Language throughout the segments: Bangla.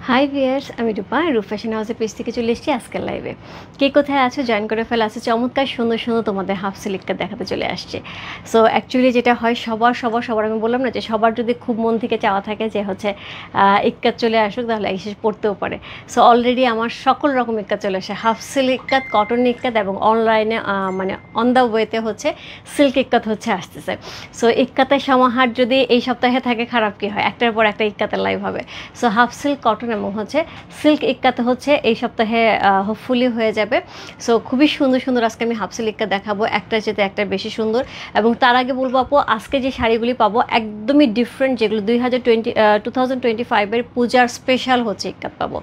হাই ভিয়ার্স, আমি রূপা রূপ ফ্যাশন হাউসের পেজ থেকে চলে এসেছি আজকের লাইভে। কে কোথায় আছো জয়েন করে ফেলা আছে, চমৎকার সুন্দর সুন্দর তোমাদের হাফ সিল্কটা দেখাতে চলে আসছে। সো অ্যাকচুয়ালি যেটা হয় সবার আমি বললাম না যে সবার যদি খুব মন থেকে চাওয়া থাকে যে হচ্ছে ইক্কাত চলে আসুক, তাহলে এসে পড়তেও পারে। সো অলরেডি আমার সকল রকম ইক্কাত চলে আসে, হাফ সিল্ক ইক্কাত, কটন ইক্কাত এবং অনলাইনে মানে অন দ্য ওয়েতে হচ্ছে সিল্ক ইক্কাত হচ্ছে আসতেছে। সো ইক্কাতের সমাহার যদি এই সপ্তাহে থাকে খারাপ কী হয়, একটার পর একটা ইক্কাতের লাইভ হবে। সো হাফ সিল্ক, কটন এবং হচ্ছে সিল্ক ইক্কাতে হচ্ছে এই সপ্তাহে হোপফুলি হয়ে যাবে। সো খুবই সুন্দর সুন্দর আজকে আমি হাফ সিল্ক ইক্কা দেখাবো, একটার চেয়ে একটা বেশি সুন্দর। এবং তার আগে বলবো আপু, আজকে যে শাড়িগুলি পাবো একদমই ডিফারেন্ট, যেগুলো 2025-এর পূজার স্পেশাল হচ্ছে ইক্কাত পাবো,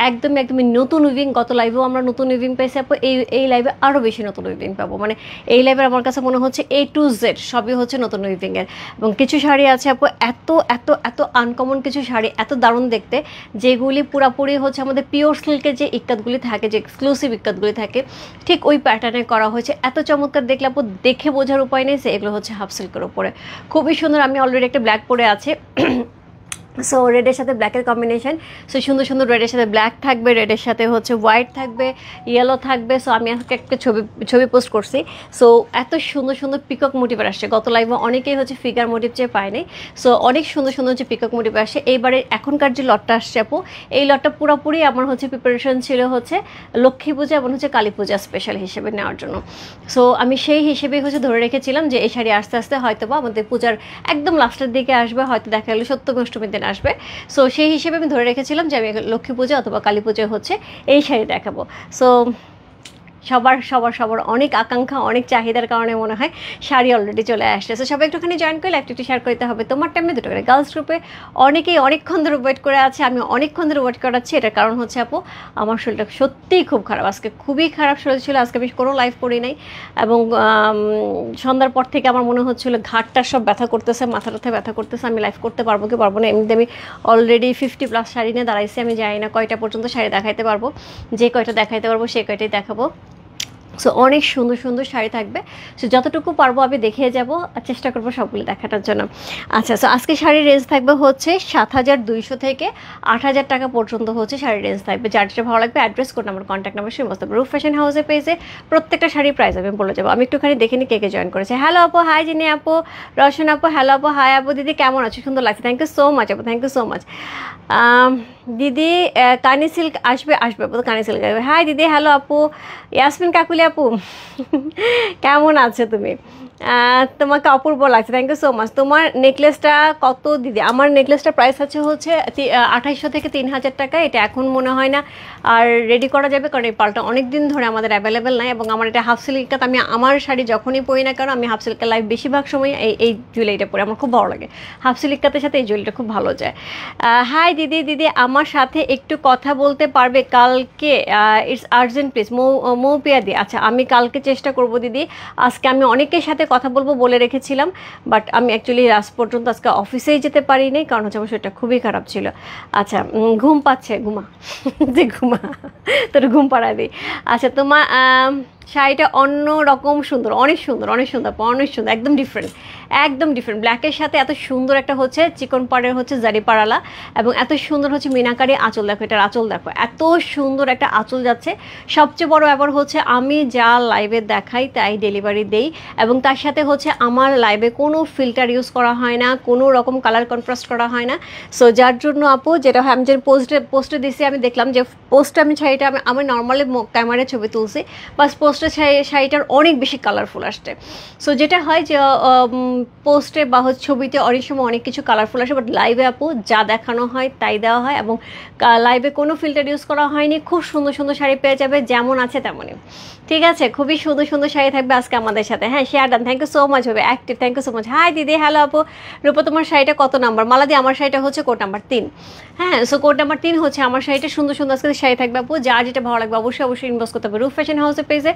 একদমই নতুন উইভিং। গত লাইভেও আমরা নতুন উইভিং পেয়েছি আপু, এই লাইভে আরও বেশি নতুন উইভিং পাবো। মানে এই লাইভের আমার কাছে মনে হচ্ছে A to Z সবই হচ্ছে নতুন উইভিংয়ের। এবং কিছু শাড়ি আছে আপু, এত এত এত আনকমন কিছু শাড়ি, এত দারুণ দেখতে, যেগুলি পুরাপুরি হচ্ছে আমাদের পিওর সিল্কের যে ইক্কাতগুলি থাকে, যে এক্সক্লুসিভ ইক্কাতগুলি থাকে, ঠিক ওই প্যাটার্নে করা হয়েছে। এত চমৎকার দেখলে আপু, দেখে বোঝার উপায় নেই যে এগুলো হচ্ছে হাফ সিল্কের উপরে। খুবই সুন্দর। আমি অলরেডি একটা ব্ল্যাক পরে আছে, সো রেডের সাথে ব্ল্যাকের কম্বিনেশন। সো সুন্দর সুন্দর রেডের সাথে ব্ল্যাক থাকবে, রেডের সাথে হচ্ছে হোয়াইট থাকবে, ইয়েলো থাকবে। সো আমি আজকে একটা ছবি পোস্ট করছি। সো এত সুন্দর সুন্দর পিকক মোটিভ আসছে। গত লাইভে অনেকেই হচ্ছে ফিগার মোটিভ চেয়ে পায়নি। সো অনেক সুন্দর সুন্দর হচ্ছে পিকক মোটিভ আসছে। এইবারে এখনকার যে লটটা আসছে আপু, এই লটটা পুরোপুরি আমার হচ্ছে প্রিপারেশন ছিল হচ্ছে লক্ষ্মী পূজা এবং হচ্ছে কালী পূজা স্পেশাল হিসেবে নেওয়ার জন্য। সো আমি সেই হিসেবেই হচ্ছে ধরে রেখেছিলাম যে এই শাড়ি আস্তে আস্তে হয়তো বা আমাদের পূজার একদম লাস্টের দিকে আসবে, হয়তো দেখা গেলো সপ্তমী অষ্টমীর দিন আসবে। সো সেই হিসেবে আমি ধরে রেখেছিলাম যে আমি লক্ষ্মী পূজা অথবা কালী পুজোয় হচ্ছে এই শাড়ি দেখাবো। সো সবার অনেক আকাঙ্ক্ষা, অনেক চাহিদার কারণে মনে হয় শাড়ি অলরেডি চলে আসছে। সো সবাই একটুখানি জয়েন করলে একটু শেয়ার করতে হবে। তোমার টাইমে দুটো করে গার্লস গ্রুপে অনেকেই অনেকক্ষণ ধরে ওয়েট করে আছে, আমি অনেকক্ষণ ধরে ওয়েট করাচ্ছি। এটার কারণ হচ্ছে আপু, আমার শরীরটা সত্যিই খুব খারাপ, আজকে খুবই খারাপ শরীর ছিল। আজকে আমি কোনো লাইভ করি নাই এবং সন্ধ্যার পর থেকে আমার মনে হচ্ছিলো ঘাটটার সব ব্যথা করতেছে, মাথা ব্যথা করতেছে। আমি লাইভ করতে পারবো কি পারবো না। এমনিতে আমি অলরেডি 50+ শাড়ি নিয়ে দাঁড়াইছি। আমি জানি না কয়টা পর্যন্ত শাড়ি দেখাইতে পারবো, যে কয়টা দেখাইতে পারবো সেই কয়টাই দেখাবো। সো অনেক সুন্দর সুন্দর শাড়ি থাকবে। সো যতটুকু পারবো আমি দেখিয়ে যাব, আর চেষ্টা করবো সবগুলো দেখানোর জন্য। আচ্ছা, সো আজকে শাড়ির রেঞ্জ থাকবে হচ্ছে 7,200 থেকে 8,000 টাকা পর্যন্ত হচ্ছে শাড়ির রেঞ্জ থাকবে। যার যেটা ভালো লাগবে address code number, contact number সমস্ত রূপ ফ্যাশন হাউসে পেজে প্রত্যেকটা শাড়ির প্রাইস আমি বলে যাবো। আমি একটুখানি দেখে নিই কে কে জয়েন করেছে। হ্যালো আপু, হাই জিনি আপু, রশন আপু, হ্যালো আপু, হাই আপু। দিদি কেমন আছো? সুন্দর লাগছে, থ্যাংক ইউ সো মাচ আপু, থ্যাংক ইউ সো মাচ। দিদি কানি সিল্ক আসবে আপু, কানি সিল্ক আসবে। হাই দিদি, হ্যালো আপু। ইয়াসমিন কাকুলি আপু, কেমন আছো তুমি? তোমাকে অপূর্ব লাগছে, থ্যাংক ইউ সো মাচ। তোমার নেকলেসটা কত দিদি? আমার নেকলেসটা প্রাইস আছে হচ্ছে 2,800 থেকে 3,000 টাকা। এটা এখন মনে হয় না আর রেডি করা যাবে, কারণ এই পালটা অনেক দিন ধরে আমাদের অ্যাভেলেবেল নাই। এবং আমার এটা হাফ সিল্কটা, আমি আমার শাড়ি যখনই পরি না কারণ আমি হাফ সিল্কের লাইফ বেশিরভাগ সময় এই জুয়েলারিটা পরে আমার খুব ভালো লাগে। হাফ সিল্কটার সাথে এই জুয়েলারিটা খুব ভালো যায়। হাই দিদি, আমার সাথে একটু কথা বলতে পারবে কালকে? It's urgent please. মৌপিয়া দি, আচ্ছা আমি কালকে চেষ্টা করব দিদি। আজকে আমি অনেকের সাথে কথা বলবো বলে রেখেছিলাম, বাট আমি অ্যাকচুয়ালি লাস্ট পর্যন্ত আজকে অফিসেই যেতে পারিনি, কারণ হচ্ছে আমার শরীরটা খুবই খারাপ ছিল। আচ্ছা, ঘুম পাচ্ছে, ঘুমা যে ঘুমা, তোর ঘুম পাড়ায় দিই। আচ্ছা, তোমার শাড়িটা অন্য রকম সুন্দর, অনেক সুন্দর একদম ডিফারেন্ট ব্ল্যাকের সাথে এত সুন্দর একটা হচ্ছে চিকন পাড়ের হচ্ছে জারি পাড়ালা, এবং এত সুন্দর হচ্ছে মিনাকারি আঁচল। দেখো এটার আঁচল, দেখো এত সুন্দর একটা আঁচল যাচ্ছে। সবচেয়ে বড় ব্যাপার হচ্ছে আমি যা লাইভে দেখাই তাই ডেলিভারি দেই, এবং তার সাথে হচ্ছে আমার লাইভে কোনো ফিল্টার ইউজ করা হয় না, কোনো রকম কালার কন্ট্রাস্ট করা হয় না। সো যার জন্য আপু যেটা হয়, আমি যে পোস্টে দিছি, আমি দেখলাম যে পোস্টে আমি শাড়িটা আমি নর্মালি ক্যামেরায় ছবি তুলছি, বাস পোস্টের শাড়িটার অনেক বেশি কালারফুল আসছে। সো যেটা হয় যে পোস্টে বা হচ্ছে ছবিতে অনেক সময় অনেক কিছু কালারফুল আসে, বাট লাইভে আপু যা দেখানো হয় তাই দেওয়া হয়, এবং লাইভে কোনো ফিল্টার ইউজ করা হয়নি। খুব সুন্দর সুন্দর শাড়ি পেয়ে যাবে, যেমন আছে তেমনই। ঠিক আছে, খুবই সুন্দর সুন্দর শাড়ি থাকবে আজকে আমাদের সাথে। হ্যাঁ, share done, thank you so much, হবে active, thank you so much. Hi দিদি, হ্যালো আপু। রূপা তোমার শাড়িটা কত নাম্বার? মালাদি, আমার শাড়িটা হচ্ছে কোড নাম্বার 3। হ্যাঁ, সো কোড নাম্বার 3 হচ্ছে আমার শাড়িটা। সুন্দর সুন্দর আজকে শাড়ি থাকবে আপু, যার যেটা ভালো লাগবে অবশ্যই ইনবক্স করতে হবে রূপ ফ্যাশন হাউসের পেজে।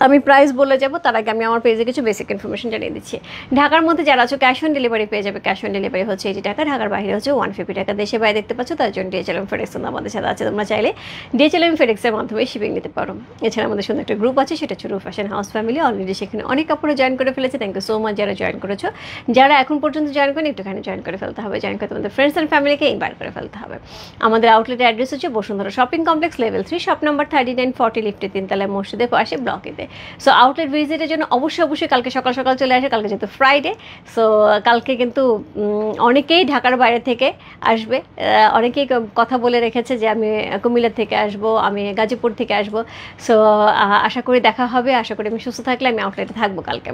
আমি প্রাইস বলে যাব, তার আগে আমি আমার পেজে কিছু বেসিক ইনফরমেশন জানিয়ে দিচ্ছি। ঢাকার মধ্যে যারা আছো ক্যাশ অন ডেলিভারি পেয়ে যাবে। ক্যাশ অন ডেলিভারি হচ্ছে 80 টাকা, ঢাকার বাইরে হচ্ছে 150 টাকা। দেশে বাইরে দেখতে পাচ্ছ তার জন্য DHL FedEx আমাদের সাথে আছে, তোমরা চাইলে DHL FedEx-এর মাধ্যমে শিপিং নিতে পারো। এছাড়া আমাদের সুন্দর একটা গ্রুপ আছে, সেটা হচ্ছে রূপ ফ্যাশন হাউস ফ্যামিলি। অলরেডি সেখানে অনেক কাপড়ে জয়েন করে ফেলেছে। থ্যাংক ইউ সো মাচ যারা জয়েন করেছো। যারা এখন পর্যন্ত জয়েন করেন একটুখানি জয়েন করে ফেলতে হবে, জয়েন করে তোমাদের ফ্রেন্ডস অ্যান্ড ফ্যামিলিকে ইনভাইট করে ফেলতে হবে। আমাদের আউটলেটের অ্যাড্রেস হচ্ছে Bashundhara shopping complex level 3 shop number 3940 লিফটে 3 তলায় মসজিদের পাশে ব্লকেতে। সো আউটলেট ভিজিটের জন্য অবশ্যই কালকে সকাল সকাল চলে আসে। কালকে যেহেতু ফ্রাইডে, সো কালকে কিন্তু অনেকেই ঢাকার বাইরে থেকে আসবে। অনেকেই কথা বলে রেখেছে যে আমি কুমিল্লা থেকে আসব, আমি গাজীপুর থেকে আসব। সো আশা করি দেখা হবে, আশা করি আমি সুস্থ থাকলে আমি আউটলেটে থাকবো কালকে।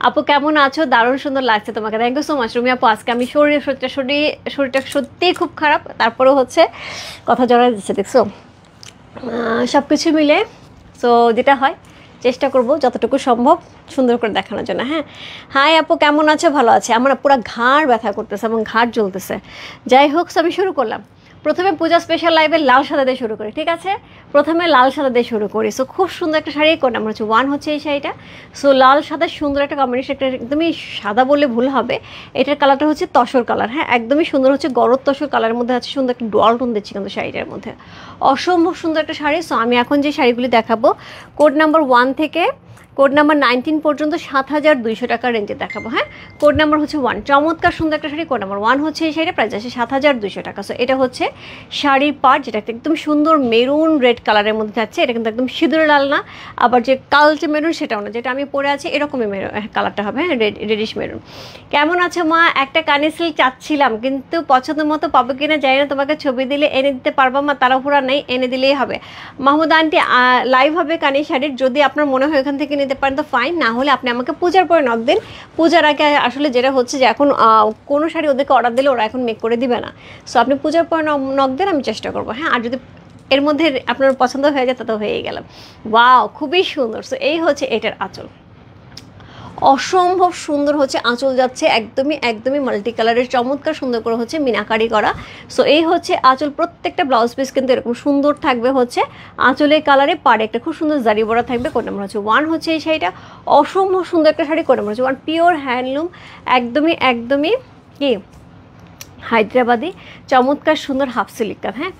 আপু কেমন আছো? দারুণ সুন্দর লাগছে তোমাকে, thank you so much Rumi আপু। আজকে আমি শরীরটা সত্যিই খুব খারাপ, তারপরেও হচ্ছে কথা জড়া দিচ্ছে, দেখছো সব কিছু মিলে। সো যেটা হয় চেষ্টা করব যতটুকু সম্ভব সুন্দর করে দেখানোর জন্য। হ্যাঁ, হাই আপু কেমন আছো? ভালো আছে। আমার পুরো ঘাড় ব্যথা করতেছে এবং ঘাড় জ্বলতেছে। যাই হোক, আমি শুরু করলাম। প্রথমে পূজা স্পেশাল লাইভে লাল সাদা দিয়ে শুরু করি, ঠিক আছে? প্রথমে লাল সাদা দিয়ে শুরু করি। সো খুব সুন্দর একটা শাড়ি, কোড নাম্বার হচ্ছে 1 হচ্ছে এই শাড়িটা। সো লাল সাদা সুন্দর একটা কম্বিনেশন, একটা একদমই সাদা বললে ভুল হবে। এটার কালারটা হচ্ছে তসর কালার। হ্যাঁ, একদমই সুন্দর হচ্ছে গরদ তসর কালারের মধ্যে আছে, সুন্দর একটা ডোয়াল টোন দিচ্ছি কিন্তু শাড়িটার মধ্যে, অসম্ভব সুন্দর একটা শাড়ি। সো আমি এখন যে শাড়িগুলি দেখাবো কোড নাম্বার 1 থেকে কোড নাম্বার 19 পর্যন্ত 7200 টাকার রেঞ্জে দেখাবো। হ্যাঁ, কোড নাম্বার হচ্ছে 1, চমৎকার সুন্দর একটা শাড়ি। কোড নাম্বার 1 হচ্ছে এই শাড়িটা, প্রাইস আছে 7200 টাকা। সো এটা হচ্ছে শাড়ির পার্ট, যেটা একদম সুন্দর মেরুন রেড কালারের মধ্যে যাচ্ছে। এটা কিন্তু একদম সিঁদুর লাল না, আবার যে কালচে মেরুন সেটাও না, যেটা আমি পরে আছি এরকমই মেরুন কালারটা হবে। হ্যাঁ, রেডিশ মেরুন। কেমন আছে মা? একটা কানের সিল চাচ্ছিলাম, কিন্তু পছন্দ মতো পাবো কিনা জানি না। তোমাকে ছবি দিলে এনে দিতে পারবা মা? তাড়াহুড়া নেই, এনে দিলেই হবে। মাহমুদ আন্টি লাইভ হবে কানের শাড়ির, যদি আপনার মনে হয় এখান থেকে নিতে পারেন তো ফাইন, না হলে আপনি আমাকে পূজার পরে নক দিন। পূজার আগে আসলে যেটা হচ্ছে যে এখন কোনো শাড়ি ওদেরকে অর্ডার দিলে ওরা এখন মেক করে দিবে না। সো আপনি পূজার পরে নক দেন, আমি চেষ্টা করবো। হ্যাঁ, আর যদি এর মধ্যে আপনার পছন্দ হয়ে যায় তো হয়েই গেলাম। ওয়াও, খুবই সুন্দর। সো এই হচ্ছে এটার আঁচল, অসম্ভব সুন্দর হচ্ছে আঁচল যাচ্ছে, একদমই মাল্টি কালারের চমৎকার সুন্দর করে হচ্ছে মিনাকারি করা। সো এই হচ্ছে আঁচল। প্রত্যেকটা ব্লাউজ পিস কিন্তু এরকম সুন্দর থাকবে হচ্ছে আঁচলের কালারে, পাড়ে একটা খুব সুন্দর জারি বড়া থাকবে। কোড নাম্বার হচ্ছে 1 হচ্ছে এই শাড়িটা, অসম্ভব সুন্দর একটা শাড়ি। কোড নাম্বার হচ্ছে 1, পিওর হ্যান্ডলুম, একদমই কি হায়দ্রাবাদি চমৎকার সুন্দর হাফ সিল্ক কাট। হ্যাঁ,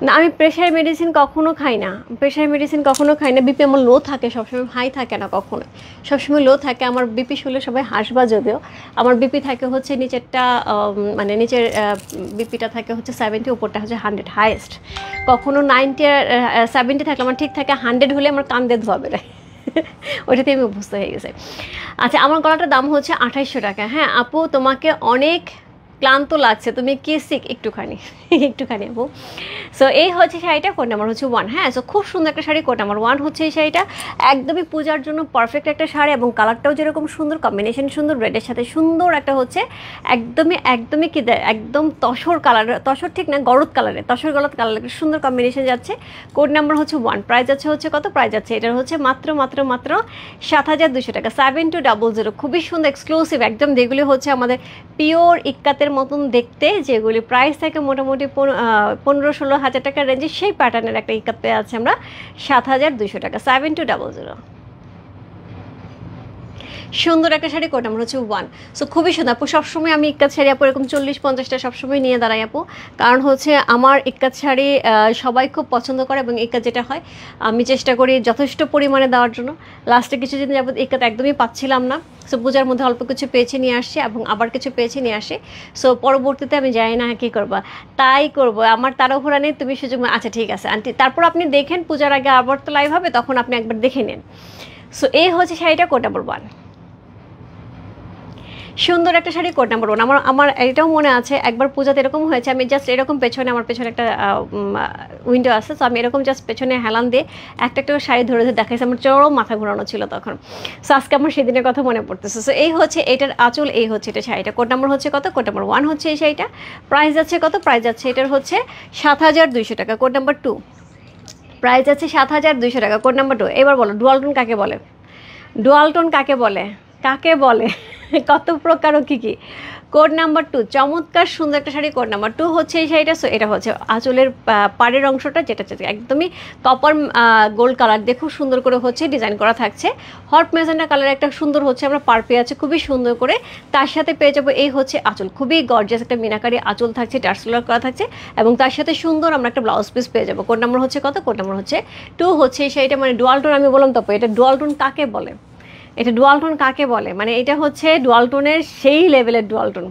না আমি প্রেশার মেডিসিন কখনো খাই না, বিপি আমার লো থাকে সবসময়, হাই থাকে না কখনো, সবসময় লো থাকে। আমার বিপি শুনলে সবাই হাসবা, যদিও আমার বিপি থাকে হচ্ছে নিচেরটা, মানে নিচের বিপিটা থাকে হচ্ছে 70, উপরটা হচ্ছে 100 হাইয়েস্ট। কখনো 90 আর 70 থাকলে আমার ঠিক থাকে, 100 হলে আমার কান দিয়ে ধোয়া বেরোয়। ওইটাতে আমি অভ্যস্ত হয়ে গেছে। আচ্ছা, আমার গলাটার দাম হচ্ছে 2800 টাকা। হ্যাঁ আপু, তোমাকে অনেক ক্লান্ত লাগছে, তুমি কি সিক? একটুখানি আপু। সো এই হচ্ছে শাড়িটা, কোড নাম্বার হচ্ছে 1। হ্যাঁ, সো খুব সুন্দর একটা শাড়ি, কোড নাম্বার 1 হচ্ছে এই শাড়িটা। একদমই পূজার জন্য পারফেক্ট একটা শাড়ি, এবং কালারটাও যেরকম সুন্দর, কম্বিনেশন সুন্দর, রেডের সাথে সুন্দর একটা হচ্ছে একদমই কি একদম তসর কালার, তসর ঠিক না, গলদ কালারের, গলদ কালারের সুন্দর কম্বিনেশন যাচ্ছে। কোড নাম্বার হচ্ছে 1, প্রাইস হচ্ছে কত? প্রাইস আছে এটার হচ্ছে মাত্র 7200 টাকা, 7200। খুবই সুন্দর এক্সক্লুসিভ একদম, যেগুলি হচ্ছে আমাদের পিওর ইক্কাতের মতন দেখতে, যেগুলি প্রাইস থাকে মোটামুটি 15-16 হাজার টাকার রেঞ্জে, সেই প্যাটার্নের একটা ইকাত পেয়ে আছে আমরা 7200 টাকা, 7200। সুন্দর একটা শাড়ি, কোড নাম্বার হচ্ছে 1। সো খুবই সুন্দর আপু। সবসময় আমি ইক্কাত শাড়ি আপু এরকম 40-50টা সবসময় নিয়ে দাঁড়াই আপু, কারণ হচ্ছে আমার ইক্কাত শাড়ি সবাই খুব পছন্দ করে, এবং ইক্কাত যেটা হয় আমি চেষ্টা করি যথেষ্ট পরিমাণে দেওয়ার জন্য। লাস্টে কিছুদিন যাবত ইক্কাত একদমই পাচ্ছিলাম না। সো পূজার মধ্যে অল্প কিছু পেয়েছি নিয়ে আসছি, এবং আবার কিছু পেয়েছি নিয়ে আসি। সো পরবর্তীতে আমি জানি না কী করবা, তাই করবো। আমার তাড়াহুড়া নেই, তুমি সুযোগ। আচ্ছা ঠিক আছে আন্টি, তারপর আপনি দেখেন পূজার আগে আবার তো লাইভ হবে, তখন আপনি একবার দেখে নেন। সো এই হচ্ছে শাড়িটা, কোড নাম্বার 1। সুন্দর একটা শাড়ি, কোড নাম্বার 1। আমার এটাও মনে আছে একবার পূজাতে এরকম হয়েছে, আমি জাস্ট এরকম আমার পেছনে একটা উইন্ডো আছে, সো আমি এরকম জাস্ট পেছনে হেলান দিয়ে একটা শাড়ি ধরে দেখাইছি, আমার চরম মাথা ঘোরানো ছিল তখন। সো আজকে আমার সেদিনের কথা মনে পড়তেছে। সো এই হচ্ছে এটার আঁচল, এই হচ্ছে এটা শাড়িটা। কোড নাম্বার হচ্ছে কত? কোড নাম্বার 1 হচ্ছে এই শাড়িটা। প্রাইস আছে কত? প্রাইস আছে এটার হচ্ছে 7200 টাকা। কোড নাম্বার 2, প্রাইস আছে 7200 টাকা। Code number 2। এবার বলো ডুয়াল টোন কাকে বলে? কাকে বলে, কত প্রকার ও কী কী। কোড নাম্বার 2, চমৎকার সুন্দর একটা শাড়ি। কোড নাম্বার 2 হচ্ছে এই শাড়িটা। সো এটা হচ্ছে আঁচলের পাড়ের অংশটা, যেটা একদমই কপার গোল্ড কালার দিয়ে খুব সুন্দর করে হচ্ছে ডিজাইন করা থাকছে। হট ম্যাজেন্ডা কালার একটা সুন্দর হচ্ছে আমরা পার পেয়ে আছে খুবই সুন্দর করে। তার সাথে পেয়ে যাবো এই হচ্ছে আঁচল, খুবই গর্জিয়াস একটা মিনাকারি আঁচল থাকছে, টার্সেলার করা থাকছে, এবং তার সাথে সুন্দর আমরা একটা ব্লাউজ পিস পেয়ে যাবো। কোড নাম্বার হচ্ছে কত? কোড নাম্বার হচ্ছে 2 হচ্ছে এই শাড়িটা। মানে ডুয়াল টোন আমি বললাম তো, এটা ডুয়াল টোন কাকে বলে, এটা ডুয়াল টোন কাকে বলে, মানে এটা হচ্ছে ডুয়াল টোনের সেই লেভেলের ডুয়াল টোন।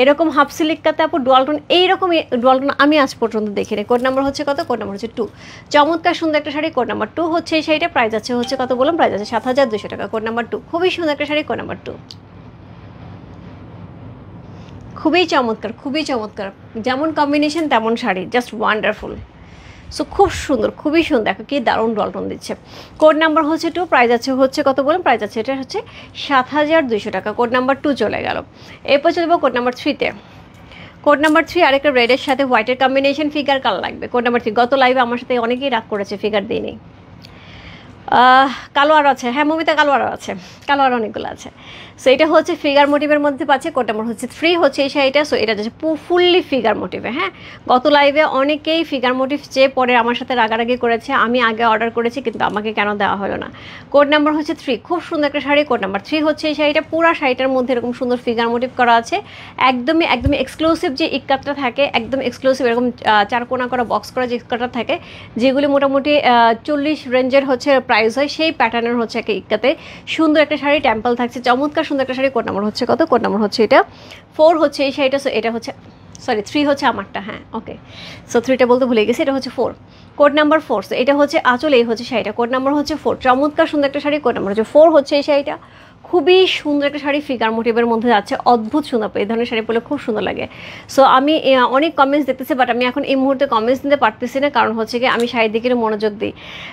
এরকম হাফ সিলিকাতে আপু ডুয়াল টোন, এইরকম ডুয়াল টোন আমি আজ পর্যন্ত দেখিনি। কোড নাম্বার হচ্ছে কত? কোড নাম্বার হচ্ছে 2। চমৎকার সুন্দর একটা শাড়ি। কোড নাম্বার 2 হচ্ছে এই শাড়িটা। প্রাইস আছে হচ্ছে কত বললাম? প্রাইস আছে 7200 টাকা। কোড নাম্বার 2, খুবই সুন্দর একটা শাড়ি। কোড নাম্বার 2, খুবই চমৎকার, খুবই চমৎকার, যেমন কম্বিনেশন তেমন শাড়ি, জাস্ট ওয়ান্ডারফুল। সো খুব সুন্দর, খুবই সুন্দর, দেখো কি দারুণ ডলটন দিচ্ছে। কোড নাম্বার হচ্ছে 2, প্রাইস আছে হচ্ছে কত বলুন? প্রাইস আছে এটা হচ্ছে 7200 টাকা। কোড নাম্বার 2 চলে গেল। এরপর চলে যাবো কোড নাম্বার 3-তে। কোড নাম্বার 3 আরেকটা রেডের সাথে হোয়াইটের কম্বিনেশন, ফিগার কালার লাগবে। কোড নাম্বার 3, গত লাইভে আমার সাথে অনেকেই রাগ করেছে, ফিগার দিইনি। কালো আরও আছে, হ্যাঁ মমিতা কালো আরও আছে, কালো আরও অনেকগুলো আছে। সো এটা হচ্ছে ফিগার মোটিভের মধ্যে পাচ্ছে। কোড নাম্বার হচ্ছে 3 হচ্ছে এই শাড়িটা। সো এটা হচ্ছে ফুললি ফিগার মোটিভে। হ্যাঁ, গত লাইভে অনেকেই ফিগার মোটিভ চেয়ে পরে আমার সাথে রাগারাগি করেছে, আমি আগে অর্ডার করেছি কিন্তু আমাকে কেন দেওয়া হলো না। কোড নাম্বার হচ্ছে 3, খুব সুন্দর একটা শাড়ি। কোড নাম্বার 3 হচ্ছে এই শাড়িটা। পুরো শাড়িটার মধ্যে এরকম সুন্দর ফিগার মোটিভ করা আছে, একদমই একদমই এক্সক্লুসিভ যে ইক্কাতটা থাকে, একদম এক্সক্লুসিভ এরকম চারকোনা করা বক্স করা যে ইক্কাতটা থাকে, যেগুলি মোটামুটি 40 রেঞ্জের হচ্ছে প্রাইস হয়, সেই প্যাটার্নের হচ্ছে একটা ইক্কাতে সুন্দর একটা শাড়ি। টেম্পল থাকছে, চমৎকার সুন্দর একটা শাড়ি। কোড নাম্বার হচ্ছে কত? কোড নাম্বার হচ্ছে এটা 4 হচ্ছে এই শাড়িটা। সো এটা হচ্ছে, সরি 3 হচ্ছে আমারটা, হ্যাঁ ওকে। সো 3টা বলতে ভুলে গেছি, এটা হচ্ছে 4। Code number 4। সো এটা হচ্ছে আঁচল, এই হচ্ছে শাড়িটা। কোড নাম্বার হচ্ছে 4, চমৎকার সুন্দর একটা শাড়ি। কোড নাম্বার হচ্ছে 4 হচ্ছে এই শাড়িটা। খুবই সুন্দর একটা শাড়ি, ফিগার মোটিভের মধ্যে যাচ্ছে, অদ্ভুত সুন্দর। এই ধরনের শাড়ি পরলে খুব সুন্দর লাগে। সো আমি অনেক কমেন্টস দেখতেছি, বাট আমি এখন এই মুহূর্তে কমেন্টস দিতে পারতেছি না, কারণ হচ্ছে কি আমি শাড়ির দিকে মনোযোগ দিই।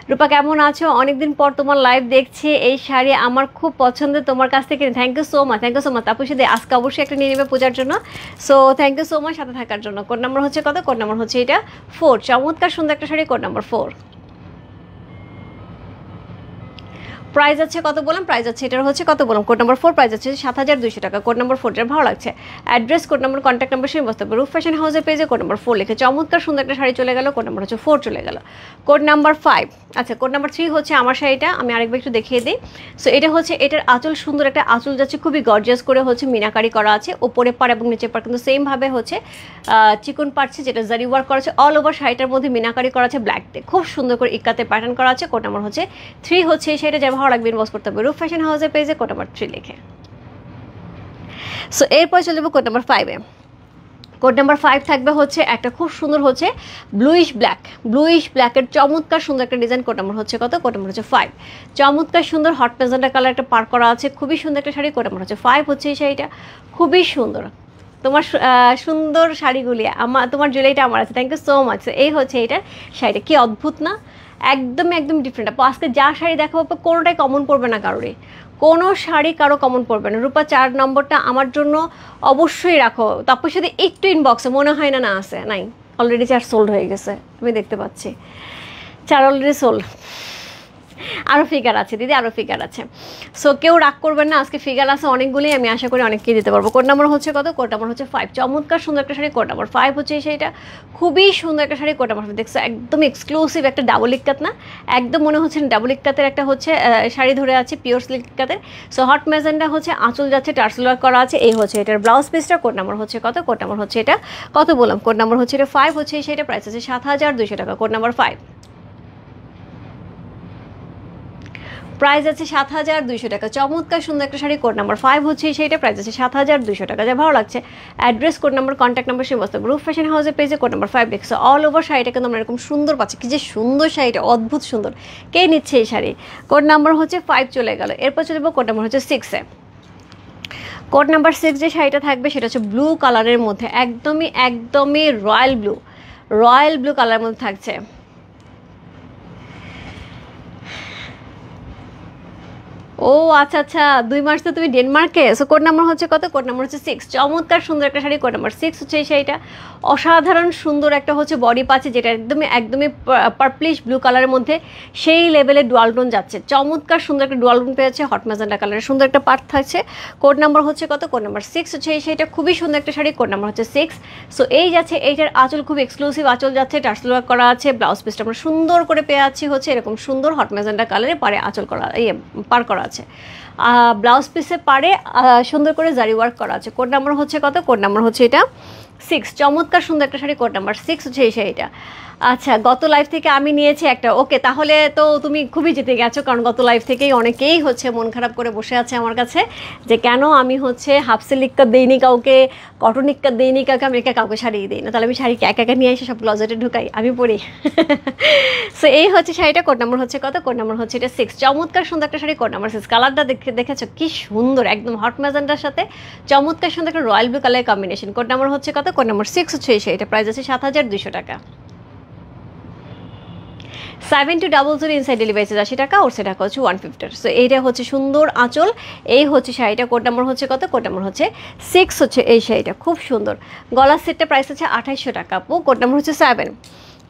রূপা কেমন আছো? অনেকদিন পর তোমার লাইভ দেখছি, এই শাড়ি আমার খুব পছন্দের, তোমার কাছ থেকে। Thank you so much, thank you so much. তারপর সাথে আজকে অবশ্যই একটা নিয়ে নেবে পূজার জন্য। So thank you so much সাথে থাকার জন্য। কোড নাম্বার হচ্ছে কত? কোড নাম্বার হচ্ছে এটা 4, চমৎকার সুন্দর একটা শাড়ি। কোড নাম্বার 4, প্রাইস আছে কত বললাম? প্রাইস আছে এটার হচ্ছে কত বললাম? কোড নাম্বার 4, প্রাইস আছে 7200 টাকা। কোড নাম্বার 4 যেটা ভালো লাগছে, address, code number, contact number সেই বসতে হবে। রূপ ফ্যাশন হাউসের পেজে কোড নাম্বার 4 লিখে চমৎকার সুন্দর একটা শাড়ি চলে গেল। কোড নাম্বার হচ্ছে 4 চলে গেল। কোড নাম্বার 5, আচ্ছা কোড নাম্বার 3 হচ্ছে আমার শাড়িটা, আমি আরেকবার একটু দেখিয়ে দিই। সো এটা হচ্ছে, এটার আঁচল সুন্দর একটা আঁচল যাচ্ছে, খুবই গর্জিয়াস করে হচ্ছে মিনাকারি করা আছে, ওপরে পাড় এবং নিচের পাড় কিন্তু সেমভাবে হচ্ছে চিকন পাড়ছে, যেটা জারি ওয়ার্ক করা আছে। অল ওভার শাড়িটার মধ্যে মিনাকারি করা আছে ব্ল্যাক দিয়ে, খুব সুন্দর করে ইক্কাতে প্যাটার্ন করা আছে। কোড নাম্বার হচ্ছে 3 হচ্ছে এই শাড়িটা, যা ভালো লাগবে ইনবক্স করতে হবে রূপ ফ্যাশন হাউসের পেজে কোড নাম্বার 3 লিখে। সো এরপর চলে যাবো কোড নাম্বার 5-এ। কোড নাম্বার 5 থাকবে হচ্ছে একটা খুব সুন্দর হচ্ছে ব্লুইশ ব্ল্যাকের চমৎকার সুন্দর একটা ডিজাইন। কোড নাম্বার হচ্ছে কত? কোড নাম্বার হচ্ছে 5, চমৎকার সুন্দর হট ম্যাজেন্টা কালার একটা পার করা আছে, খুবই সুন্দর একটা শাড়ি। কোড নাম্বার হচ্ছে 5 হচ্ছে এই শাড়িটা, খুবই সুন্দর। তোমার সুন্দর শাড়িগুলি আমার, তোমার জুয়েলারিটা আমার আছে, থ্যাংক ইউ সো মাচ। এই হচ্ছে এইটার শাড়িটা, কি অদ্ভুত না? একদম একদম ডিফারেন্ট। আপু আজকে যা শাড়ি দেখাবো কোনোটাই কমন পড়বে না কারোরই, কোনো শাড়ি কারো কমন পড়বে না। রূপা 4 নম্বরটা আমার জন্য অবশ্যই রাখো। তারপর সাথে একটু ইনবক্সে, মনে হয় না না আছে, নাই অলরেডি 4 সোল্ড হয়ে গেছে, আমি দেখতে পাচ্ছি 4 অলরেডি সোল্ড। আরও ফিগার আছে দিদি, আরও ফিগার আছে। সো কেউ রাগ করবেন না, আজকে ফিগার আছে অনেকগুলি, আমি আশা করি অনেককেই দিতে পারবো। কোড নাম্বার হচ্ছে কত? কোড নাম্বার হচ্ছে 5, চমৎকার সুন্দর একটা শাড়ি। কোড নাম্বার 5 হচ্ছে এই শাড়িটা, খুবই সুন্দর একটা শাড়ি। কোড নাম্বার 5 দেখছো, একদম এক্সক্লুসিভ একটা ডাবল ইক্কাত না, একদম মনে হচ্ছে ডাবল ইক্কাতের একটা হচ্ছে শাড়ি ধরে আছে, পিওর সিল্ক ইক্কাতের। সো হট ম্যাজেন্ডা হচ্ছে আঁচল যাচ্ছে, টার্সেল ওয়ার্ক করা আছে, এই হচ্ছে এটার ব্লাউজ পিসটা। কোড নাম্বার হচ্ছে কত? কোড নাম্বার হচ্ছে এটা কত বললাম? কোড নাম্বার হচ্ছে এটা 5 হচ্ছে এই শাড়িটা, প্রাইস আছে 7200 টাকা। কোড নাম্বার 5, প্রাইস আছে 7200 টাকা, চমৎকার সুন্দর একটা শাড়ি। কোড নাম্বার 5 হচ্ছে সেইটা, প্রাইস আছে 7200 টাকা। যা ভালো লাগছে address, code number, contact number সেই বসতে রূপ ফ্যাশন হাউসের পেজে কোড নাম্বার 5 দেখছো। অল ওভার শাড়িটা কিন্তু আমরা এরকম সুন্দর পাচ্ছি, কি যে সুন্দর শাড়িটা, অদ্ভুত সুন্দর। কে নিচ্ছে এই শাড়ি? কোড নাম্বার হচ্ছে 5 চলে গেল। এরপর চলে যাবো কোড নাম্বার হচ্ছে 6-এ। কোড নাম্বার 6 যে শাড়িটা থাকবে সেটা হচ্ছে ব্লু কালারের মধ্যে, একদমই একদমই রয়্যাল ব্লু কালারের মধ্যে থাকছে। ও আচ্ছা আচ্ছা, 2 মাস তো তুমি ডেনমার্কে। সো কোড নাম্বার হচ্ছে কত? কোড নাম্বার হচ্ছে 6। চমৎকার সুন্দর একটা শাড়ি, কোড নাম্বার 6 হচ্ছে এই শাড়িটা। অসাধারণ সুন্দর একটা হচ্ছে বডি পাচ্ছে, যেটা একদমই একদমই পার্পলিশ ব্লু কালারের মধ্যে সেই লেভেলের ডুয়াল টোন যাচ্ছে। চমৎকার সুন্দর একটা ডুয়াল টোন পেয়েছে, হট ম্যাজেন্টা কালারের সুন্দর একটা পার্ট থাকছে। কোড নাম্বার হচ্ছে কত? কোড নাম্বার 6 হচ্ছে এই শাড়িটা। খুবই সুন্দর একটা শাড়ি, কোড নাম্বার হচ্ছে 6। সো এই যাচ্ছে, এইটার আঁচল খুব এক্সক্লুসিভ আঁচল যাচ্ছে, টার্সেল ওয়ার্ক করা আছে। ব্লাউজ পিসটা আমরা সুন্দর করে পেয়ে আছি হচ্ছে এরকম সুন্দর হট ম্যাজেন্টা কালারে পারে আঁচল করা, পার করা আছে। ব্লাউজ পিসে পারে সুন্দর করে জারি ওয়ার্ক করা আছে। কোড নাম্বার হচ্ছে কত? কোড নাম্বার হচ্ছে এটা 6। চমৎকার সুন্দর একটা শাড়ি, কোড নাম্বার 6 হচ্ছে এই শাড়িটা। আচ্ছা, গত লাইফ থেকে আমি নিয়েছি একটা। ওকে, তাহলে তো তুমি খুবই জিতে গেছো, কারণ গত লাইফ থেকেই অনেকেই হচ্ছে মন খারাপ করে বসে আছে আমার কাছে যে কেন আমি হচ্ছে হাফ সিলিকটা দিইনি কাউকে, কটনিকটা দিইনি কাউকে, আমি কাউকে শাড়ি দিই না। তাহলে আমি শাড়ি একা একা নিয়ে এসে সব ক্লজেটে ঢুকাই, আমি পরি। সো এই হচ্ছে শাড়িটা, কোড নাম্বার হচ্ছে কত? কোড নাম্বার হচ্ছে এটা 6। চমৎকার সুন্দর একটা শাড়ি, কোড নাম্বার 6। কালারটা দেখেছো কি সুন্দর, একদম হট ম্যাজেন্টার সাথে চমৎকার সুন্দর একটা রয়্যাল ব্লু কালারের কম্বিনেশন। কোড নাম্বার হচ্ছে কত? কোড নাম্বার 6 হচ্ছে এই শাড়িটা। প্রাইস আছে 7200 টাকা। 7200 ইনসাইড ডেলিভারি 80 টাকা, ওর টাকা হচ্ছে 150। সো এইটা হচ্ছে সুন্দর আঁচল, এই হচ্ছে শাড়িটা। কোড নাম্বার হচ্ছে কত? কোড নাম্বার হচ্ছে 6 হচ্ছে এই শাড়িটা। খুব সুন্দর গলার সেটটা, প্রাইস আছে 2800 টাকা আপু। কোড নাম্বার হচ্ছে 7,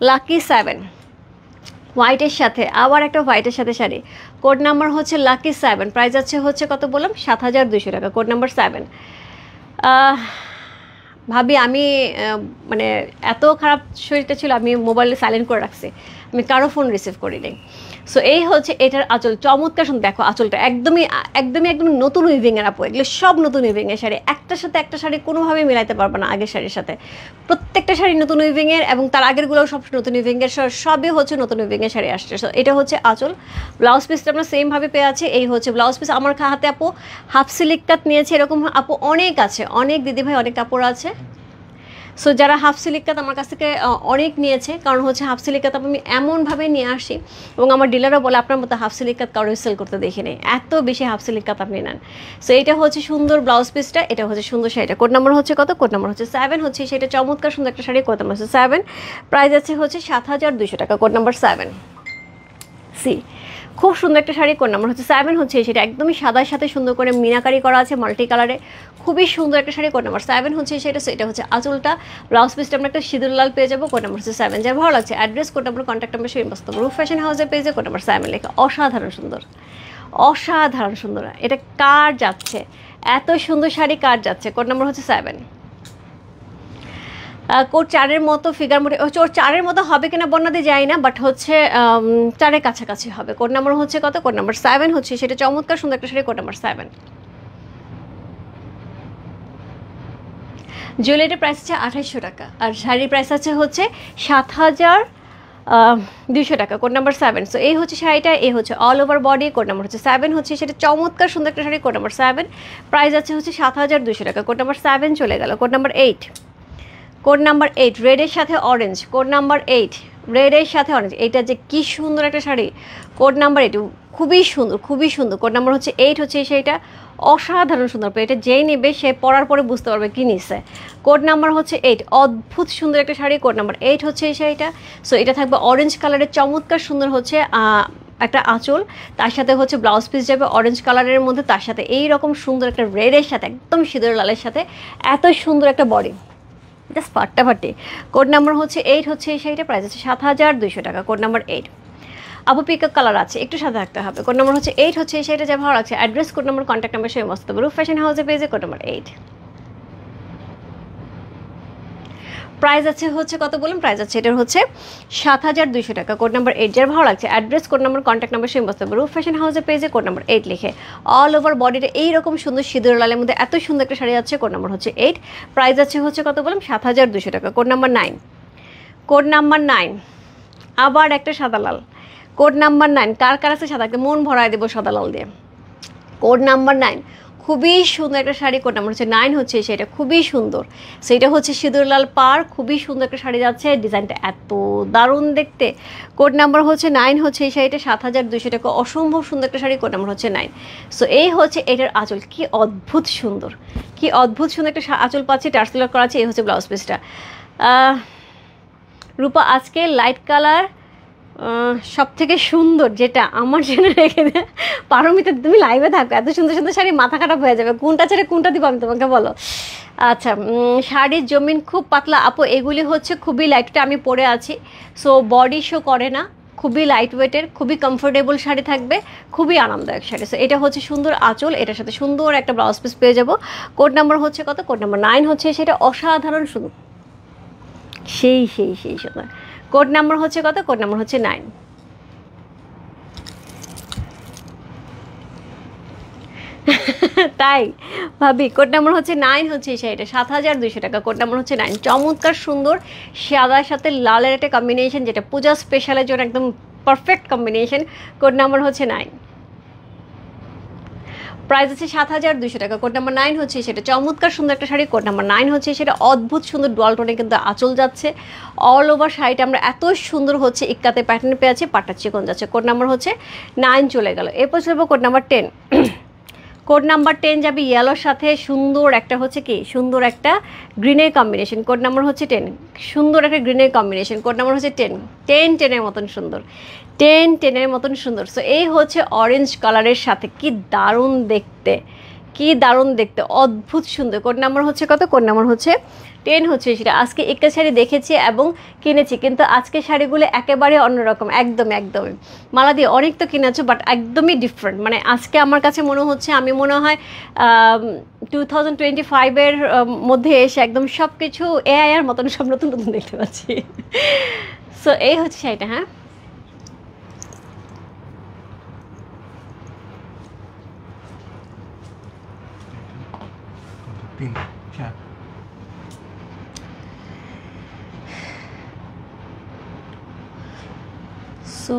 লাকি 7। হোয়াইটের সাথে আবার একটা হোয়াইটের সাথে শাড়ি, কোড নাম্বার হচ্ছে লাকি 7। প্রাইস আছে হচ্ছে কত বললাম? 7200 টাকা। Code number 7। ভাবি আমি মানে এত খারাপ শরীরটা ছিল, আমি মোবাইলে সাইলেন্ট করে রাখছি, আমি কারো ফোন রিসিভ করিনি। সো এই হচ্ছে এটার আঁচল, চমৎকার সুন্দর। দেখো আঁচলটা একদমই একদমই একদম নতুন উইভিংয়ের আপু, এগুলো সব নতুন উইভিংয়ের শাড়ি। একটার সাথে একটা শাড়ি কোনোভাবেই মিলাইতে পারবে না আগের শাড়ির সাথে। প্রত্যেকটা শাড়ি নতুন উইভিংয়ের, এবং তার আগেরগুলোও সব নতুন উইভিংয়ের, সবই হচ্ছে নতুন উইভিংয়ের শাড়ি আসছে। সো এটা হচ্ছে আঁচল। ব্লাউজ পিসটা আমরা সেমভাবে পেয়ে আছি, এই হচ্ছে ব্লাউজ পিস। আমার হাতে আপু হাফ সিলিক কাট নিয়েছে, এরকম আপু অনেক আছে, অনেক দিদিভাই অনেক কাপড় আছে। সো যারা হাফ সিলিক কাত আমার কাছ থেকে অনেক নিয়েছে, কারণ হচ্ছে হাফ সিলিক কাত আমি এমনভাবে নিয়ে আসি, এবং আমার ডিলারও বলে আপনার মতো হাফ সিলিক কাত কারোই সেল করতে দেখি নেই, এত বেশি হাফ সিলিক কাত আপনি নেন। সো এটা হচ্ছে সুন্দর ব্লাউজ পিসটা, এটা হচ্ছে সুন্দর শাড়িটা। কোড নাম্বার হচ্ছে কত? কোড নাম্বার হচ্ছে 7 হচ্ছে সেটা। চমৎকার সুন্দর একটা শাড়ি, কোড নাম্বার হচ্ছে 7। প্রাইস আছে হচ্ছে 7200 টাকা। Code number 7 C. খুব সুন্দর একটা শাড়ি, কোড নাম্বার হচ্ছে 7 হচ্ছে সেটা। একদমই সাদার সাথে সুন্দর করে মিনাকারি করা আছে মাল্টি কালারে, খুবই সুন্দর একটা শাড়ি। কোড নাম্বার 7 হচ্ছে সেটা। এটা হচ্ছে আঁচলটা, ব্লাউজ পিসটা আমরা একটা সিঁদুর লাল পেয়ে যাবো। কোড নাম্বার হচ্ছে 7। যার ভালো লাগছে address, code number, contact number, সেই মস্ত রূপ ফ্যাশন হাউসের পেজে কোড নাম্বার 7 লেখা। অসাধারণ সুন্দর, অসাধারণ সুন্দর। এটা কার যাচ্ছে? এত সুন্দর শাড়ি কার যাচ্ছে? কোড নাম্বার হচ্ছে 7। কোড 4-এর মতো ফিগার মোটে, ওর 4-এর মতো হবে কিনা বন্যাতে যাই না, বাট হচ্ছে 4-এর কাছাকাছি হবে। কোড নাম্বার হচ্ছে কত? কোড নাম্বার 7 হচ্ছে সেটা। চমৎকার সুন্দর একটা শাড়ি, কোড নাম্বার 7। জুয়েলারির প্রাইস আছে 2800 টাকা, আর শাড়ির প্রাইস আছে হচ্ছে 7200 টাকা। Code number 7। সো এই হচ্ছে শাড়িটা, এই হচ্ছে all over body. Code number হচ্ছে 7 হচ্ছে সেটা। চমৎকার সুন্দর একটা শাড়ি, কোড নাম্বার 7। প্রাইস আছে হচ্ছে 7200 টাকা। কোড নাম্বার 7 চলে গেল। কোড নাম্বার 8, কোড নাম্বার 8 রেডের সাথে অরেঞ্জ। কোড নাম্বার 8 রেডের সাথে অরেঞ্জ। এটা যে কি সুন্দর একটা শাড়ি, কোড নাম্বার 8 খুবই সুন্দর, খুবই সুন্দর। কোড নাম্বার হচ্ছে 8 হচ্ছে এই শাড়িটা। অসাধারণ সুন্দর, এটা যেই নেবে সে পরার পরে বুঝতে পারবে কি নিচ্ছে। কোড নাম্বার হচ্ছে 8, অদ্ভুত সুন্দর একটা শাড়ি। কোড নাম্বার 8 হচ্ছে এই শাড়িটা। সো এটা থাকবে অরেঞ্জ কালারের, চমৎকার সুন্দর হচ্ছে একটা আঁচল, তার সাথে হচ্ছে ব্লাউজ পিস যাবে অরেঞ্জ কালারের মধ্যে, তার সাথে এই রকম সুন্দর একটা রেডের সাথে, একদম সিঁদুর লালের সাথে এত সুন্দর একটা বডি, জাস্ট ফাটাফাটি। কোড নাম্বার হচ্ছে 8 হচ্ছে এই শাড়িটা। প্রাইস আছে 7200 টাকা। Code number 8। আপু পিকক কালার আছে, একটু সাথে থাকতে হবে। কোড নাম্বার হচ্ছে 8 হচ্ছে এই শাড়িটা। যা ভালো লাগছে address, code number, contact number, সেই মস্ত রূপ ফ্যাশন হাউসের পেজে। Code number 8। প্রাইস আছে হচ্ছে কত বলুন? প্রাইস আছে এটার হচ্ছে 7200 টাকা। Code number 8। যার ভালো লাগছে address, code number, contact number, সেই মস্ত রূপ ফ্যাশন হাউসের পেজে। কোড নাম্বার 8 লিখে অল ওভার বডিটা এইরকম সুন্দর সিঁদুর লালের মধ্যে এত সুন্দর একটা শাড়ি আছে। কোড নাম্বার হচ্ছে 8। প্রাইস আছে হচ্ছে কত বলুন? 7200 টাকা। কোড নাম্বার 9, কোড নাম্বার 9 আবার একটা সাদা লাল। কোড নাম্বার 9 কার কার আছে সাদা? মন ভরায় দেবো সাদা লাল দিয়ে। কোড নাম্বার 9 খুবই সুন্দর একটা শাড়ি। কোড নাম্বার হচ্ছে 9 হচ্ছে সেটা। খুবই সুন্দর, সেটা হচ্ছে সিঁদুর লাল পার, খুবই সুন্দর একটা শাড়ি যাচ্ছে। ডিজাইনটা এত দারুণ দেখতে। কোড নাম্বার হচ্ছে 9 হচ্ছে এই শাড়িটা। 7200 টাকা। অসম্ভব সুন্দর একটা শাড়ি। কোড নাম্বার হচ্ছে 9। সো এই হচ্ছে এটার আঁচল, কি অদ্ভুত সুন্দর, কি অদ্ভুত সুন্দর একটা আঁচল পাচ্ছি, টার্সেল করা আছে। এই হচ্ছে ব্লাউজ পিসটা। রূপা আজকে লাইট কালার সব থেকে সুন্দর যেটা আমার জন্য রেখে দেয় পারমিতা, তুমি লাইভে থাকো, এত সুন্দর সুন্দর শাড়ি মাথা খারাপ হয়ে যাবে, কোনটা ছেড়ে কোনটা দিব আমি তোমাকে বলো। আচ্ছা, শাড়ির জমিন খুব পাতলা আপু, এগুলি হচ্ছে খুবই লাইট, আমি পরে আছি, সো বডি শো করে না, খুবই লাইট ওয়েটের, খুবই কমফোর্টেবল শাড়ি থাকবে, খুবই আরামদায়ক শাড়ি। সো এটা হচ্ছে সুন্দর আঁচল, এটার সাথে সুন্দর একটা ব্লাউজ পিস পেয়ে যাবো। কোড নাম্বার হচ্ছে কত? কোড নাম্বার 9 হচ্ছে, সেটা অসাধারণ সুন্দর, সেই সেই সেই সুন্দর। কোড নাম্বার হচ্ছে কত? কোড নাম্বার হচ্ছে 9। তাই ভাবি, কোড নাম্বার হচ্ছে 9 হচ্ছে এই শাড়িটা, 7,200 টাকা। কোড নাম্বার হচ্ছে 9। চমৎকার সুন্দর সাদার সাথে লালের একটা কম্বিনেশন, যেটা পূজা স্পেশালের জন্য একদম পারফেক্ট কম্বিনেশন। কোড নাম্বার হচ্ছে 9, প্রাইস আছে 7,200 টাকা। কোড নাম্বার 9 হচ্ছে সেটা, চমৎকার সুন্দর একটা শাড়ি। কোড নাম্বার 9 হচ্ছে সেটা, অদ্ভুত সুন্দর ডুয়াল টোনে কিন্তু আঁচল যাচ্ছে, অল ওভার শাড়িটা আমরা এত সুন্দর হচ্ছে ইক্কাতে প্যাটার্ন পেয়ে আছি, পাটটা চিকন যাচ্ছে। কোড নাম্বার হচ্ছে 9 চলে গেল। এরপর চলবো কোড নাম্বার 10। কোড নাম্বার 10 যাবে ইয়েলোর সাথে, সুন্দর একটা হচ্ছে কি, সুন্দর একটা গ্রিনের কম্বিনেশন। কোড নাম্বার হচ্ছে 10, সুন্দর একটা গ্রিনের কম্বিনেশন। কোড নাম্বার হচ্ছে 10, 10-10-এর মতন সুন্দর, 10-10-এর মতন সুন্দর। সো এই হচ্ছে অরেঞ্জ কালারের সাথে, কি দারুণ দেখতে, কি দারুণ দেখতে, অদ্ভুত সুন্দর। কোড নাম্বার হচ্ছে কত? কোড নাম্বার হচ্ছে 10 হচ্ছে সেটা। আজকে একটা শাড়ি দেখেছি এবং কিনেছি, কিন্তু আজকে শাড়িগুলো একেবারে অন্যরকম, একদমই একদমই। মালাদি অনেক তো কিনেছো, বাট একদমই ডিফারেন্ট। মানে আজকে আমার কাছে মনে হচ্ছে, আমি মনে হয় 2025-এর মধ্যে এসে একদম সব কিছু এআইআর মতন সব নতুন নতুন দেখতে পাচ্ছি। সো এই হচ্ছে শাড়িটা। হ্যাঁ, সো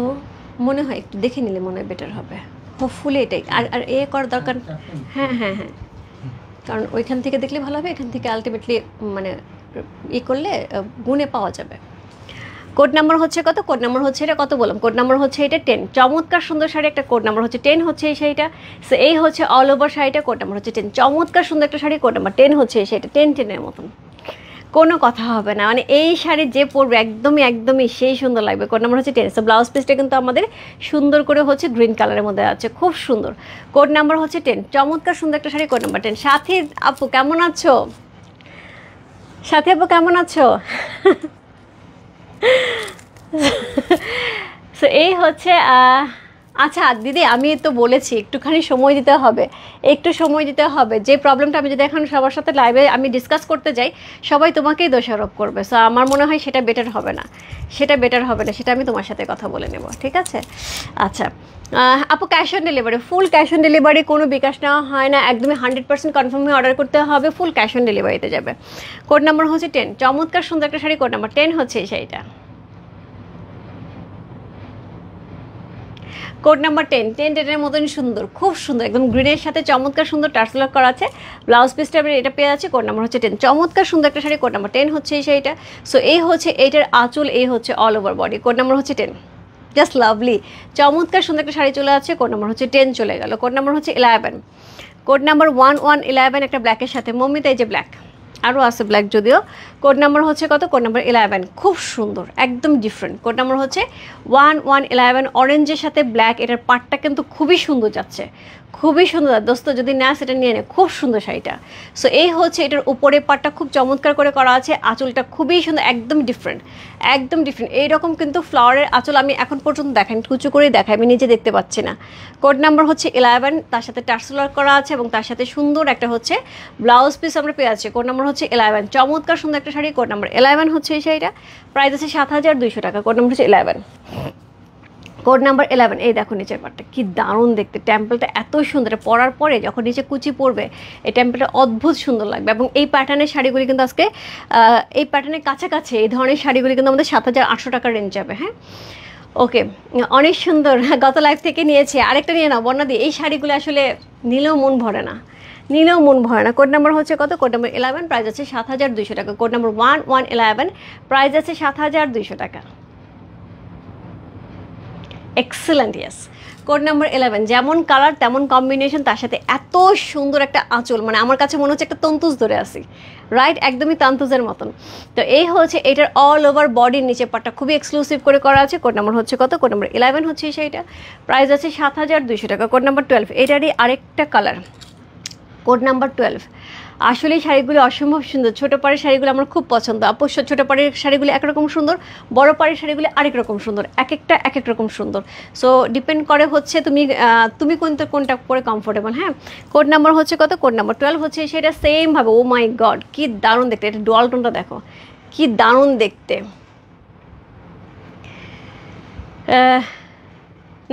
মনে হয় একটু দেখে নিলে মনে হয় বেটার হবে, হোপফুলি এটাই। আর আর এ করার দরকার, হ্যাঁ হ্যাঁ হ্যাঁ, কারণ ওইখান থেকে দেখলে ভালো হবে, এখান থেকে আলটিমেটলি মানে ই করলে গুণে পাওয়া যাবে। কোড নাম্বার হচ্ছে কত? কোড নাম্বার হচ্ছে এটা, কত বললাম? কোড নাম্বার হচ্ছে এটা 10। চমৎকার সুন্দর শাড়ি একটা, কোড নাম্বার হচ্ছে 10 হচ্ছে এই শাড়িটা। সো এই হচ্ছে অল ওভার শাড়িটা, কোড নাম্বার হচ্ছে 10। চমৎকার সুন্দর একটা শাড়ি, কোড নাম্বার 10 হচ্ছে এই শাড়িটা, 10-10-এর মতন, কোনো কথা হবে না। মানে এই শাড়ি যে পরবে একদমই একদমই সেই সুন্দর লাগবে। কোড নাম্বার হচ্ছে 10। সো ব্লাউজ পিসটা কিন্তু আমাদের সুন্দর করে হচ্ছে গ্রিন কালারের মধ্যে আছে, খুব সুন্দর। কোড নাম্বার হচ্ছে 10, চমৎকার সুন্দর একটা শাড়ি, কোড নাম্বার 10। সাথী আপু কেমন আছো? সাথী আপু কেমন আছো? সো এই হচ্ছে আচ্ছা দিদি, আমি তো বলেছি একটুখানি সময় দিতে হবে, একটু সময় দিতে হবে। যে প্রবলেমটা আমি যদি এখন সবার সাথে লাইভে আমি ডিসকাস করতে যাই, সবাই তোমাকেই দোষারোপ করবে। সো আমার মনে হয় সেটা বেটার হবে না, সেটা বেটার হবে না, সেটা আমি তোমার সাথে কথা বলে নেব, ঠিক আছে? আচ্ছা আপু, cash on delivery, full cash on delivery, কোনো বিকাশ নেওয়া হয় না, একদমই 100% কনফার্ম হয়ে অর্ডার করতে হবে, ফুল ক্যাশ অন ডেলিভারিতে যাবে। কোড নাম্বার হচ্ছে 10, চমৎকার সুন্দর একটা শাড়ি, কোড নাম্বার 10 হচ্ছে এই শাড়িটা। কোড নাম্বার 10-10-10-এর মতন সুন্দর, খুব সুন্দর, একদম গ্রিনের সাথে চমৎকার সুন্দর টার্সেল করা আছে। ব্লাউজ পিসটা আমি এটা পেয়ে আছে। কোড নাম্বার হচ্ছে 10, চমৎকার সুন্দর একটা শাড়ি, কোড নাম্বার 10 হচ্ছে এই শাড়িটা। সো এই হচ্ছে এইটার আঁচল, এই হচ্ছে all over body. Code number হচ্ছে 10, জাস্ট লাভলি, চমৎকার সুন্দর একটা শাড়ি চলে আছে। কোড নাম্বার হচ্ছে 10 চলে গেল। কোড নাম্বার হচ্ছে 11, কোড নাম্বার 1111, একটা ব্ল্যাকের সাথে, মমিতা এই যে ব্ল্যাক, আরও আছে ব্ল্যাক যদিও। কোড নাম্বার হচ্ছে কত? কোড নাম্বার 11, খুব সুন্দর, একদম ডিফারেন্ট। কোড নাম্বার হচ্ছে 1111, অরেঞ্জের সাথে ব্ল্যাক, এটার পাটটা কিন্তু খুবই সুন্দর যাচ্ছে, খুবই সুন্দর। দোস্ত যদি না সেটা নিয়ে নে, খুব সুন্দর শাড়িটা। সো এই হচ্ছে এটার উপরে পাটটা খুব চমৎকার করে করা আছে, আঁচলটা খুবই সুন্দর, একদম ডিফারেন্ট, একদম ডিফারেন্ট। এইরকম কিন্তু ফ্লাওয়ারের আঁচল আমি এখন পর্যন্ত দেখাই, কুচু করেই দেখাই, আমি নিজে দেখতে পাচ্ছি না। কোড নাম্বার হচ্ছে 11, তার সাথে টার্সেল করা আছে এবং তার সাথে সুন্দর একটা হচ্ছে ব্লাউজ পিস আমরা পেয়ে আছি। কোড নাম্বার হচ্ছে 11, চমৎকার সুন্দর একটা শাড়ি, কোড নাম্বার 11 হচ্ছে এই শাড়িটা। প্রাইস আছে 7,200 টাকা। কোড নাম্বার হচ্ছে 11, কোড নাম্বার 11। এই দেখো নিচের পাটটা কি দারুণ দেখতে, টেম্পলটা এত সুন্দর, পরার পরে যখন নিচে কুচি পড়বে এই টেম্পলটা অদ্ভুত সুন্দর লাগবে। এবং এই প্যাটার্নের শাড়িগুলি কিন্তু আজকে এই প্যাটার্নের কাছাকাছি এই ধরনের শাড়িগুলি কিন্তু আমাদের 7,800 টাকার রেঞ্জ যাবে। হ্যাঁ, ওকে, অনেক সুন্দর। গত লাইভ থেকে নিয়েছি, আরেকটা নিয়ে নাও বর্ণাদি। এই শাড়িগুলো আসলে নিলেও মন ভরে না, নিলেও মন ভরে না। কোড নাম্বার হচ্ছে কত? কোড নাম্বার 11, প্রাইস আছে 7,200 টাকা। কোড নাম্বার 1111, প্রাইস আছে 7,200 টাকা। Excellent, yes. কোড নাম্বার 11, যেমন কালার তেমন কম্বিনেশন, তার সাথে এত সুন্দর একটা আঁচল, মানে আমার কাছে মনে হচ্ছে একটা তন্তুজ ধরে আসি, রাইট, একদমই তান্তুজের মতন। তো এই হচ্ছে এটার অল ওভার বডির নিচে পাটটা খুবই এক্সক্লুসিভ করে করা আছে। কোড নাম্বার হচ্ছে কত? কোড নাম্বার 11 হচ্ছে সেইটা, প্রাইস আছে 7200 টাকা। কোড নাম্বার 12, এটারই আরেকটা কালার, কোড নাম্বার 12। আসলে শাড়িগুলো অসম্ভব সুন্দর, ছোটো পাড়ের শাড়িগুলো আমার খুব পছন্দ আপু। ছোটো পাড়ের শাড়িগুলো একরকম সুন্দর, বড় পাড়ের শাড়িগুলো আরেক রকম সুন্দর, এক একটা এক এক রকম সুন্দর। সো ডিপেন্ড করে হচ্ছে তুমি কোনটা পরে কমফোর্টেবল। হ্যাঁ, কোড নাম্বার হচ্ছে কত? কোড নাম্বার 12 হচ্ছে সেটা সেমভাবে। ও মাই গড, কি দারুণ দেখতে, এটা ডুয়াল টোনটা দেখো কি দারুণ দেখতে।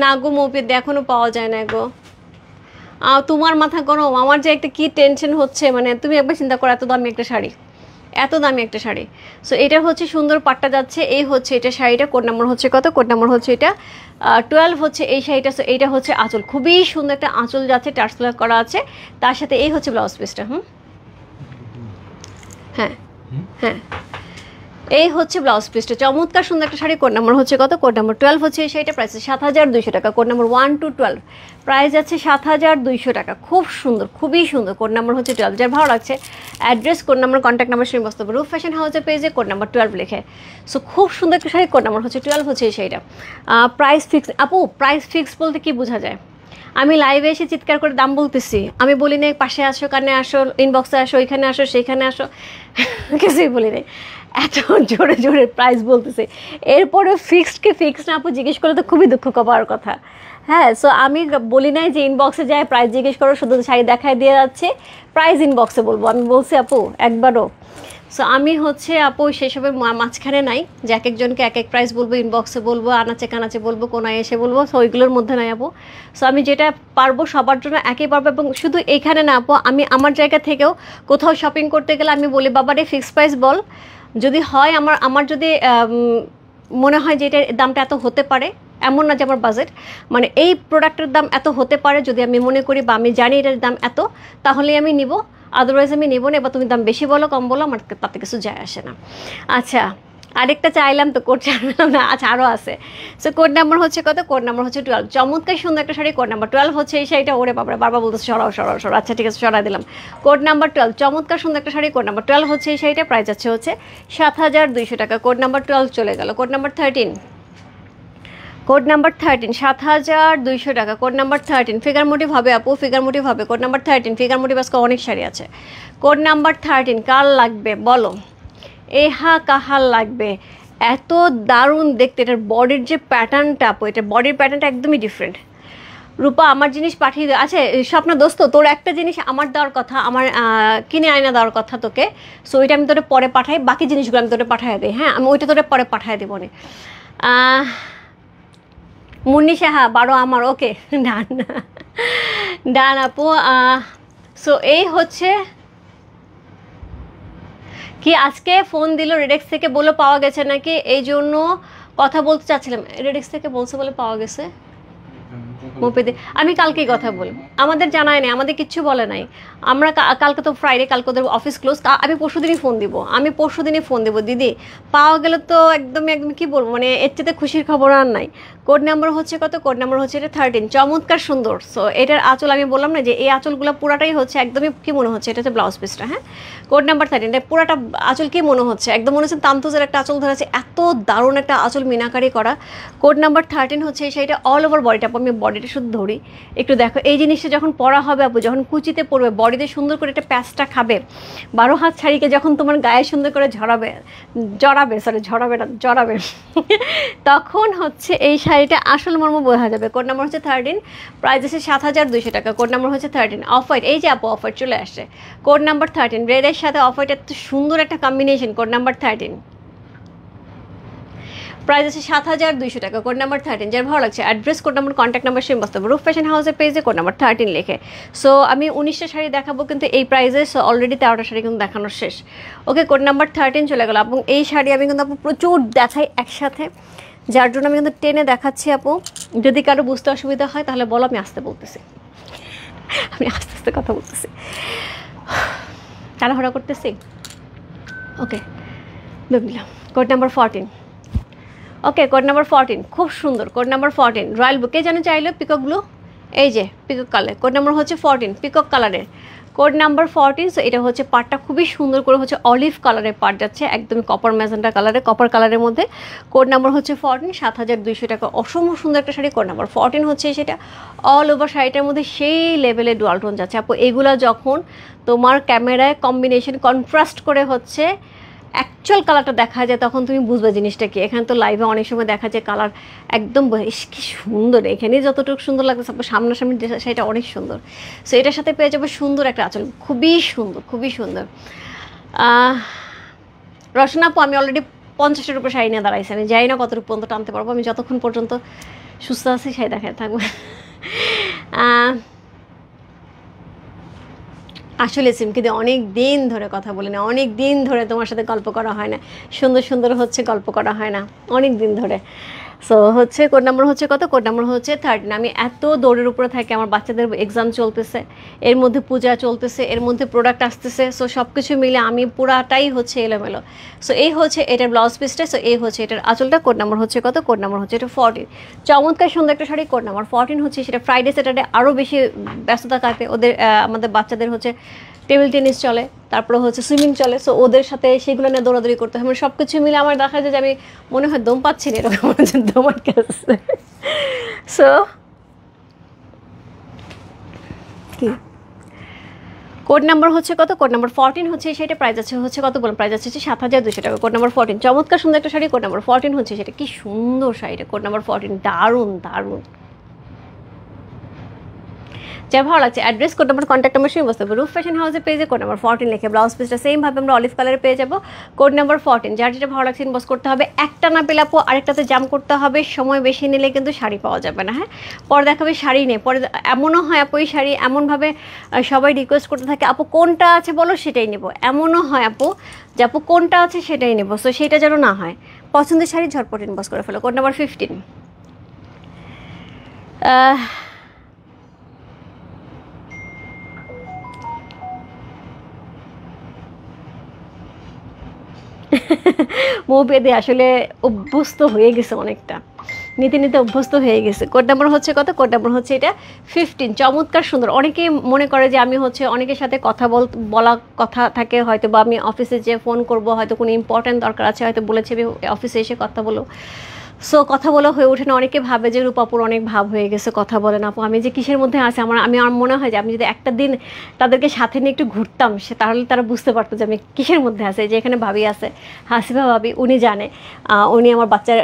না গো মৌপিদ, এখনও পাওয়া যায় না গো। তোমার মাথা গরম, আমার যে একটা কি টেনশন হচ্ছে, মানে তুমি একবার চিন্তা করো, এত দামি একটা শাড়ি, এত দামি একটা শাড়ি। সো এটা হচ্ছে সুন্দর পাট্টা যাচ্ছে, এই হচ্ছে এটা শাড়িটা। কোড নাম্বার হচ্ছে কত? কোড নাম্বার হচ্ছে এটা 12 হচ্ছে এই শাড়িটা। সো এইটা হচ্ছে আঁচল, খুবই সুন্দর একটা আঁচল যাচ্ছে, টার্সেল করা আছে, তার সাথে এই হচ্ছে ব্লাউজ পিসটা। হ্যাঁ হ্যাঁ, এই হচ্ছে ব্লাউজ পিসটা, চমৎকার সুন্দর একটা শাড়ি। কোড নাম্বার হচ্ছে কত? কোড নাম্বার 12 হচ্ছে এই শাড়িটা, প্রাইস 7200 টাকা। কোড নাম্বার 1 to 12, প্রাইস আছে 7200 টাকা। খুব সুন্দর, খুবই সুন্দর। কোড নাম্বার হচ্ছে 12, যার ভালো লাগছে address, code number, contact number সেই বস্তু রূপ ফ্যাশন হাউসের পেজে কোড নাম্বার 12 লিখে। সো খুব সুন্দর একটা শাড়ি, কোড নাম্বার হচ্ছে 12 হচ্ছে এই শাড়িটা। প্রাইস ফিক্স আপু, প্রাইস ফিক্স বলতে কি বোঝা যায়? আমি লাইভে এসে চিৎকার করে দাম বলতেছি, আমি বলি না পাশে আসো, কানে আসো, ইনবক্সে আসো, ওইখানে আসো, সেইখানে আসো, কিছুই বলি নাই, এত জোরে জোরে প্রাইস বলতেছে। এরপরে ফিক্সড কি ফিক্সড না আপু জিজ্ঞেস করে তো খুবই দুঃখ পাওয়ার কথা। হ্যাঁ, সো আমি বলি নাই যে ইনবক্সে যায় প্রাইস জিজ্ঞেস করো, শুধু শাড়ি দেখায় দিয়ে যাচ্ছে, প্রাইস ইনবক্সে বলবো, আমি বলছি আপু একবারও। সো আমি হচ্ছে আপু সেসবের মাঝখানে নাই যে এক একজনকে এক এক প্রাইস বলবো, ইনবক্সে বলবো, আনাচে কানাচে বলবো, কোনায় এসে বলবো, সো ওইগুলোর মধ্যে নাই আপু। সো আমি যেটা পারবো সবার জন্য একই পারবো। এবং শুধু এখানে না আপু, আমি আমার জায়গা থেকেও কোথাও শপিং করতে গেলে আমি বলি বাবারে ফিক্সড প্রাইস বল, যদি হয় আমার যদি মনে হয় যে এটার দামটা এত হতে পারে, এমন না যে আমার বাজেট, মানে এই প্রোডাক্টের দাম এত হতে পারে যদি আমি মনে করি বা আমি জানি এটার দাম এত, তাহলেই আমি নিব, আদারওয়াইজ আমি নেবো না। এবার তুমি দাম বেশি বলো কম বলো, আমার তাতে কিছু যায় আসে না। আচ্ছা, আরেকটা চাইলাম তো, কোড চাইলাম না, আচ্ছা আরও আছে। সো কোড নাম্বার হচ্ছে কত? কোড নাম্বার হচ্ছে 12, চমৎকার সুন্দর একটা শাড়ি। কোড নাম্বার 12 হচ্ছে এই শাড়িটা। ওরে বাবা, বারবার বলতেছে সরাও সরাও সরাও, আচ্ছা ঠিক আছে সরাই দিলাম। কোড নাম্বার 12, চমৎকার সুন্দর একটা শাড়ি। কোড নাম্বার 12 হচ্ছে এই শাড়িটা, প্রাইস হচ্ছে 7200 টাকা। কোড নাম্বার 12 চলে গেল। কোড নাম্বার 13, কোড নাম্বার 13, 7200 টাকা। কোড নাম্বার 13, ফিগার মোটিভ হবে আপু, ফিগার মোটিভ হবে। কোড নাম্বার 13, ফিগার মোটিভ আজকে অনেক শাড়ি আছে। কোড নাম্বার 13, কার লাগবে বলো? এহা কাহার লাগবে? এত দারুণ দেখতে, এটার বডির যে প্যাটার্নটা আপু, এটার বডির প্যাটার্নটা একদমই ডিফারেন্ট। রূপা আমার জিনিস পাঠিয়ে দেয়। আচ্ছা স্বপ্ন দোস্ত, তোর একটা জিনিস আমার দেওয়ার কথা, আমার কিনে আয়না দেওয়ার কথা তোকে, সো ওইটা আমি তোরে পরে পাঠাই, বাকি জিনিসগুলো আমি তোরে পাঠিয়ে দিই। হ্যাঁ, আমি ওইটা তোরে পরে পাঠিয়ে দেবো না। মুন্নি সাহা 12 আমার, ওকে ডান ডান আপু। সো এই হচ্ছে কি, আজকে ফোন দিল রেডেক্স থেকে, বলে পাওয়া গেছে নাকি, এই জন্য কথা বলতে চাচ্ছিলাম। রেডেক্স থেকে বলছে বলে পাওয়া গেছে। মোপেদে আমি কালকেই কথা বলবো, আমাদের জানায় নাই, আমাদের কিচ্ছু বলে নাই। আমরা কালকে তো ফ্রাইডে, কালকে ওদের অফিস ক্লোজ, আমি পরশুদিনই ফোন দিব, ফোন দিব দিদি, পাওয়া গেলে তো একদম কি বলবো, মানে এর চেয়ে খুশির খবর আর নাই। কোড নাম্বার হচ্ছে কত? কোড নাম্বার হচ্ছে এটা 13, চমৎকার সুন্দর। সো এটার আঁচল আমি বললাম না যে এই আঁচলগুলো পুরাটাই হচ্ছে একদমই কি মনে হচ্ছে, এটা হচ্ছে ব্লাউজ পিসটা। হ্যাঁ, কোড নাম্বার 13, এটা পুরাটা আঁচল কি মনে হচ্ছে, একদম মনে হচ্ছে তান্তুজের একটা আঁচল ধরেছে, এত দারুণ একটা আঁচল মিনাকারি করা। কোড নাম্বার 13 হচ্ছে এই শাড়িটা, অল ওভার বডিটা, আমি বডিটা শুধু ধরি একটু দেখো, এই জিনিসটা যখন পরা হবে আপু, যখন কুচিতে পরবে, বডিতে সুন্দর করে একটা প্যাচটা খাবে, 12 হাত শাড়িকে যখন তোমার গায়ে সুন্দর করে জড়াবে তখন হচ্ছে এই শাড়িটা আসল মর্ম বোঝা যাবে। কোড নাম্বার হচ্ছে 13, প্রাইস আছে 7200 টাকা। কোড নাম্বার হচ্ছে 13, অফ হোয়াইট, এই যে আপু অফ হোয়াইট চলে আসছে। কোড নাম্বার 13, রেডের সাথে অফ হোয়াইট, এত সুন্দর একটা কম্বিনেশন। কোড নাম্বার 13, প্রাইস আছে 7200 টাকা। কোড নাম্বার 13, যার ভালো লাগছে address, code number, contact number same বাস্তব রূপ ফ্যাশন হাউসের পেজে কোড নাম্বার 13 লিখে। সো আমি 19টা শাড়ি দেখাবো কিন্তু এই প্রাইসে, সো অলরেডি 13টা শাড়ি কিন্তু দেখানো শেষ। ওকে, কোড নাম্বার 13 চলে গেল। এবং এই শাড়ি আমি কিন্তু আপু প্রচুর দেখাই একসাথে, যার জন্য আমি কিন্তু টেনে দেখাচ্ছি আপু। যদি কারো বুঝতে অসুবিধা হয় তাহলে বলো, আমি আস্তে বলতেছি, আমি আস্তে আস্তে কথা বলতেছি, তাড়াহুড়া করতেছি। ওকে, বুঝলাম। কোড নাম্বার 14, ওকে, কোড নাম্বার 14 খুব সুন্দর। কোড নাম্বার 14 রয়্যাল ব্লু, কে যেন চাইলো পিকক ব্লু, এই যে পিকক কালার। কোড নাম্বার হচ্ছে 14 পিকক কালারের, কোড নাম্বার 14। সো এটা হচ্ছে পাটটা খুবই সুন্দর করে হচ্ছে অলিভ কালারের পাট যাচ্ছে, একদমই কপার ম্যাজেন্টা কালারের, কপার কালারের মধ্যে। কোড নাম্বার হচ্ছে 14, 7200 টাকা। অসম্ভব সুন্দর একটা শাড়ি। কোড নাম্বার 14 হচ্ছে সেটা। অল ওভার শাড়িটার মধ্যে সেই লেভেলে ডুয়াল টোন যাচ্ছে আপু। এগুলা যখন তোমার ক্যামেরায় কম্বিনেশন কন্ট্রাস্ট করে হচ্ছে অ্যাকচুয়াল কালারটা দেখা যায়, তখন তুমি বুঝবে জিনিসটা কি। এখানে তো লাইভে অনেক সময় দেখা যায় কালার একদম কি সুন্দর, এখানে যতটুকু সুন্দর লাগতেছে সামনাসামনি সেটা অনেক সুন্দর। সো এটার সাথে পেয়ে যাবে সুন্দর একটা আঁচল, খুবই সুন্দর, খুবই সুন্দর। রচনা আপু, আমি অলরেডি 50-এর উপর শাড়ি নিয়ে দাঁড়াইছি, আমি যাই না কতটুকু পর্যন্ত টানতে পারবো। আমি যতক্ষণ পর্যন্ত সুস্থ আছি শাড়ি দেখায় থাকবো। আসলে সিমকি দিয়ে অনেক দিন ধরে কথা বলি না, অনেক দিন ধরে তোমার সাথে গল্প করা হয় না, সুন্দর সুন্দর হচ্ছে গল্প করা হয় না অনেক দিন ধরে। সো হচ্ছে কোড নাম্বার হচ্ছে কত? কোড নাম্বার হচ্ছে 13। আমি এত দৌড়ের উপরে থাকি, আমার বাচ্চাদের এক্সাম চলতেছে, এর মধ্যে পূজা চলতেছে, এর মধ্যে প্রোডাক্ট আসতেছে। সো সব কিছু মিলে আমি পুরাটাই হচ্ছে এলোমেলো। সো এই হচ্ছে এটার ব্লাউজ পিসটা, সো এই হচ্ছে এটার আঁচলটা। কোড নাম্বার হচ্ছে কত? কোড নাম্বার হচ্ছে এটা 14। চমৎকার সুন্দর একটা শাড়ি। কোড নাম্বার 14 হচ্ছে সেটা। ফ্রাইডে স্যাটারডে আরও বেশি ব্যস্ততা কাটে ওদের, আমাদের বাচ্চাদের হচ্ছে টেবিল টেনিস চলে, তারপরে হচ্ছে সুইমিং চলে। সো ওদের সাথে সেগুলো নিয়ে দৌড়াদৌড়ি করতে হয়। মানে সব কিছু মিলে আমার দেখা যায় যে আমি মনে হয় দম পাচ্ছি না, এরকম দম আটকে আসছে। সো কি কোড নাম্বার হচ্ছে কত? কোড নাম্বার 14 হচ্ছে সেটা। প্রাইস আছে হচ্ছে কত বলুন? প্রাইস আছে 7200 টাকা। কোড নাম্বার 14 চমৎকার সুন্দর একটা শাড়ি। কোড নাম্বার 14 হচ্ছে সেটা। কি সুন্দর শাড়িটা। কোড নাম্বার 14 দারুণ দারুণ। যা ভালো লাগছে address, code number, contact number শুনে বসতে হবে। রূপ ফ্যাশন হাউসের পেজে কোড নাম্বার 14 লিখে ব্লাউজ পিসটা সেমভাবে আমরা অলিভ কালারে পেয়ে যাবো। কোড নাম্বার 14 যার যেটা ভালো লাগছে ইনবক্স করতে হবে। একটা না পেলে আপু আরেকটাতে জাম করতে হবে, সময় বেশি নিলে কিন্তু শাড়ি পাওয়া যাবে না। হ্যাঁ, পরে দেখাবে শাড়ি নেই, পরে এমনও হয় আপু এই শাড়ি এমনভাবে সবাই রিকোয়েস্ট করতে থাকে আপু কোনটা আছে বলো সেটাই নেবো। এমনও হয় আপু যে আপু কোনটা আছে সেটাই নেবো। সো সেটা যেন না হয়। পছন্দের শাড়ি ঝটপট ইনবক্স করে ফেলো। কোড নাম্বার 15 মুখ বেঁধে আসলে অভ্যস্ত হয়ে গেছে, অনেকটা নিতে নিতে অভ্যস্ত হয়ে গেছে। কোড নাম্বার হচ্ছে কত? কোড নাম্বার হচ্ছে এটা 15। চমৎকার সুন্দর। অনেকেই মনে করে যে আমি হচ্ছে অনেকের সাথে কথা বলা কথা থাকে হয়তো, বা আমি অফিসে যে ফোন করব, হয়তো কোনো ইম্পর্ট্যান্ট দরকার আছে, হয়তো বলেছে আমি অফিসে এসে কথা বলো। সো কথা বলা হয়ে ওঠে না। অনেকে ভাবে যে রূপাপুর অনেক ভাব হয়ে গেছে, কথা বলে না আপু। আমি যে কিসের মধ্যে আছে আমার মনে হয় যে আমি যদি একটা দিন তাদেরকে সাথে নিয়ে একটু ঘুরতাম, তাহলে তারা বুঝতে পারতো যে আমি কিসের মধ্যে আছে। যে এখানে ভাবি আছে, হাসিবা ভাবি, উনি জানে, উনি আমার বাচ্চার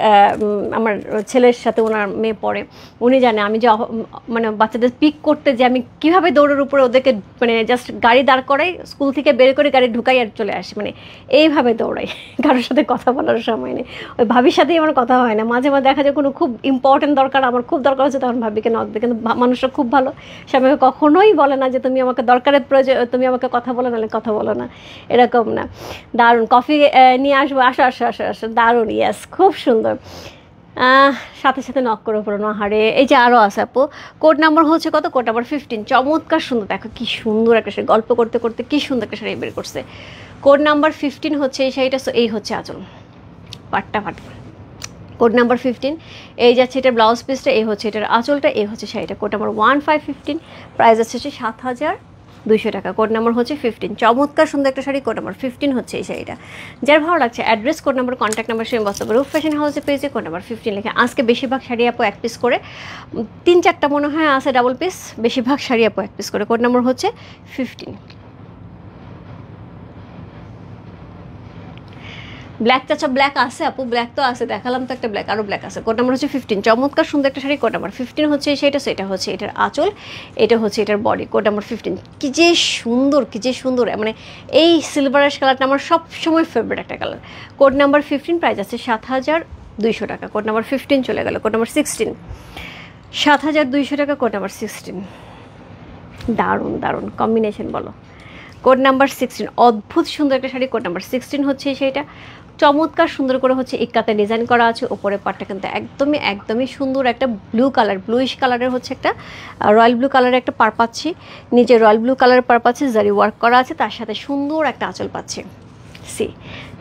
আমার ছেলের সাথে ওনার মেয়ে পড়ে, উনি জানে আমি যে মানে বাচ্চাদের পিক করতে যে আমি কীভাবে দৌড়ের উপরে ওদেরকে মানে জাস্ট গাড়ি দাঁড় করাই, স্কুল থেকে বের করে গাড়ি ঢুকাই আর চলে আসি, মানে এইভাবে দৌড়াই। কারোর সাথে কথা বলার সময় নেই। ওই ভাবির সাথেই আমার কথা হয় না। মাঝে মাঝে দেখা যায় কোনো খুব ইম্পর্টেন্ট দরকার, আমার খুব দরকার হচ্ছে, তখন ভাবিকে নক দিই। কিন্তু মানুষরা খুব ভালো, সে আমাকে কখনোই বলে না যে তুমি আমাকে দরকারের প্রয়োজন, তুমি আমাকে কথা বলো, নাহলে কথা বলো না, এরকম না। দারুণ। কফি নিয়ে আসবো, আসো আসো আসো আসো। দারুণ, ইয়াস, খুব সুন্দর। সাথে সাথে নক করে পড়ো না হারে। এই যে আরও আছে আপু। কোড নাম্বার হচ্ছে কত? Code number 15। চমৎকার সুন্দর। দেখো কি সুন্দর একটা শাড়ি, গল্প করতে করতে কি সুন্দর একটা শাড়ি বের করছে। কোড নাম্বার 15 হচ্ছে এই শাড়িটা। সো এই হচ্ছে আঁচল, পাট্টা ফাটবে। কোড নাম্বার 15 এই যাচ্ছে এটার ব্লাউজ পিসটা, এই হচ্ছে এটার আঁচলটা, এই হচ্ছে শাড়িটা। কোড নাম্বার 1515, প্রাইস আছে 7200 টাকা। কোড নাম্বার হচ্ছে 15। চমৎকার সুন্দর একটা শাড়ি। কোড নাম্বার 15 হচ্ছে এই শাড়িটা। যার ভালো লাগছে address, code number, contact number শুনে বসতে পারো। রূপ ফ্যাশন হাউসে পেয়েছে কোড নাম্বার 15 লিখে। আজকে বেশিরভাগ শাড়ি আপু এক পিস করে, 3-4টা মনে হয় আছে ডাবল পিস, বেশিরভাগ শাড়ি আপু এক পিস করে। কোড নাম্বার হচ্ছে 15। ব্ল্যাক চাচা, ব্ল্যাক আছে আপু, ব্ল্যাক তো আছে, দেখালাম তো একটা ব্ল্যাক, আরও ব্ল্যাক আছে। কোড নাম্বার হচ্ছে 15। চমৎকার সুন্দর একটা শাড়ি। কোড নাম্বার 15 হচ্ছে সেটা, সেটা হচ্ছে এটার আঁচল, এটা হচ্ছে এটার বডি। Code number 15। কী যে সুন্দর, কী যে সুন্দর, মানে এই সিলভারেশ কালারটা আমার সব সময় ফেভারিট একটা কালার। কোড নাম্বার 15, প্রাইস আছে 7200 টাকা। কোড নাম্বার 15 চলে গেল। কোড নাম্বার 16, 7200 টাকা। কোড নাম্বার 16, দারুণ দারুণ কম্বিনেশন বলো। কোড নাম্বার 16, অদ্ভুত সুন্দর একটা শাড়ি। কোড নাম্বার 16 হচ্ছে সেইটা। চমৎকার সুন্দর করে হচ্ছে ইক্কাতে ডিজাইন করা আছে। উপরে পাটটা কিন্তু একদমই একদমই সুন্দর একটা ব্লু কালার, ব্লুইশ কালারের হচ্ছে একটা রয়্যাল ব্লু কালারের একটা পার পাচ্ছি, নিচে রয়্যাল ব্লু কালারের পার পাচ্ছি, জারি ওয়ার্ক করা আছে, তার সাথে সুন্দর একটা আঁচল পাচ্ছি। সি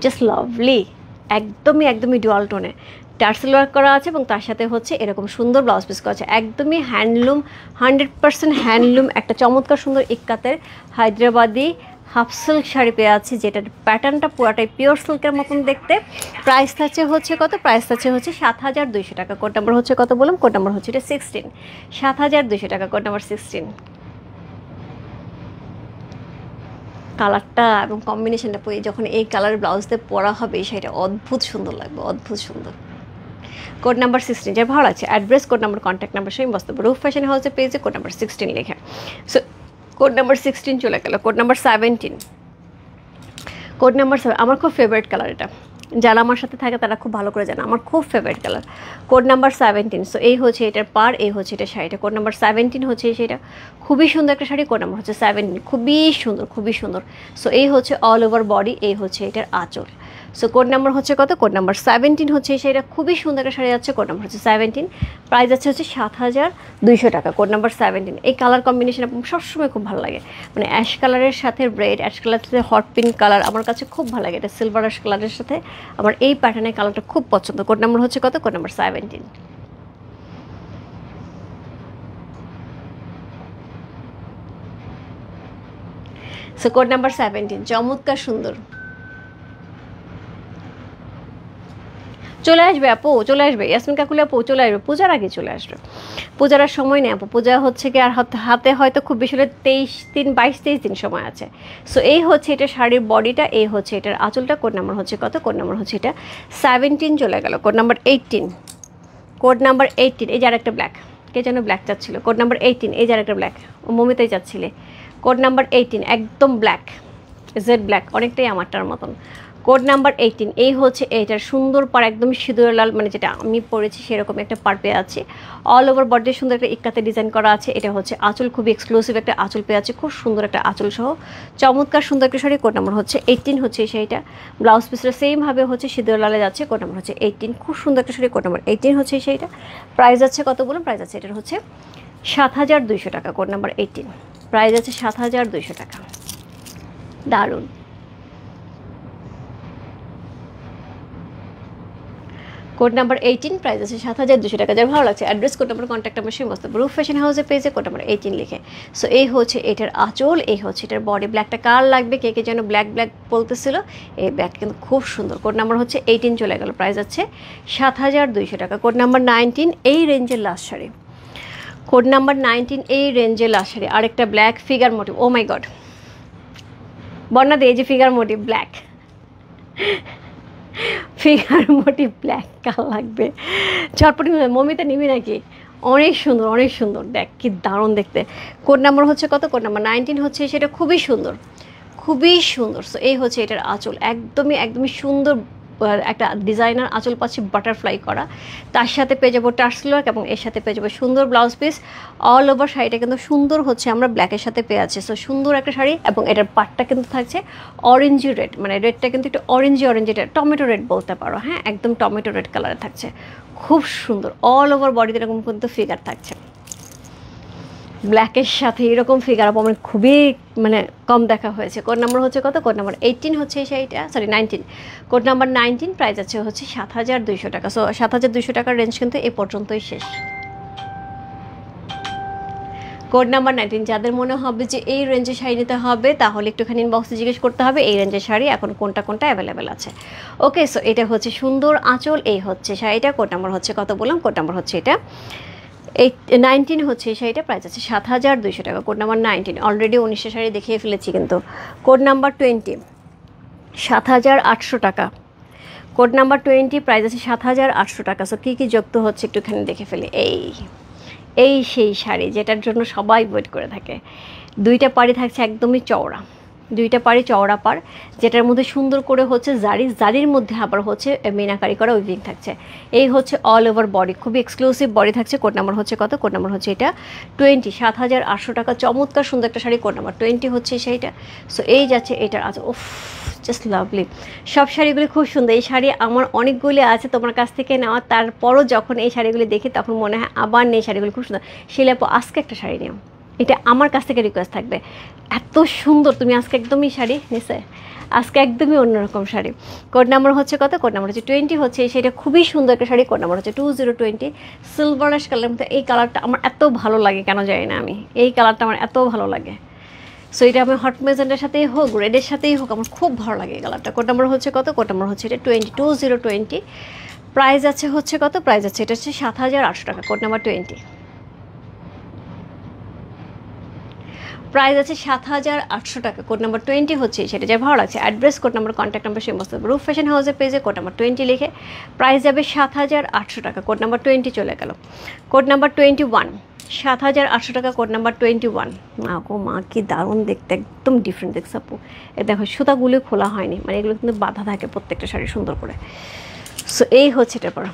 জাস্ট লাভলি, একদমই একদমই ডুয়াল টোনে। টার্সেল ওয়ার্ক করা আছে এবং তার সাথে হচ্ছে এরকম সুন্দর ব্লাউজ পিস করা আছে, একদমই হ্যান্ডলুম, 100% হ্যান্ডলুম একটা চমৎকার সুন্দর ইক্কাতের হায়দ্রাবাদি হাফ সিল্ক শাড়ি পেয়ে আছে, যেটার প্যাটার্নটা পুরাটাই পিওর সিল্কের মতন দেখতে। প্রাইস থাকছে হচ্ছে কত, প্রাইস থাকছে হচ্ছে 7,200 টাকা। কোড নাম্বার হচ্ছে কত বললাম, কোড নাম্বার হচ্ছে এটা 16, 7,200 টাকা, কোড নাম্বার 16। কালারটা এবং কম্বিনেশনটা পরে যখন এই কালারের ব্লাউজ দিয়ে পরা হবে সেটা অদ্ভুত সুন্দর লাগবে, অদ্ভুত সুন্দর। কোড নাম্বার 16 যার ভালো আছে, address, code number, contact number সেই বস্তব রূপ ফ্যাশন হাউসের পেজে কোড নাম্বার 16 লেখা। সো কোড নাম্বার 16 চলে গেল। কোড নাম্বার 17, কোড নাম্বার 7 আমার খুব ফেভারিট কালার, এটা যারা আমার সাথে থাকে তারা খুব ভালো করে জানে আমার খুব favourite colour. Code number 17। So এই হচ্ছে এটার পার, এই হচ্ছে এটা শাড়িটা। কোড নাম্বার 17 হচ্ছে সেটা, খুবই সুন্দর একটা শাড়ি। কোড নাম্বার হচ্ছে 17, খুবই সুন্দর, খুবই সুন্দর। সো এই হচ্ছে অল ওভার বডি, এই হচ্ছে এটার আঁচল। সো কোড নাম্বার হচ্ছে কত, কোড নাম্বার 17 হচ্ছে সেটা, খুবই সুন্দর একটা শাড়ি আছে। কোড নাম্বার হচ্ছে 17, প্রাইস আছে হচ্ছে 7,200 টাকা। Code number 17। এই কালার কম্বিনেশন আমার সবসময় খুব ভালো লাগে, মানে অ্যাশ কালারের সাথে রেড, অ্যাশ কালারের সাথে হট পিঙ্ক কালার আমার কাছে খুব ভালো লাগে। এটা সিলভার অ্যাশ কালারের সাথে আমার এই প্যাটার্নের কালারটা খুব পছন্দ। কোড নাম্বার হচ্ছে কত, code number 17। So code number 17 চমৎকার সুন্দর। চলে আসবে আপু, চলে আসবে ইয়াসমিন কাকুলি আপু, চলে আসবে পূজার আগে চলে আসবে। পূজার আর সময় নেই আপু, পূজা হচ্ছে কি আর হাতে হয়তো খুব বেশি হলে 22-23 দিন সময় আছে। সো এই হচ্ছে এটা শাড়ির বডিটা, এই হচ্ছে এটার আঁচলটা। কোড নাম্বার হচ্ছে কত, কোড নাম্বার হচ্ছে এটা 17 চলে গেল। কোড নাম্বার 18, কোড নাম্বার 18 এই যে আরেকটা ব্ল্যাক, কে যেন ব্ল্যাক চাচ্ছিল। কোড নাম্বার 18 এই যে আরেকটা ব্ল্যাক, ও মমিতাই চাচ্ছিলে। কোড নাম্বার 18 একদম ব্ল্যাক, জেড ব্ল্যাক, অনেকটাই আমারটার মতন। কোড নাম্বার 18 এই হচ্ছে এইটার সুন্দর পার, একদম সিঁদুর লাল, মানে যেটা আমি পরেছি সেরকম একটা পার পেয়ে আছে। অল ওভার বডি সুন্দর একটা ইক্কাতে ডিজাইন করা আছে। এটা হচ্ছে আঁচল, খুবই এক্সক্লুসিভ একটা আঁচল পেয়ে আছে, খুব সুন্দর একটা আঁচল সহ চমৎকার সুন্দর একটা শাড়ি। কোড নাম্বার হচ্ছে 18 হচ্ছে সেইটা। ব্লাউজ পিসটা সেমভাবে হচ্ছে সিঁদুর লালে যাচ্ছে। কোড নাম্বার হচ্ছে 18, খুব সুন্দর একটা শাড়ি। কোড নাম্বার 18 হচ্ছে সেইটা। প্রাইস আছে কত বলুন, প্রাইস আছে এটার হচ্ছে 7,200 টাকা। কোড নাম্বার 18, প্রাইস আছে 7,200 টাকা। দারুণ। কোড নাম্বার 18, প্রাইস আছে 7,200 টাকা। যার ভালো লাগছে address, code number, contact number সমস্ত রূপ ফ্যাশন হাউসের পেজে কোড নাম্বার 18 লিখে। সো এই হচ্ছে এটার আঁচল, এই হচ্ছে এটার বডি। ব্ল্যাকটা কার লাগবে, কে কে যেন ব্ল্যাক ব্ল্যাক বলতেছিল, এই ব্ল্যাক কিন্তু খুব সুন্দর। কোড নাম্বার হচ্ছে 18 চলে গেল, প্রাইস আছে 7,200 টাকা। কোড নাম্বার 19 এই রেঞ্জের লাস্ট শাড়ি। কোড নাম্বার 19 এই রেঞ্জের লাস্ট শাড়ি, আরেকটা black figure motif. Oh my god, Bonna দিয়ে যে figure motif black, figure motif black কার লাগবে, চটপটি মমিতা নিবি নাকি? অনেক সুন্দর, অনেক সুন্দর, দেখ কি দারুণ দেখতে। কোড নাম্বার হচ্ছে কত, কোড নাম্বার 19 হচ্ছে সেটা, খুবই সুন্দর, খুবই সুন্দর। সো এই হচ্ছে এটার আঁচল, একদমই একদমই সুন্দর একটা ডিজাইনার আঁচল পাচ্ছি বাটারফ্লাই করা। তার সাথে পেয়ে যাবো টার্সেল ওয়ার্ক এবং এর সাথে পেয়ে যাবো সুন্দর ব্লাউজ পিস। অল ওভার শাড়িটা কিন্তু সুন্দর হচ্ছে আমরা ব্ল্যাকের সাথে পেয়ে আছি। সো সুন্দর একটা শাড়ি এবং এটার পাটটা কিন্তু থাকছে অরেঞ্জি রেড, মানে রেডটা কিন্তু একটু অরেঞ্জি অরেঞ্জ, এটা টমেটো রেড বলতে পারো, হ্যাঁ একদম টমেটো রেড কালারে থাকছে, খুব সুন্দর। অল ওভার বডিতে এরকম কিন্তু ফিগার থাকছে, ব্ল্যাকের সাথে এরকম ফিগার আপ আমার খুবই মানে কম দেখা হয়েছে। কোড নাম্বার হচ্ছে কত, কোড নাম্বার 18 হচ্ছে এই শাড়িটা, সরি 19, কোড নাম্বার 19, প্রাইস আছে হচ্ছে 7,200 টাকা। সো 7,200 টাকার রেঞ্জ কিন্তু এ পর্যন্তই শেষ। কোড নাম্বার 19 যাদের মনে হবে যে এই রেঞ্জে শাড়ি নিতে হবে তাহলে একটুখানি ইনবক্সে জিজ্ঞেস করতে হবে এই রেঞ্জের শাড়ি এখন কোনটা কোনটা অ্যাভেলেবেল আছে। ওকে, সো এটা হচ্ছে সুন্দর আঁচল, এই হচ্ছে শাড়িটা। কোড নাম্বার হচ্ছে কত বললাম, কোড নাম্বার হচ্ছে এটা 19 হচ্ছে এই শাড়িটা, প্রাইস আছে 7,200 টাকা। কোড নাম্বার 19, অলরেডি 19 শাড়ি দেখিয়ে ফেলেছি কিন্তু। কোড নাম্বার 20 7,800 টাকা। কোড নাম্বার 20, প্রাইস আছে 7,800 টাকা। সো কী কী যুক্ত হচ্ছে একটুখানি দেখে ফেলি। এই সেই শাড়ি যেটার জন্য সবাই ওয়েট করে থাকে। দুইটা পাড়ি থাকছে একদমই চওড়া, দুইটা পাড়ি চওড়া পাড়, যেটার মধ্যে সুন্দর করে হচ্ছে জারির মধ্যে আবার হচ্ছে মিনাকারি করা উইভিং থাকছে। এই হচ্ছে অল ওভার বডি, খুবই এক্সক্লুসিভ বডি থাকছে। কোড নাম্বার হচ্ছে কত, কোড নাম্বার হচ্ছে এটা 20, 7,800 টাকা। চমৎকার সুন্দর একটা শাড়ি, কোড নাম্বার 20 হচ্ছে সেইটা। সো এই যাচ্ছে এটার, আচ্ছা উফ জাস্ট লাভলি, সব শাড়িগুলি খুব সুন্দর। এই শাড়ি আমার অনেকগুলি আছে তোমার কাছ থেকে নেওয়া, তারপরও যখন এই শাড়িগুলি দেখি তখন মনে হয় আবার নেই, শাড়িগুলি খুব সুন্দর। শিলাপু আজকে একটা শাড়ি নিও, এটা আমার কাছ থেকে রিকোয়েস্ট থাকবে, এত সুন্দর তুমি আজকে একদমই শাড়ি নিছে, আজকে একদমই অন্যরকম শাড়ি। কোড নাম্বার হচ্ছে কত? কোড নাম্বার হচ্ছে 20 হচ্ছে এই শাড়িটা, খুবই সুন্দর একটা শাড়ি। কোড নাম্বার হচ্ছে 2020, সিলভারিশ কালারের মধ্যে। এই কালারটা আমার এত ভালো লাগে কেন জানি না, আমি এই কালারটা আমার এত ভালো লাগে। সো এটা আমি হট মেজেন্টের সাথেই হোক, রেডের সাথেই হোক, আমার খুব ভালো লাগে এই কালারটা। কোড নাম্বার হচ্ছে কত? কোড নাম্বার হচ্ছে এটা 2020। প্রাইস আছে হচ্ছে কত? প্রাইস আছে এটা হচ্ছে 7,800 টাকা। কোড নাম্বার 20, প্রাইস আছে 7,800 টাকা। কোড নাম্বার 20 হচ্ছে সেটা, যা ভালো লাগছে। Address, code number, contact number সমস্ত রূপ ফ্যাশন হাউসের পেজে কোড নাম্বার 20 লিখে প্রাইস যাবে 7,800 টাকা। কোড নাম্বার 20 চলে গেল। কোড নাম্বার 21, 7,800 টাকা। Code number 21। মা গো মা, কি দারুণ দেখতে, একদম ডিফারেন্ট দেখছে আপু। এ দেখো সুতাগুলো খোলা হয়নি, মানে এগুলো কিন্তু বাঁধা থাকে প্রত্যেকটা শাড়ি সুন্দর করে। সো এই হচ্ছে এটার পর।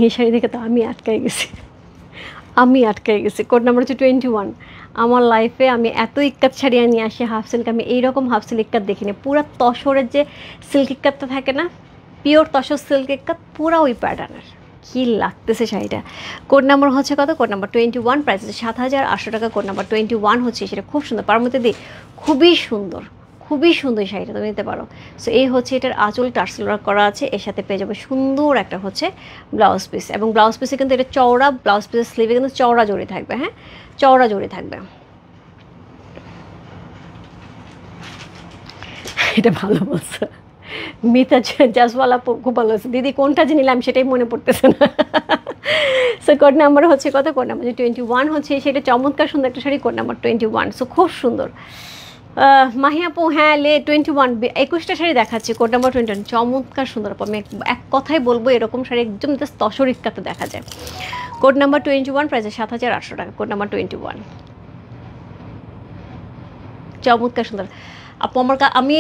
এই শাড়ি দেখে তো আমি আটকাই গেছি, আমি আটকাই গেছি। কোড নাম্বার হচ্ছে 21। আমার লাইফে আমি এত ইক্কাত শাড়ি নিয়ে আসি হাফ সিল্ক, আমি এইরকম হাফ সিল্ক ইক্কাত দেখিনি। পুরো তসরের যে সিল্ক ইক্কাতটা থাকে না, পিওর তসর সিল্ক ইক্কাত, পুরো ওই প্যাটার্নের। কী লাগতেছে শাড়িটা। কোড নাম্বার হচ্ছে কত? Code number 21। প্রাইস হচ্ছে 7,800 টাকা। কোড নাম্বার 21 হচ্ছে সেটা, খুব সুন্দর। পারমতে দি খুবই সুন্দর, খুবই সুন্দর শাড়িটা, তুমি নিতে পারো। সো এই হচ্ছে এটার আঁচল টার্সেল ওয়ার্ক করা আছে, এর সাথে পেয়ে যাবে সুন্দর একটা হচ্ছে ব্লাউজ পিস। এবং ব্লাউজ পিসে কিন্তু এটা চওড়া, ব্লাউজ পিসের স্লিভে কিন্তু চওড়া জড়ি থাকবে। হ্যাঁ, চওড়া জড়ি থাকবে। এটা ভালো বলছো মিতা জাসওয়ালা, খুব ভালো আছে দিদি। কোনটা যে নিলাম সেটাই মনে পড়তেছে না। সো কোড নাম্বার হচ্ছে কত? কোড নাম্বার 21 হচ্ছে সেটা, চমৎকার সুন্দর একটা শাড়ি। Code number 21। সো খুব সুন্দর। মাহি আপু, হ্যাঁ লে 21, 21টা শাড়ি দেখাচ্ছি। কোড নাম্বার 21, চমৎকার সুন্দর আপু। আমি এক কথাই বলবো, এরকম শাড়ি একদম জাস্ট তসর ইক্কাতে দেখা যায়। কোড নাম্বার 21, প্রাইস 7,800 টাকা। কোড নাম্বার 21, চমৎকার সুন্দর আপু। আমি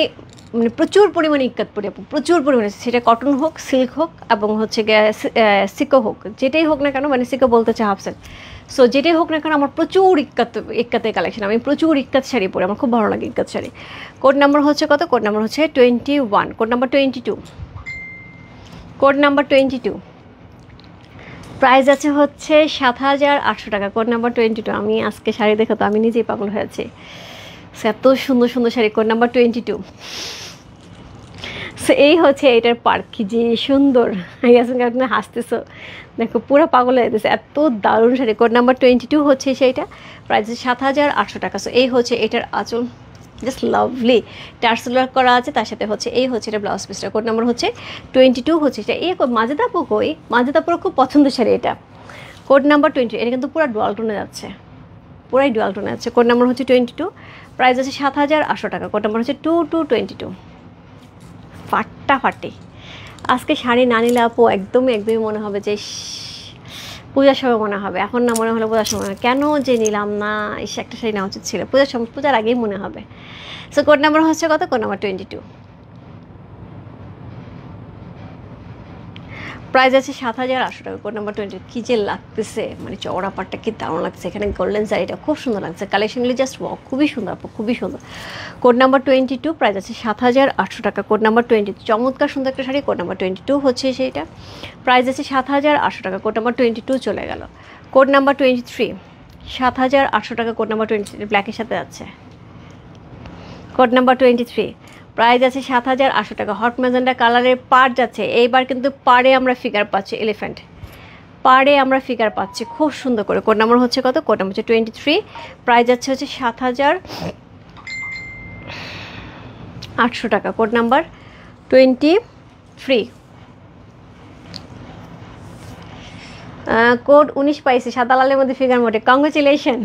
মানে প্রচুর পরিমাণে ইক্কাত পরি আপু, প্রচুর পরিমাণে। সেটা কটন হোক, সিল্ক হোক, এবং হচ্ছে সিকো হোক, যেটাই হোক না কেন, মানে সিকো বলতে চাই হাফ সেট। সো যেটাই হোক না কেন, আমার প্রচুর ইক্কাতের কালেকশন, আমি প্রচুর ইক্কাত শাড়ি পরি, আমার খুব ভালো লাগে ইক্কাত শাড়ি। কোড নাম্বার হচ্ছে কত? কোড নাম্বার হচ্ছে 21। Code number 22। Code number 22, price আছে হচ্ছে 7,800 টাকা। Code number 22। আমি আজকে শাড়ি দেখে তো আমি নিজেই পাগল হয়েছি, এত সুন্দর সুন্দর শাড়ি। Code number 22। সো এই হচ্ছে এটার পার্ক, কি যে সুন্দর। আপনি হাসতেছো, দেখো পুরো পাগল হয়ে গেছে, এত দারুণ শাড়ি। কোড নাম্বার 22 হচ্ছে সেইটা, প্রাইস 7,800 টাকা। সো এই হচ্ছে এটার আঁচল, জাস্ট লাভলি টার্সেল ওয়ার্ক করা আছে, তার সাথে হচ্ছে এই হচ্ছে এটা ব্লাউজ পিসটা। কোড নাম্বার হচ্ছে 22 হচ্ছে এটা। এই মাজেদা কই, মাজেদা পুরো খুব পছন্দের শাড়ি এটা। কোড নাম্বার 20, এটা কিন্তু পুরো ডুয়াল টোনে যাচ্ছে, পুরাই ডুয়াল টোনে আছে। কোড নাম্বার হচ্ছে 22, প্রাইস আছে 7,800 টাকা। কোড নাম্বার হচ্ছে 2222। ফাটাফাটি আজকে শাড়ি না নিলে আপু একদমই মনে হবে যে পূজার সময় মনে হবে, এখন না মনে হলো পূজার সময় কেন যে নিলাম না, একটা শাড়ি নেওয়া উচিত ছিল পূজার সময়, পূজার আগেই মনে হবে। সো কোড নাম্বার হচ্ছে কত? কোড নাম্বার 22, প্রাইস আছে 7,800 টাকা। Code number 20। কী যে লাগতেছে, মানে চওড়া পাটটা কি দারুণ লাগছে, এখানে গোল্ডেন শাড়িটা খুব সুন্দর লাগছে, কালেকশনগুলি জাস্ট ওয়াও, খুবই সুন্দর আপু, খুবই সুন্দর। কোড নাম্বার 22, প্রাইস আছে 7,800 টাকা। কোড নাম্বার 20, চমৎকার সুন্দর একটা শাড়ি। কোড নাম্বার 22 হচ্ছে সেইটা, প্রাইস আছে 7,800 টাকা। কোড নাম্বার 22 চলে গেল। কোড নাম্বার 23, 7,800 টাকা। কোড নাম্বার 23 ব্ল্যাকের সাথে আছে। কোড নাম্বার 23, প্রাইস আছে 7,800 টাকা। হট ম্যাজেন্ডা কালারের পাড় যাচ্ছে, এইবার কিন্তু পাড়ে আমরা ফিগার পাচ্ছি, এলিফ্যান্ট পাড়ে আমরা ফিগার পাচ্ছি খুব সুন্দর করে। কোড নাম্বার হচ্ছে কত? কোড নাম্বার হচ্ছে 23, প্রাইস যাচ্ছে হচ্ছে 7,800 টাকা। কোড নাম্বার 23, কোড 19 পাইছি, সাদা লালের মধ্যে ফিগার মোটে, কংগ্রেচুলেশন।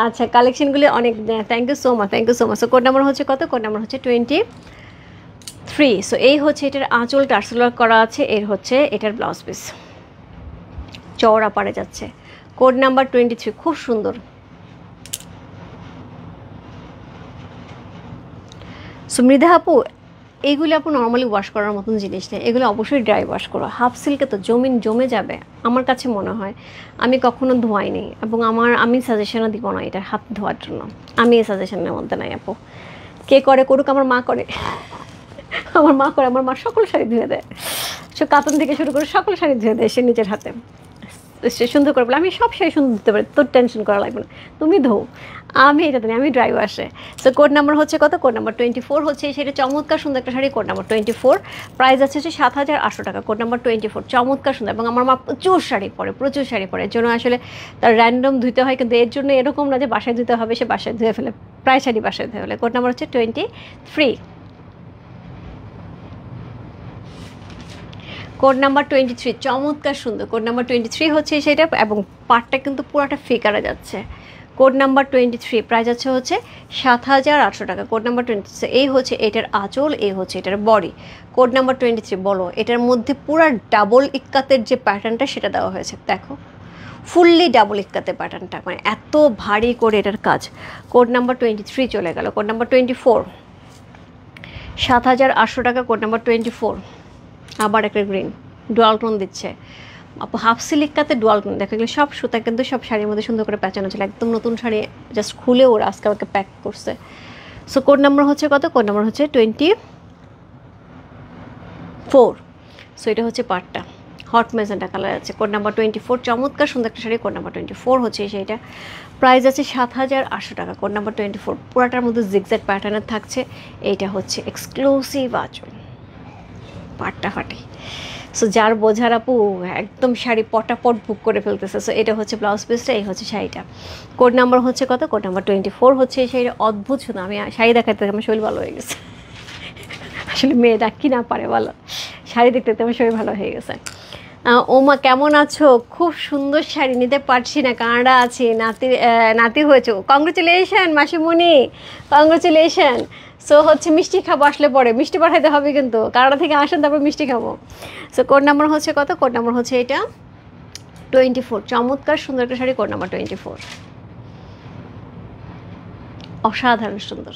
আচ্ছা, কালেকশনগুলি অনেক, thank you so much, thank you so much. So code number হচ্ছে কত? কোড নাম্বার হচ্ছে 23। সো এই হচ্ছে এটার আঁচল টার্সেল ওয়ার্ক করা আছে, এর হচ্ছে এটার ব্লাউজ পিস চওড়া পাড়ে যাচ্ছে। কোড নাম্বার 23, খুব সুন্দর। সো মৃধা আপু, এইগুলো আপু নর্মালি ওয়াশ করার মতন জিনিস নেই, এগুলো অবশ্যই ড্রাই ওয়াশ করো। হাফ সিল্কে তো জমে যাবে আমার কাছে মনে হয়, আমি কখনো ধোয়াইনি, এবং আমি সাজেশনও দিব না এটা হাত ধোয়ার জন্য, আমি এই সাজেশনের মধ্যে নাই আপু। কে করে করুক, আমার মা করে, আমার মা করে, আমার মা সকল শাড়ি ধুয়ে দেয়, সে কাতান থেকে শুরু করে সকল শাড়ি ধুয়ে দেয় সে নিজের হাতে। সুন্দর করে বলে আমি সব শাড়ি সুন্দর দিতে পারি, তোর টেনশন করা লাগবে না, তুমি ধো, আমি এটা জানি, আমি ড্রাইভ আসে। সো কোড নাম্বার হচ্ছে কত? কোড নাম্বার 24 হচ্ছে সেটা চমৎকার সুন্দর একটা শাড়ি, কোড নাম্বার 24, প্রাইস আছে হচ্ছে 7,800 টাকা, কোড নাম্বার 24, চমৎকার সুন্দর। এবং আমার মা প্রচুর শাড়ি পরে, এর জন্য আসলে তার র্যান্ডম ধুতে হয়, কিন্তু এর জন্য এরকম না যে বাসায় ধুতে হবে, সে বাসায় ধুয়ে ফেলে, প্রায় শাড়ি বাসায় ধুয়ে ফেলে। কোড নাম্বার হচ্ছে 23, কোড নাম্বার 23, চমৎকার সুন্দর। কোড নাম্বার 23 হচ্ছে সেটা, এবং পাটটা কিন্তু পুরোটা ফিকারে যাচ্ছে। কোড নাম্বার 23, প্রাইস আছে হচ্ছে 7,800 টাকা, কোড নাম্বার 23। এই হচ্ছে এটার আঁচল, এই হচ্ছে এটার বডি। কোড নাম্বার 23, বলো এটার মধ্যে পুরো ডাবল ইক্কাতের যে প্যাটার্নটা সেটা দেওয়া হয়েছে, দেখো ফুললি ডাবল ইক্কাতের প্যাটার্নটা, মানে এত ভারী করে এটার কাজ। কোড নাম্বার 23 চলে গেল। কোড নাম্বার 24, 7,800 টাকা, কোড নাম্বার 24। আবার একটা গ্রিন ডুয়াল টোন দিচ্ছে আপু, হাফ সিলিকাতে ডুয়াল টোন। দেখো এগুলো সব সুতা, কিন্তু সব শাড়ির মধ্যে সুন্দর করে প্যাঁচানো ছিল, একদম নতুন শাড়ি, জাস্ট খুলে ওরা আজকে আমাকে প্যাক করছে। সো কোড নাম্বার হচ্ছে কত? কোড নাম্বার হচ্ছে 24। সো এটা হচ্ছে পাটটা, হট ম্যাজেন্টা কালার আছে। কোড নাম্বার 24, চমৎকার সুন্দর একটা শাড়ি, কোড নাম্বার 24 হচ্ছে সেইটা, প্রাইস আছে 7,800 টাকা, কোড নাম্বার 24। পুরাটার মধ্যে জিগজ্যাগ প্যাটার্নের থাকছে। এইটা হচ্ছে এক্সক্লুসিভ আঁচল, পাটটা ফাটে। সো যার বোঝার আপু একদম শাড়ি পটাপট বুক করে ফেলতেছে। সো এটা হচ্ছে ব্লাউজ পিসটা, এই হচ্ছে শাড়িটা। কোড নাম্বার হচ্ছে কত? কোড নাম্বার 24 হচ্ছে এই শাড়িটা। অদ্ভুত শুধু আমি শাড়ি দেখাতে আমার শরীর ভালো হয়ে গেছে, আসলে মেয়েটা কি না পারে বলো, শাড়ি দেখতে আমার শরীর ভালো হয়ে গেছে। ওমা কেমন আছো? খুব সুন্দর শাড়ি, নিতে পারছি না, কানাডা আছি, নাতি হয়েছে, কংগ্রেচুলেশন মাসিমণি, কংগ্রেচুলেশন। সো হচ্ছে মিষ্টি খাবো, আসলে পরে মিষ্টি পাঠাইতে হবে, কিন্তু কানাডা থেকে আসেন তারপর মিষ্টি খাবো। সো কোড নাম্বার হচ্ছে কত? কোড নাম্বার হচ্ছে এটা 24, চমৎকার সুন্দর একটা শাড়ি, কোড নাম্বার 24, অসাধারণ সুন্দর।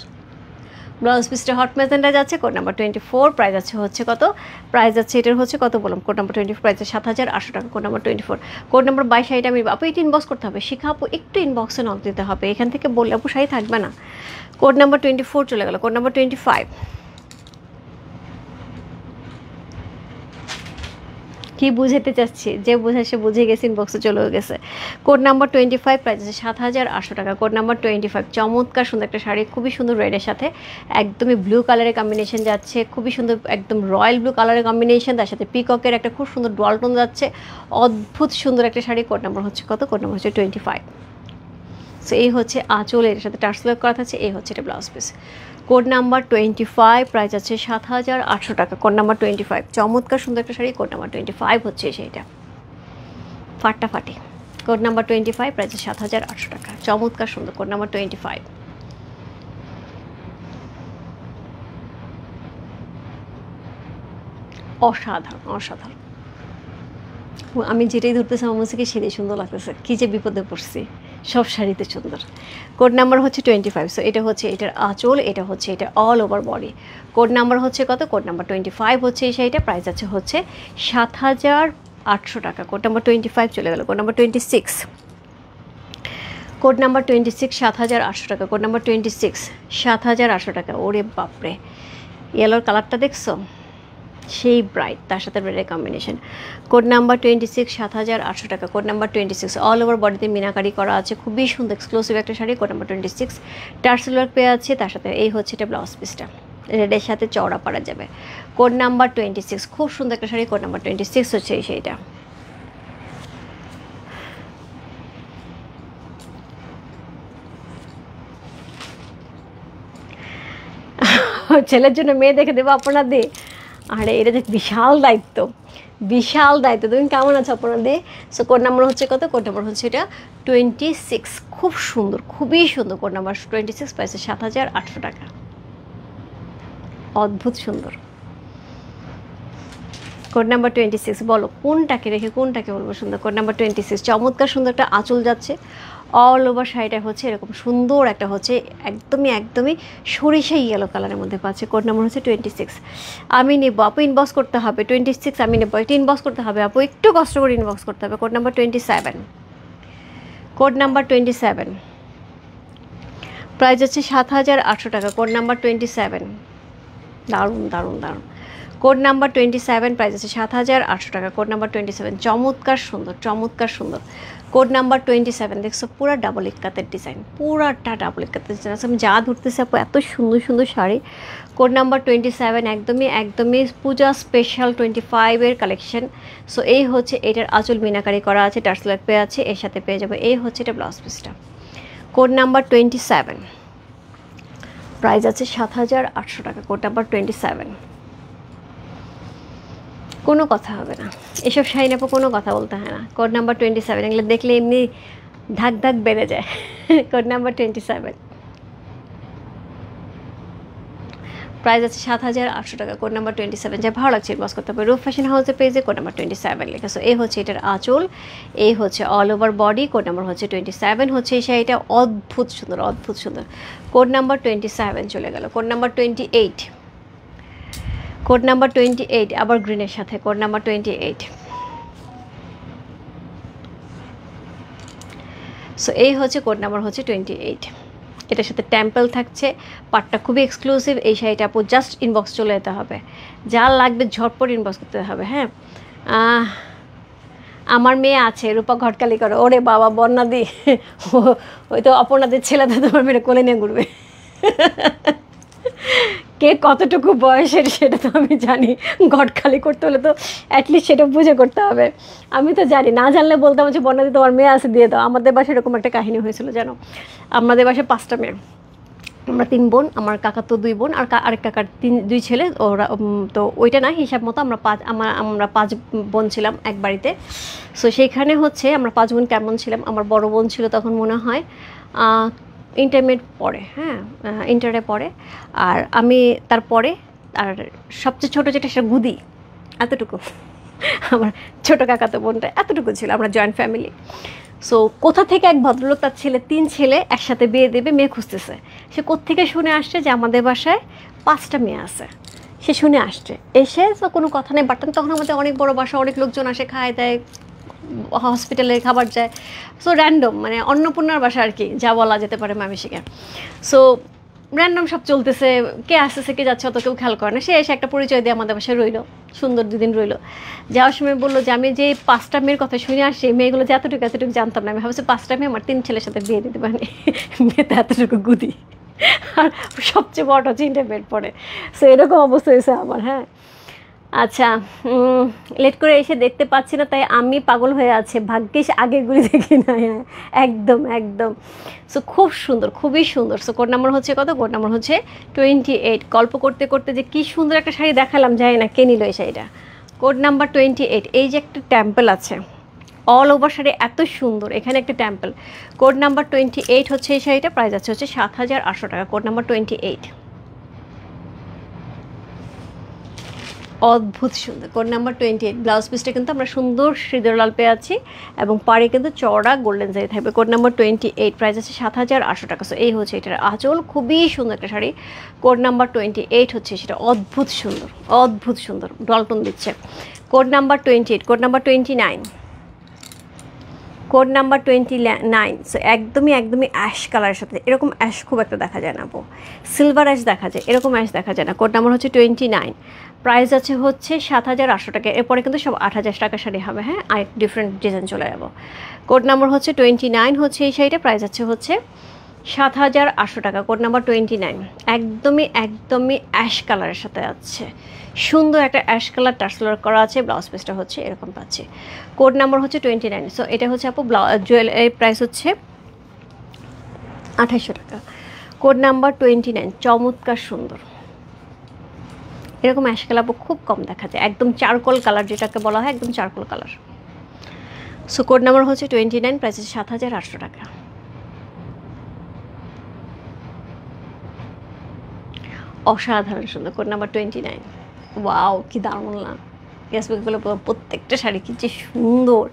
ব্লাউজ পিসটা হট ম্যাজেন্টা যাচ্ছে, কোড নাম্বার 24, প্রাইস আছে হচ্ছে কত? প্রাইস আছে এটার হচ্ছে কত বললাম? কোড নাম্বার 24, প্রাইস 7,800 টাকা, কোড নাম্বার 24। কোড নাম্বার 22 শাড়িটা আমি আপু এটা ইনবক্স করতে হবে, শিখা আপু একটু ইনবক্সে নক দিতে হবে, এখান থেকে বললে আপু শাড়ি থাকবে না। কোড নাম্বার 24 চলে গেল। কোড নাম্বার 25, কি বুঝাতে চাচ্ছি, যে বোঝা সে বুঝে গেছে, ইনবক্সে চলেও গেছে। কোড নাম্বার 25, প্রাইস আছে 7,800 টাকা, কোড নাম্বার 25, চমৎকার সুন্দর একটা শাড়ি, খুবই সুন্দর রেডের সাথে একদমই ব্লু কালারের কম্বিনেশন যাচ্ছে, খুবই সুন্দর একদম রয়্যাল ব্লু কালারের কম্বিনেশন, তার সাথে পিককের একটা খুব সুন্দর ডুয়াল টোন যাচ্ছে, অদ্ভুত সুন্দর একটা শাড়ি। কোড নাম্বার হচ্ছে কত? কোড নাম্বার হচ্ছে 25। সো এই হচ্ছে আঁচল, এর সাথে টার্স ওয়ার্ক করা থাকছে, এই হচ্ছে এটা blouse piece. Code number 25, price আছে 7,800 টাকা, কোড নাম্বার 25, চমৎকার সুন্দর একটা শাড়ি, কোড নাম্বার 25 হচ্ছে সেইটা, ফাটাফাটি। কোড নাম্বার 25, প্রাইস 7,800 টাকা, চমৎকার সুন্দর, কোড নাম্বার 25। অসাধারণ অসাধারণ, আমি যেটাই ধরতেছি আমার মুসিকে সেটাই সুন্দর লাগতেছে, কী যে বিপদে পড়ছি, সব শাড়িতে সুন্দর। কোড নাম্বার হচ্ছে 25। সো এটা হচ্ছে এটার আঁচল, এটা হচ্ছে এটা all over body. Code number হচ্ছে কত? কোড নাম্বার 25 হচ্ছে এই শাড়িটা, প্রাইস আছে হচ্ছে 7,800 টাকা, কোড নাম্বার 25 চলে গেল। কোড নাম্বার 26, কোড নাম্বার 26, 7,800 টাকা, কোড নাম্বার 26, 7,800 টাকা। ওরে বাপরে, ইয়েলোর কালারটা দেখছো, সেই ব্রাইট, তার সাথে রেডের কম্বিনেশন। কোড নাম্বার 26, 7,800 টাকা, কোড নাম্বার 26, অল ওভার বডিতে মিনাকারি করা আছে, খুবই সুন্দর এক্সক্লুসিভ একটা sari, code number 26, tassel work পেয়ে আছে, তার সাথে এই হচ্ছে এটা ব্লাউজ পিসটা, রেডের সাথে চওড়া পরা যাবে। কোড নাম্বার 26, খুব সুন্দর একটা শাড়ি, কোড নাম্বার 26 হচ্ছে এই শাড়িটা। ছেলের জন্য মেয়ে দেখে দেবো আপনাদের, আরে এটা দেখ বিশাল দায়িত্ব, বিশাল দায়িত্ব। তুমি কেমন আছো আপনাদের? সো কোড নাম্বার হচ্ছে কত? কোড নাম্বার হচ্ছে এটা 26, খুব সুন্দর, খুবই সুন্দর। কোড নাম্বার 26, প্রাইস 7,800 টাকা, অদ্ভুত সুন্দর। কোড নাম্বার 26, বলো কোনটাকে রেখে কোনটাকে বলবো সুন্দর? কোড নাম্বার 26, চমৎকার সুন্দর একটা আঁচল যাচ্ছে, অল ওভার শাড়িটা হচ্ছে এরকম সুন্দর একটা হচ্ছে একদমই সরিষা ইয়েলো কালারের মধ্যে পাচ্ছে। কোড নাম্বার হচ্ছে 26, আমি নেবো আপু, ইনবক্স করতে হবে 26, আমি নেবো, এটা ইনবক্স করতে হবে আপু, একটু কষ্ট করে ইনবক্স করতে হবে। Code number 27, code number 27, price হচ্ছে 7,800 টাকা, কোড নাম্বার 27, দারুণ দারুণ দারুণ। কোড নাম্বার 27 প্রাইস আছে 7,800 টাকা। কোড নাম্বার 27 চমৎকার সুন্দর, চমৎকার সুন্দর। কোড নাম্বার 27 দেখছো পুরো ডাবল ইক্কাতের ডিজাইন, পুরাটা ডাবল ইক্কাতের ডিজাইন আছে। আমি যা ধরতেছি আপু এত সুন্দর সুন্দর শাড়ি। কোড নাম্বার 27 একদমই পূজা স্পেশাল 25-এর কালেকশন। সো এই হচ্ছে এটার আঁচল মিনাকারি করা আছে, টার্সেল পেয়ে আছে, এর সাথে পেয়ে যাবে এই হচ্ছে এটা ব্লাউজ পিসটা। কোড নাম্বার 27 প্রাইস আছে 7,800 টাকা। কোড নাম্বার 27 কোনো কথা হবে না, এসব শাড়ি নেবো কোনো কথা বলতে হয় না। কোড নাম্বার 27 এগুলো দেখলে এমনি ধাক ধাক বেড়ে যায়। কোড নাম্বার 27 প্রাইস আছে 7,800 টাকা। কোড নাম্বার 27 যা ভালো লাগছে বস করতে হবে রূপ ফ্যাশন হাউসের পেজে কোড নাম্বার 27 লেখা। সো এই হচ্ছে এটার আঁচল, এই হচ্ছে all over body. Code number হচ্ছে 27 হচ্ছে এই শাড়িটা অদ্ভুত সুন্দর, অদ্ভুত সুন্দর। কোড নাম্বার 27 চলে গেল। কোড নাম্বার 28, কোড নাম্বার 28 আবার গ্রিনের সাথে। কোড নাম্বার 28 সো এই হচ্ছে কোড নাম্বার হচ্ছে 28। এটার সাথে টেম্পল থাকছে, পাটটা খুবই এক্সক্লুসিভ। এই শাড়িটা আপু জাস্ট ইনবক্স চলে যেতে হবে, যা লাগবে ঝটপট ইনবক্স করতে হবে। হ্যাঁ, আমার মেয়ে আছে রূপা ঘটকালি করে, ওরে বাবা বন্যাদি, ওই তো অপর্ণাদের ছেলেটা তোমার মেয়েটা কোলে নিয়ে ঘুরবে। কে কতটুকু বয়সের সেটা তো আমি জানি, ঘটকালি করতে হলে তো অ্যাটলিস্ট সেটা বুঝে করতে হবে। আমি তো জানি, না জানলে বলতাম যে বন্যাদি তোমার মেয়ে আছে দিয়ে দাও। আমাদের বাসায় এরকম একটা কাহিনী হয়েছিল জানো, আমাদের বাসায় 5টা মেয়ে, আমরা 3 বোন, আমার কাকা তো 2 বোন, আর আরেক কাকার 2 ছেলে। ওরা তো ওইটা না হিসাব মতো আমরা 5 বোন ছিলাম এক বাড়িতে। সো সেইখানে হচ্ছে আমরা 5 বোন কেমন ছিলাম, আমার বড় বোন ছিল তখন মনে হয় ইন্টারমিডিয়েট পড়ে, হ্যাঁ ইন্টারে পড়ে, আর আমি তারপরে, আর সবচেয়ে ছোটো যেটা সেটা গুদি, এতটুকু। আমার ছোটো কাকাতো বোনটা এতটুকু ছিল, আমরা জয়েন্ট ফ্যামিলি। সো কোথা থেকে এক ভদ্রলোক তার ছেলে 3 ছেলে একসাথে বিয়ে দেবে, মেয়ে খুঁজতেছে। সে কোত্থেকে শুনে আসছে যে আমাদের বাসায় 5টা মেয়ে আছে, সে শুনে আসছে। এসে তো কোনো কথা নেই, বাট তখন আমাদের অনেক বড় বাসা, অনেক লোকজন আসে, খায় দেয়, হসপিটালে খাবার যায়। সো র্যান্ডম, মানে অন্নপূর্ণার বাসা আর কি, যা বলা যেতে পারে মামিশিকে। সো র্যান্ডম সব চলতেছে, কে আসতেছে কে যাচ্ছে অত কেউ খেয়াল করে না। সে এসে একটা পরিচয় দিয়ে আমাদের বাসায় রইলো, সুন্দর 2 দিন রইলো। যাওয়ার সময় বললো যে আমি যে 5টা মেয়ের কথা শুনে আসছি, মেয়েগুলো যে এতটুকু জানতাম না। আমি ভাবছি 5টা মেয়ে আমার 3 ছেলের সাথে বিয়ে দিতে পারি, মেয়েতে এতটুকু গুদি, আর সবচেয়ে বড় হচ্ছে ইন্টারমিডিয়েট পড়ে। সো এরকম অবস্থা হয়েছে আমার। হ্যাঁ আচ্ছা, লেট করে এসে দেখতে পাচ্ছি না, তাই আমি পাগল হয়ে আছে, ভাগ্যিস আগের গুলি দেখি না। হ্যাঁ একদম একদম। সো খুব সুন্দর, খুবই সুন্দর। সো কোড নাম্বার হচ্ছে কত? কোড নাম্বার হচ্ছে 28। গল্প করতে করতে যে কী সুন্দর একটা শাড়ি দেখালাম, জানি না কে নিল এই শাড়িটা। Code number 28। এই যে একটা টেম্পল আছে, অল ওভার শাড়ি এত সুন্দর, এখানে একটা টেম্পল। কোড নাম্বার 28 হচ্ছে এই শাড়িটা, প্রাইস আছে হচ্ছে 7,800 টাকা। কোড নাম্বার 28 অদ্ভুত সুন্দর। কোড নাম্বার 28 ব্লাউজ পিসটা কিন্তু আমরা সুন্দর সিঁদুর লাল পেয়ে আছি, এবং পাড়ে কিন্তু চওড়া গোল্ডেন জারি থাকবে। কোড নাম্বার 28 প্রাইস আছে 7,800 টাকা। সো এই হচ্ছে এটার আঁচল, খুবই সুন্দর একটা শাড়ি। কোড নাম্বার 28 হচ্ছে সেটা, অদ্ভুত সুন্দর, অদ্ভুত সুন্দর, ডলটন দিচ্ছে। Code number 28। Code number 29। Code number 29। So একদমই অ্যাশ কালারের সাথে, এরকম অ্যাশ খুব একটা দেখা যায় না আপু, সিলভার অ্যাশ দেখা যায়, এরকম অ্যাশ দেখা যায় না। কোড নাম্বার হচ্ছে 29, প্রাইস আছে হচ্ছে 7,800 টাকা। এরপরে কিন্তু সব 8,000 টাকা শাড়ি হবে। হ্যাঁ, আর ডিফারেন্ট ডিজাইন চলে যাবো। কোড নাম্বার হচ্ছে 29 হচ্ছে এই শাড়িটা, প্রাইস আছে হচ্ছে 7,800 টাকা। কোড নাম্বার 29 একদমই অ্যাশ কালারের সাথে আছে, সুন্দর একটা অ্যাশ কালার টার্সেল করা আছে। ব্লাউজ পিসটা হচ্ছে এরকম পাচ্ছে। কোড নাম্বার হচ্ছে 29। সো এটা হচ্ছে আপু জুয়েলারির প্রাইস হচ্ছে 2,800 টাকা। কোড নাম্বার 29 চমৎকার সুন্দর, এরকম অ্যাশ কালার আপু খুব কম দেখা যায়, একদম চারকোল কালার যেটাকে বলা হয়, একদম charcoal colour. So code number হচ্ছে 29, প্রাইস হচ্ছে 7,800 টাকা। অসাধারণ সুন্দর। Code number 29। ওয়াও কি দারুণ না, ফেসবুকগুলো প্রত্যেকটা শাড়ি কি যে সুন্দর,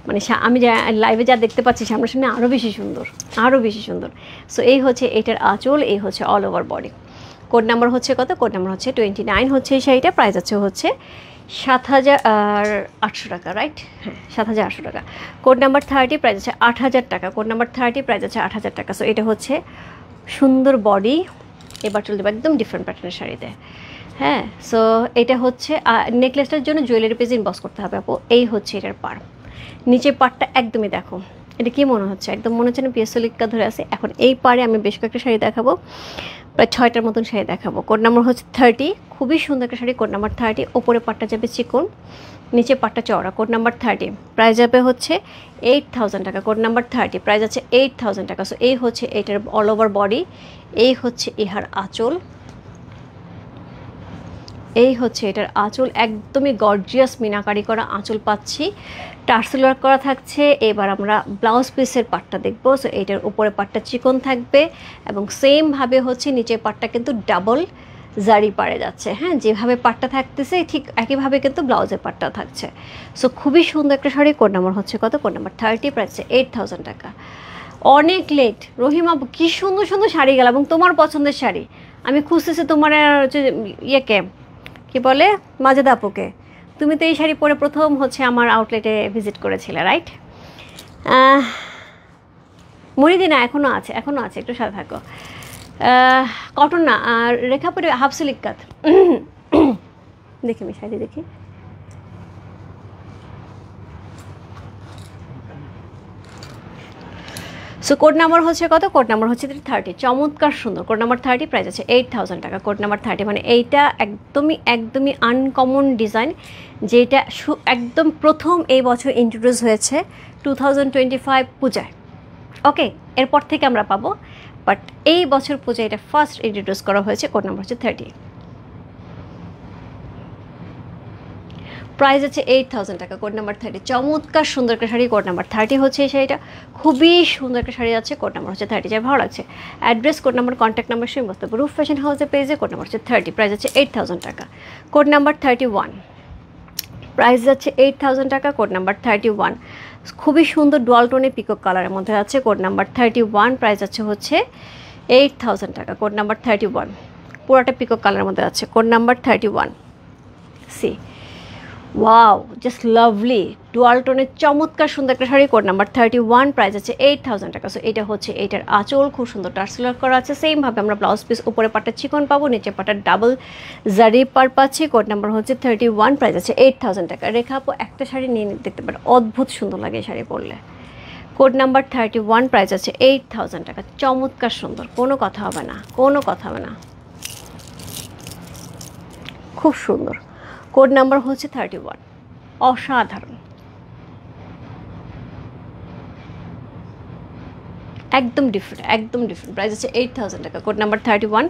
মানে আমি যা লাইভে যা দেখতে পাচ্ছি সামনাসামনি আরও বেশি সুন্দর, আরও বেশি সুন্দর। সো এই হচ্ছে এটার আঁচল, এই হচ্ছে all over body. Code number হচ্ছে কত? কোড নাম্বার হচ্ছে 29 হচ্ছে এই শাড়িটা, প্রাইস আছে হচ্ছে 7,800 টাকা, রাইট? হ্যাঁ 7,800 টাকা। কোড নাম্বার 30 প্রাইস আছে 8,000 টাকা। কোড নাম্বার 30 প্রাইস আছে 8,000 টাকা। সো এটা হচ্ছে সুন্দর বডি। এবার চলে যাবো একদম ডিফারেন্ট প্যাটার্নের শাড়িতে। হ্যাঁ, সো এটা হচ্ছে নেকলেসটার জন্য জুয়েলারি পিস ইনবক্স করতে হবে আপু। এই হচ্ছে এটার পার, নিচে পাটটা একদমই দেখো, এটা কি মনে হচ্ছে, একদম মনে হচ্ছে না পিয়াসোলিকা ধরে আছে। এখন এই পারে আমি বেশ কয়েকটা শাড়ি দেখাবো, প্রায় 6টার মতন শাড়ি দেখাবো। কোড নাম্বার হচ্ছে 30, খুবই সুন্দর একটা শাড়ি, কোড নাম্বার 30। ওপরে পাটটা যাবে চিকন, নিচে পাটটা চওড়া, কোড নাম্বার 30। প্রাইস যাবে হচ্ছে 8000 টাকা, কোড নাম্বার 30। প্রাইস আছে 8000 টাকা। সো এই হচ্ছে এইটার অল ওভার বডি, এই হচ্ছে ইহার আঁচল, এই হচ্ছে এটার আঁচল, একদমই গর্জিয়াস মিনাকারি করা আঁচল পাচ্ছি, টার্সেল ওয়ার্ক করা থাকছে। এবার আমরা ব্লাউজ পিসের পাটটা দেখবো। সো এইটার উপরে পাটটা চিকন থাকবে এবং সেমভাবে হচ্ছে নিচের পাটটা কিন্তু ডাবল জারি পাড়ে যাচ্ছে। হ্যাঁ, যেভাবে পাটটা থাকতেছে ঠিক একইভাবে কিন্তু ব্লাউজের পাটটা থাকছে। সো খুবই সুন্দর একটা শাড়ি। কোড নাম্বার হচ্ছে কত? Code number 30। প্রাইস 8000 টাকা। অনেক লেট রহিমা, কী সুন্দর সুন্দর শাড়ি গেল এবং তোমার পছন্দের শাড়ি। আমি খুঁজতেছি তোমার হচ্ছে ইয়েকে কি বলে, মাজেদা আপুকে। তুমি তো এই শাড়ি পরে প্রথম হচ্ছে আমার আউটলেটে ভিজিট করেছিলে, রাইট? মরিদিনা এখনও আছে, এখনও আছে, একটু সাথে থাকো। কটন না, আর রেখা পরে হাফ সিলিক কাত। দেখি আমি শাড়ি দেখি। সো কোড নাম্বার হচ্ছে কত? কোড নাম্বার হচ্ছে 30। চমৎকার সুন্দর কোড নাম্বার 30। প্রাইস আছে 8000 টাকা। কোড নাম্বার 30 মানে এইটা একদমই আনকমন ডিজাইন, যেটা একদম প্রথম এই বছর ইন্ট্রোডিউস হয়েছে 2025 পূজায়। ওকে, এরপর থেকে আমরা পাবো, বাট এই বছর পূজায় এটা ফার্স্ট ইন্ট্রোডিউস করা হয়েছে। কোড নাম্বার হচ্ছে 30। প্রাইস আছে 8000 টাকা। Code number 30। চমৎকার সুন্দর একটা শাড়ি, কোড নাম্বার 30 হচ্ছে এই শাড়িটা, খুবই সুন্দর একটা শাড়ি আছে। কোড নাম্বার হচ্ছে 30। যাই ভালো লাগছে। Address, code number, contact number সেই বস্তু রূপ ফ্যাশন হাউসের পেজে। কোড নাম্বার হচ্ছে 30। প্রাইস আছে 8000 টাকা। Code number 31। প্রাইস যাচ্ছে 8000 টাকা। Code number 31। খুবই সুন্দর ডুয়াল টোনে পিকক কালারের মধ্যে আছে। Code number 31। প্রাইস আছে হচ্ছে 8000 টাকা। Code number 31। পুরোটা পিকক কালারের মধ্যে আছে। Code number 31। See wow, just lovely dual টোনের চমৎকার সুন্দর একটা শাড়ি। Code number 31। প্রাইস আছে 8000 টাকা। সো এটা হচ্ছে এইটার আঁচল, খুব সুন্দর টার্সেল ওয়ার্ক করা আছে। সেমভাবে আমরা ব্লাউজ পিস উপরে পাটটা চিকন পাবো, নিচে পাটটা ডাবল জারি পার পাচ্ছি। কোড নাম্বার হচ্ছে 31। প্রাইস আছে 8000 টাকা। রেখা আপু একটা শাড়ি নিয়ে দেখতে পারে, অদ্ভুত সুন্দর লাগে এই শাড়ি পরলে। Code number 31। প্রাইস আছে 8000 টাকা। চমৎকার সুন্দর, কোনো কথা হবে না, কোনো কথা হবে না, খুব সুন্দর। কোড নাম্বার হচ্ছে 31। অসাধারণ, একদম ডিফারেন্ট, একদম ডিফারেন্ট। প্রাইস আছে 8000 টাকা। Code number 31।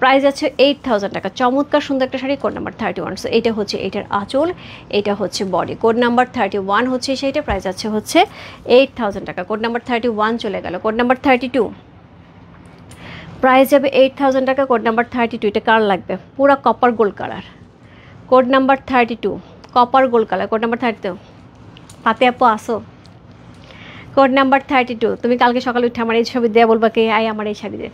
প্রাইস আছে 8000 টাকা। চমৎকার সুন্দর একটা শাড়ি। Code number 31। সো এটা হচ্ছে এটার আঁচল, এটা হচ্ছে বডি। কোড নাম্বার 31 হচ্ছে সেইটা। প্রাইস আছে হচ্ছে 8000 টাকা। কোড নাম্বার 31 চলে গেল। Code number 32। প্রাইস যাবে 8000 টাকা। Code number 32। এটা কালার লাগবে পুরা copper gold colour. Code number 32 copper gold colour. Code number 32। পাতে আপু আসো। Code number 32। তুমি কালকে সকালে উঠে আমার এই ছবি দেওয়া বলবা কে আয় আমার এই শাড়ি দে।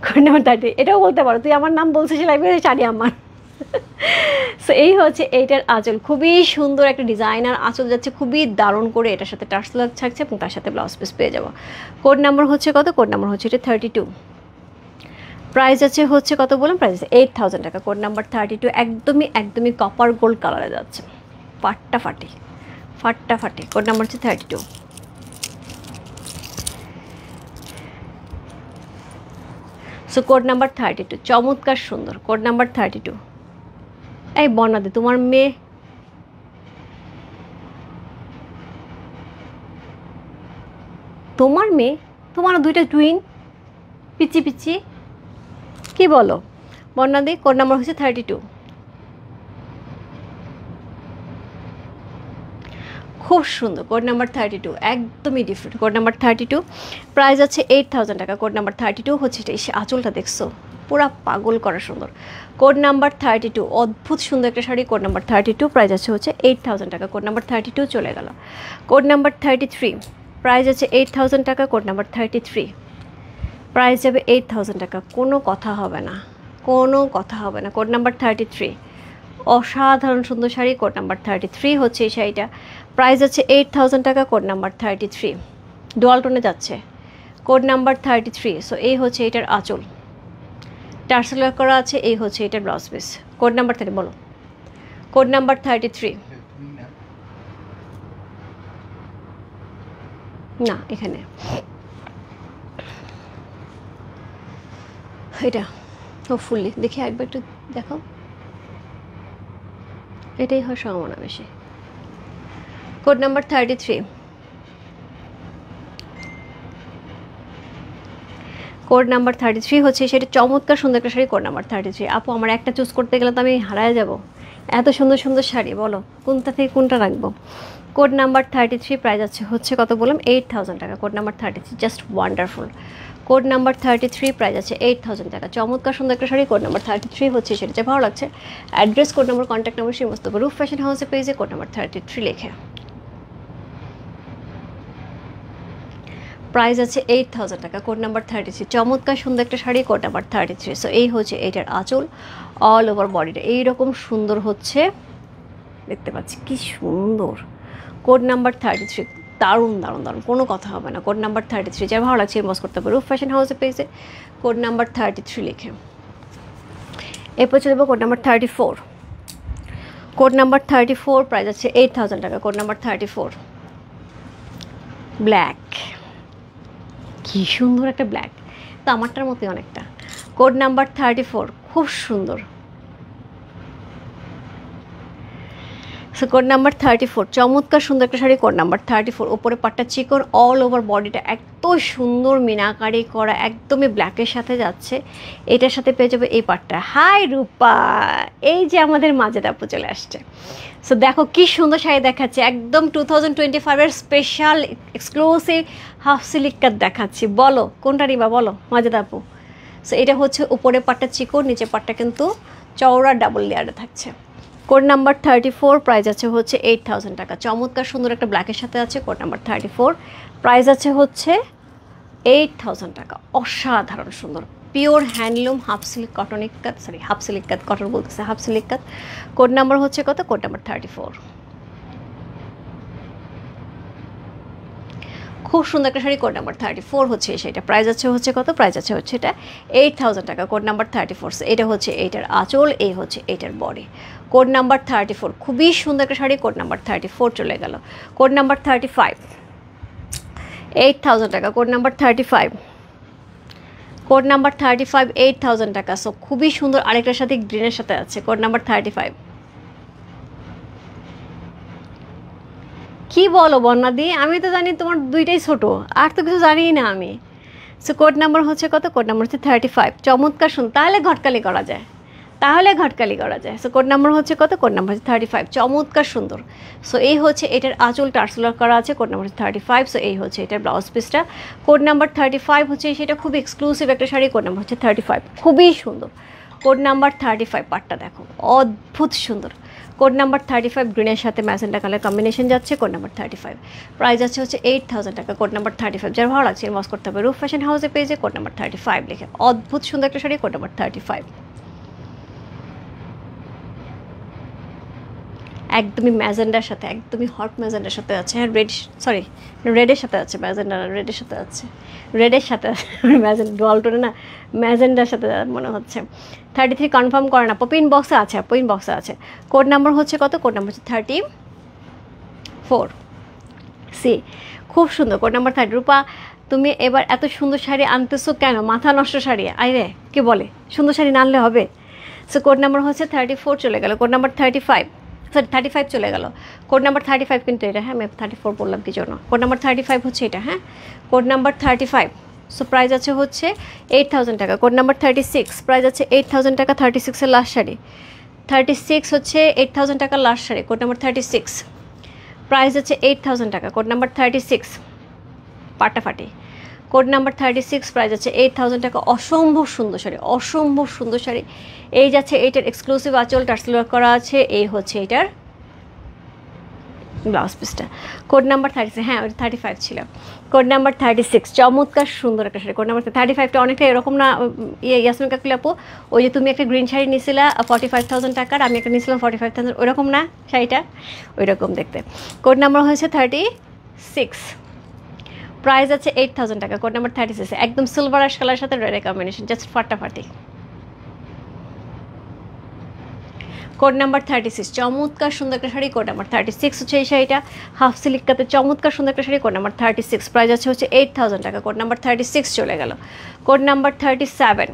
Code number 30। এটাও বলতে পারো তুই আমার নাম বলছিস লাগবে শাড়ি আমার। সো এই হচ্ছে এইটার আঁচল, খুবই সুন্দর একটা ডিজাইনার আঁচল যাচ্ছে, খুবই দারুণ করে। এটার সাথে টার্সেল ওয়ার্ক থাকছে এবং তার সাথে ব্লাউজ পিস পেয়ে যাবো। কোড নাম্বার হচ্ছে কত? কোড নাম্বার হচ্ছে এটা 32। প্রাইস আছে হচ্ছে কত বললাম? প্রাইস আছে 8000 টাকা। Code number 32। একদমই কপার গোল্ড কালারে যাচ্ছে, ফাটাফাটি ফাটাফাটি। কোড নাম্বার হচ্ছে 32। সো কোড নাম্বার 32 চমৎকার সুন্দর। Code number 32। এই বর্ণাদি তোমার মেয়ে, তোমার দুইটা টুইন পিচি পিচি, কি বলো বর্ণাদি? কোড নাম্বার হচ্ছে 32। খুব সুন্দর। কোড নাম্বার 32 একদমই ডিফারেন্ট। Code number 32। প্রাইস আছে 8000 টাকা। কোড নাম্বার 32 হচ্ছে এটা। এসে আঁচলটা দেখছো পুরা পাগল করা সুন্দর। কোড নাম্বার 32 অদ্ভুত সুন্দর একটা শাড়ি। Code number 32। প্রাইস আছে হচ্ছে 8000 টাকা। কোড নাম্বার 32 চলে গেল। Code number 33। প্রাইস আছে 8000 টাকা। Code number 33। প্রাইস যাবে 8000 টাকা। কোনো কথা হবে না, কোনো কথা হবে না। Code number 33। অসাধারণ সুন্দর শাড়ি। কোড নাম্বার 33 হচ্ছে এই শাড়িটা। প্রাইস আছে 8000 টাকা। কোড নাম্বার 33 ডুয়াল টোনে যাচ্ছে। Code number 33। সো এই হচ্ছে এটার আঁচল, টার্সেল ওয়ার্ক করা আছে, এই হচ্ছে এটার ব্লাউজ পিস। কোড নাম্বার 30 বলো, কোড নাম্বার 33 না এখানে এটা হোপফুলি দেখি একবার একটু দেখো, এটাই হয় সম্ভাবনা বেশি। কোড নাম্বার 33, কোড নাম্বার 33 হচ্ছে সেটা চমৎকার সুন্দর একটা শাড়ি। কোড নাম্বার 33 আপু আমার একটা চুজ করতে গেলে তো আমি হারায় যাব, এত সুন্দর সুন্দর শাড়ি, বলো কোনটা থেকে কোনটা রাখবো। কোড নাম্বার 33 প্রাইস আছে হচ্ছে কত বললাম 8000 টাকা। Code number 33 just wonderful. Code number 33 price আছে 8000 টাকা, চমৎকার সুন্দর একটা শাড়ি। কোড নাম্বার 33 হচ্ছে সেটা যে ভালো লাগছে। Address, code number, contact number সমস্ত রূপ ফ্যাশন হাউসে পেজে কোড নাম্বার 33 লেখে। প্রাইস আছে 8000 টাকা। কোড নাম্বার 33 চমৎকার সুন্দর একটা শাড়ি। Code number 33। সো এই হচ্ছে এটার আঁচল, অল ওভার বডিটা এইরকম সুন্দর হচ্ছে, দেখতে পাচ্ছি কি সুন্দর। কোড নাম্বার 33 দারুণ দারুণ দারুণ, কোনো কথা হবে না। কোড নাম্বার 33 যা ভালো লাগছে ইনবক্স করতে হবে রূপ ফ্যাশন হাউসে পেজে কোড নাম্বার 33 লিখে। এরপর চলে যাবো code number 34। Code number 34 price আছে 8000 টাকা। কোড নাম্বার 34 ব্ল্যাক, কি সুন্দর একটা ব্ল্যাক, তো আমারটার মতোই অনেকটা। কোড নাম্বার 34 খুব সুন্দর। সো কোড নাম্বার 34 চমৎকার সুন্দর একটা শাড়ি। কোড নাম্বার 34 ওপরে পাটটা চিকন, অল ওভার বডিটা এত সুন্দর মিনাকারি করা, একদমই ব্ল্যাকের সাথে যাচ্ছে। এটার সাথে পেয়ে যাবে এই পাটটা। হাই রূপা, এই যে আমাদের মাজেদ আপু চলে আসছে। সো দেখো কি সুন্দর শাড়ি দেখাচ্ছে, একদম 2025-এর স্পেশাল এক্সক্লুসিভ হাফ সিল্ক কাট দেখাচ্ছি। বলো কোনটা নিবা বলো মাজেদ আপু। সো এটা হচ্ছে উপরে পাটটা চিকন, নিচে পাটটা কিন্তু চওড়া ডাবল লেয়ারে থাকছে। কোড নাম্বার 34 প্রাইস আছে হচ্ছে 8000 টাকা, চমৎকার সুন্দর একটা ব্ল্যাকের সাথে আছে। কোড নাম্বার 34 প্রাইস আছে হচ্ছে 8000 টাকা, অসাধারণ সুন্দর পিওর হ্যান্ডলুম হাফ সিল্ক কটনিক কাট, সরি হাফ সিল্ক কাট, কটন বলতেছে হাফ সিল্ক কাট। কোড নাম্বার হচ্ছে কত? Code number 34। খুব সুন্দর একটা শাড়ি। কোড নাম্বার 34 হচ্ছে সেটা। প্রাইস আছে হচ্ছে কত? প্রাইস আছে হচ্ছে এটা 8000 টাকা। Code number 34। এটা হচ্ছে এইটার আঁচল, এই হচ্ছে এইটার বডি। কোড নাম্বার 34 খুবই সুন্দর একটা শাড়ি। কোড নাম্বার 34 চলে গেল। কোড নাম্বার 35 8000 টাকা। কোড নাম্বার 35, কোড নাম্বার 35 8000 টাকা। সো খুবই সুন্দর, আরেকটার সাথে গ্রিনের সাথে আছে। Code number 35। কি বলো বন্যাদি, আমি তো জানি তোমার দুইটাই ছোট, আর তো কিছু জানিই না আমি। সো কোড নাম্বার হচ্ছে কত? কোড নাম্বার হচ্ছে 35। চমৎকার সুন্দর, তাহলে ঘটকালি করা যায়, তাহলে ঘটকালি করা যায়। সো কোড নাম্বার হচ্ছে কত? কোড নাম্বার হচ্ছে 35, চমৎকার সুন্দর। সো এই হচ্ছে এটার আঁচল টার্সেল করা আছে। কোড নাম্বার হচ্ছে 35। সো এই হচ্ছে এটার ব্লাউজ পিসটা। কোড নাম্বার 35 হচ্ছে সেটা খুব এক্সক্লুসিভ একটা শাড়ি। কোড নাম্বার হচ্ছে 35, খুবই সুন্দর। কোড নাম্বার 35 পাটটা দেখো অদ্ভুত সুন্দর। কোড নাম্বার 35 গ্রিনের সাথে ম্যাজেন্টা কালার কম্বিনেশন যাচ্ছে। কোড নাম্বার 35 প্রাইস আছে হচ্ছে 8000 টাকা। কোড নাম্বার 35 যার ভালো লাগছে ইনবক্স করতে হবে রূপ ফ্যাশন হাউসে পেজে কোড নাম্বার 35 লিখে। অদ্ভুত সুন্দর একটা শাড়ি। কোড নাম্বার 35 একদমই ম্যাজেন্ডার সাথে, একদমই হট ম্যাজেন্ডার সাথে আছে। হ্যাঁ রেড, সরি রেডের সাথে আছে, ম্যাজেন্ডার রেডের সাথে আছে, রেডের সাথে আছে ম্যাজেন্ডা ডোয়ালটোনে না, ম্যাজেন্ডার সাথে মনে হচ্ছে। 33 কনফার্ম করে না, পিন বক্সে আছে, পিন বক্সে আছে। কোড নাম্বার হচ্ছে কত? কোড নাম্বার হচ্ছে 34 সি। খুব সুন্দর। Code number 30। রূপা তুমি এবার এত সুন্দর শাড়ি আনতেছো কেন? মাথা নষ্ট শাড়ি আইরে, কে বলে সুন্দর শাড়ি না আনলে হবে? সো কোড নাম্বার হচ্ছে 34 চলে গেল। কোড নাম্বার 35, সরি 35 চলে গেল। কোড নাম্বার 35 কিন্তু এটা, হ্যাঁ আমি 34 বললাম কি জন্য। কোড নাম্বার 35 হচ্ছে এটা, হ্যাঁ কোড নাম্বার 35। সো প্রাইস আছে হচ্ছে 8000 টাকা। কোড নাম্বার 36 প্রাইস আছে 8000 টাকা। 36-এর লাস্ট শাড়ি, 36 হচ্ছে 8000 টাকার last sari. Code number 36 price আছে 8000 টাকা। কোড নাম্বার 36 পাটাফাটি। কোড নাম্বার 36 প্রাইস আছে 8000 টাকা। অসম্ভব সুন্দর শাড়ি, অসম্ভব সুন্দর শাড়ি। এই যাচ্ছে এইটার এক্সক্লুসিভ আঁচল টার্সেল ওয়ার্ক করা আছে। এই হচ্ছে এটার ব্লাউজ পিসটা। কোড নাম্বার 36, হ্যাঁ ওটা 35 ছিল। কোড নাম্বার 36 চমৎকার সুন্দর একটা শাড়ি। কোড নাম্বার 35টা অনেকটা এরকম না ইয়াসমিন কাকুল আপু, ওই যে তুমি একটা গ্রিন শাড়ি নিয়েছিলা 45,000 টাকার, আমি একটা নিয়েছিলাম 45,000, ওইরকম না শাড়িটা, ওই রকম দেখতে। কোড নাম্বার হয়েছে 36, প্রাইস আছে 8000 টাকা। কোড নাম্বার 36 একদম সিলভার অ্যাশ কালারের সাথে রেড কম্বিনেশন, জাস্ট ফাটাফাটি। কোড নাম্বার 36, চমৎকার সুন্দর একটা শাড়ি, কোড নাম্বার 36 হচ্ছে এই শাড়িটা, হাফ সিলিকাতে চমৎকার সুন্দর একটা শাড়ি, কোড নাম্বার 36, প্রাইস আছে হচ্ছে 8000 টাকা, কোড নাম্বার 36 চলে গেল। কোড নাম্বার 37,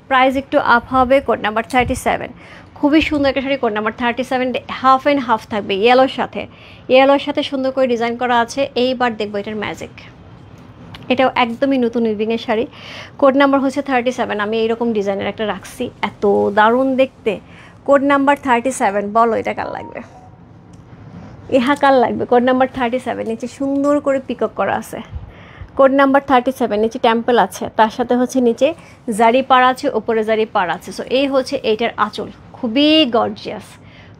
প্রাইস একটু আপ হবে, কোড নাম্বার 37, খুবই সুন্দর একটা sari, code number 37, half and half থাকবে ইয়েলোর সাথে, ইয়েলোর সাথে সুন্দর করে ডিজাইন করা আছে। এইবার দেখবো এটার ম্যাজিক, এটাও একদমই নতুন উইভিংয়ের শাড়ি, কোড নাম্বার হচ্ছে 37, আমি এইরকম ডিজাইনের একটা রাখছি, এত দারুণ দেখতে। কোড নাম্বার 37, বলো এটা কার লাগবে, ইহা কার লাগবে। কোড নাম্বার 37, নিচে সুন্দর করে পিকক করা আছে, কোড নাম্বার 37, নিচে টেম্পল আছে, তার সাথে হচ্ছে নিচে জারি পাড় আছে, ওপরে জারি পাড় আছে। সো এই হচ্ছে এইটার আঁচল, খুবই গর্জিয়াস,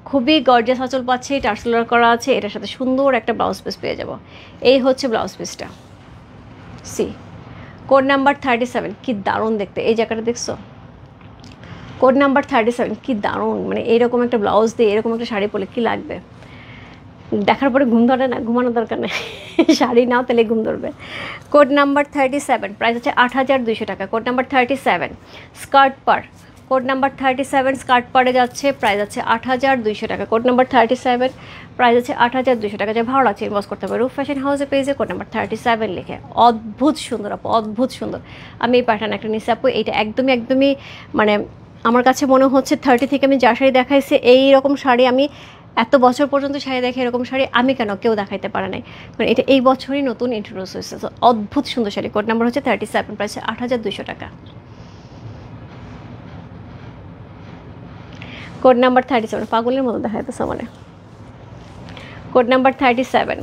খুবই গর্জিয়াস আঁচল পাচ্ছি, টার্সেলার করা আছে, এটার সাথে সুন্দর একটা ব্লাউজ পিস পেয়ে যাব। এই হচ্ছে ব্লাউজ পিসটা, সি কোড নাম্বার 37, কি দারুণ দেখতে, এই জায়গাটা দেখছো, কোড নাম্বার 37, কি দারুণ, মানে এইরকম একটা ব্লাউজ দিয়ে এরকম একটা শাড়ি পরলে কি লাগবে, দেখার পরে ঘুম ধরে না, ঘুমানোর দরকার নেই, শাড়ি নাও তাহলে ঘুম ধরবে। কোড নাম্বার 37, প্রাইস হচ্ছে 8200 টাকা, কোড নাম্বার 37, স্কার্ট পার, কোড নাম্বার 37 স্কার্ট পারে যাচ্ছে, প্রাইস আছে 8200 টাকা, কোড নাম্বার 37, প্রাইস আছে 8200 টাকা। যা ভালো লাগছে ইনবক্স করতে হবে রূপ ফ্যাশন হাউসের পেজে, কোড নাম্বার 37 লিখে। অদ্ভুত সুন্দর আপু, অদ্ভুত সুন্দর, আমি এই প্যাটার্ন একটা নিচ্ছি আপু, এইটা একদমই মানে আমার কাছে মনে হচ্ছে 30 থেকে আমি যা শাড়ি দেখাইছি এই রকম শাড়ি আমি এত বছর পর্যন্ত শাড়ি দেখে এরকম শাড়ি আমি কেন কেউ দেখাইতে পারে নাই, মানে এটা এই বছরই নতুন ইন্ট্রোডিউস হয়েছে। তো অদ্ভুত সুন্দর শাড়ি, কোড নাম্বার হচ্ছে 37, প্রাইস 8200 টাকা। কোড নাম্বার 37, পাগলের মতো দেখা যাচ্ছে মানে, কোড নাম্বার 37,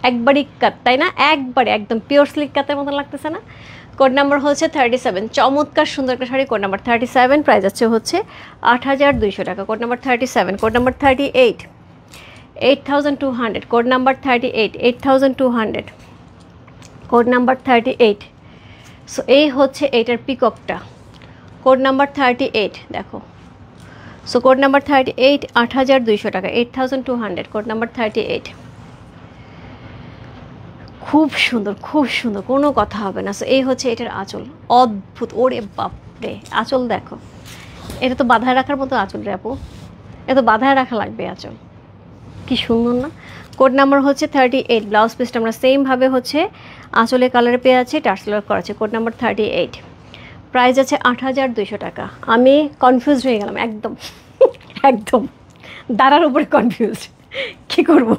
একবারই কাত তাই না, একবারে একদম পিওর সিল্ক কাতের মতো লাগতেছে না। কোড নাম্বার হচ্ছে 37, চমৎকার সুন্দর একটা শাড়ি, কোড নাম্বার 37, প্রাইস আছে হচ্ছে 8200 টাকা, code number 37। Code number 38, 8200, code number 38, 8200, code number 38। So এই হচ্ছে এইটার পিককটা, কোড নাম্বার 38 দেখো। সো কোড নাম্বার 38, 8200 টাকা, 8200, কোড নাম্বার 38, খুব সুন্দর, খুব সুন্দর, কোনো কথা হবে না। সো এই হচ্ছে এটার আঁচল, অদ্ভুত, ওরে বাপরে আঁচল দেখো, এটা তো বাঁধায় রাখার মতো আঁচল রে আপু, এটা তো বাঁধায় রাখা লাগবে আঁচল, কি সুন্দর না। কোড নাম্বার হচ্ছে 38, ব্লাউজ পিসটা আমরা সেমভাবে হচ্ছে আঁচলে কালারে পেয়ে আছি, টার্সেলার করা আছে, কোড নাম্বার 38, প্রাইস আছে 8200 টাকা। আমি কনফিউজ হয়ে গেলাম একদম, একদম দাঁড়ার উপরে কনফিউজ, কী করব।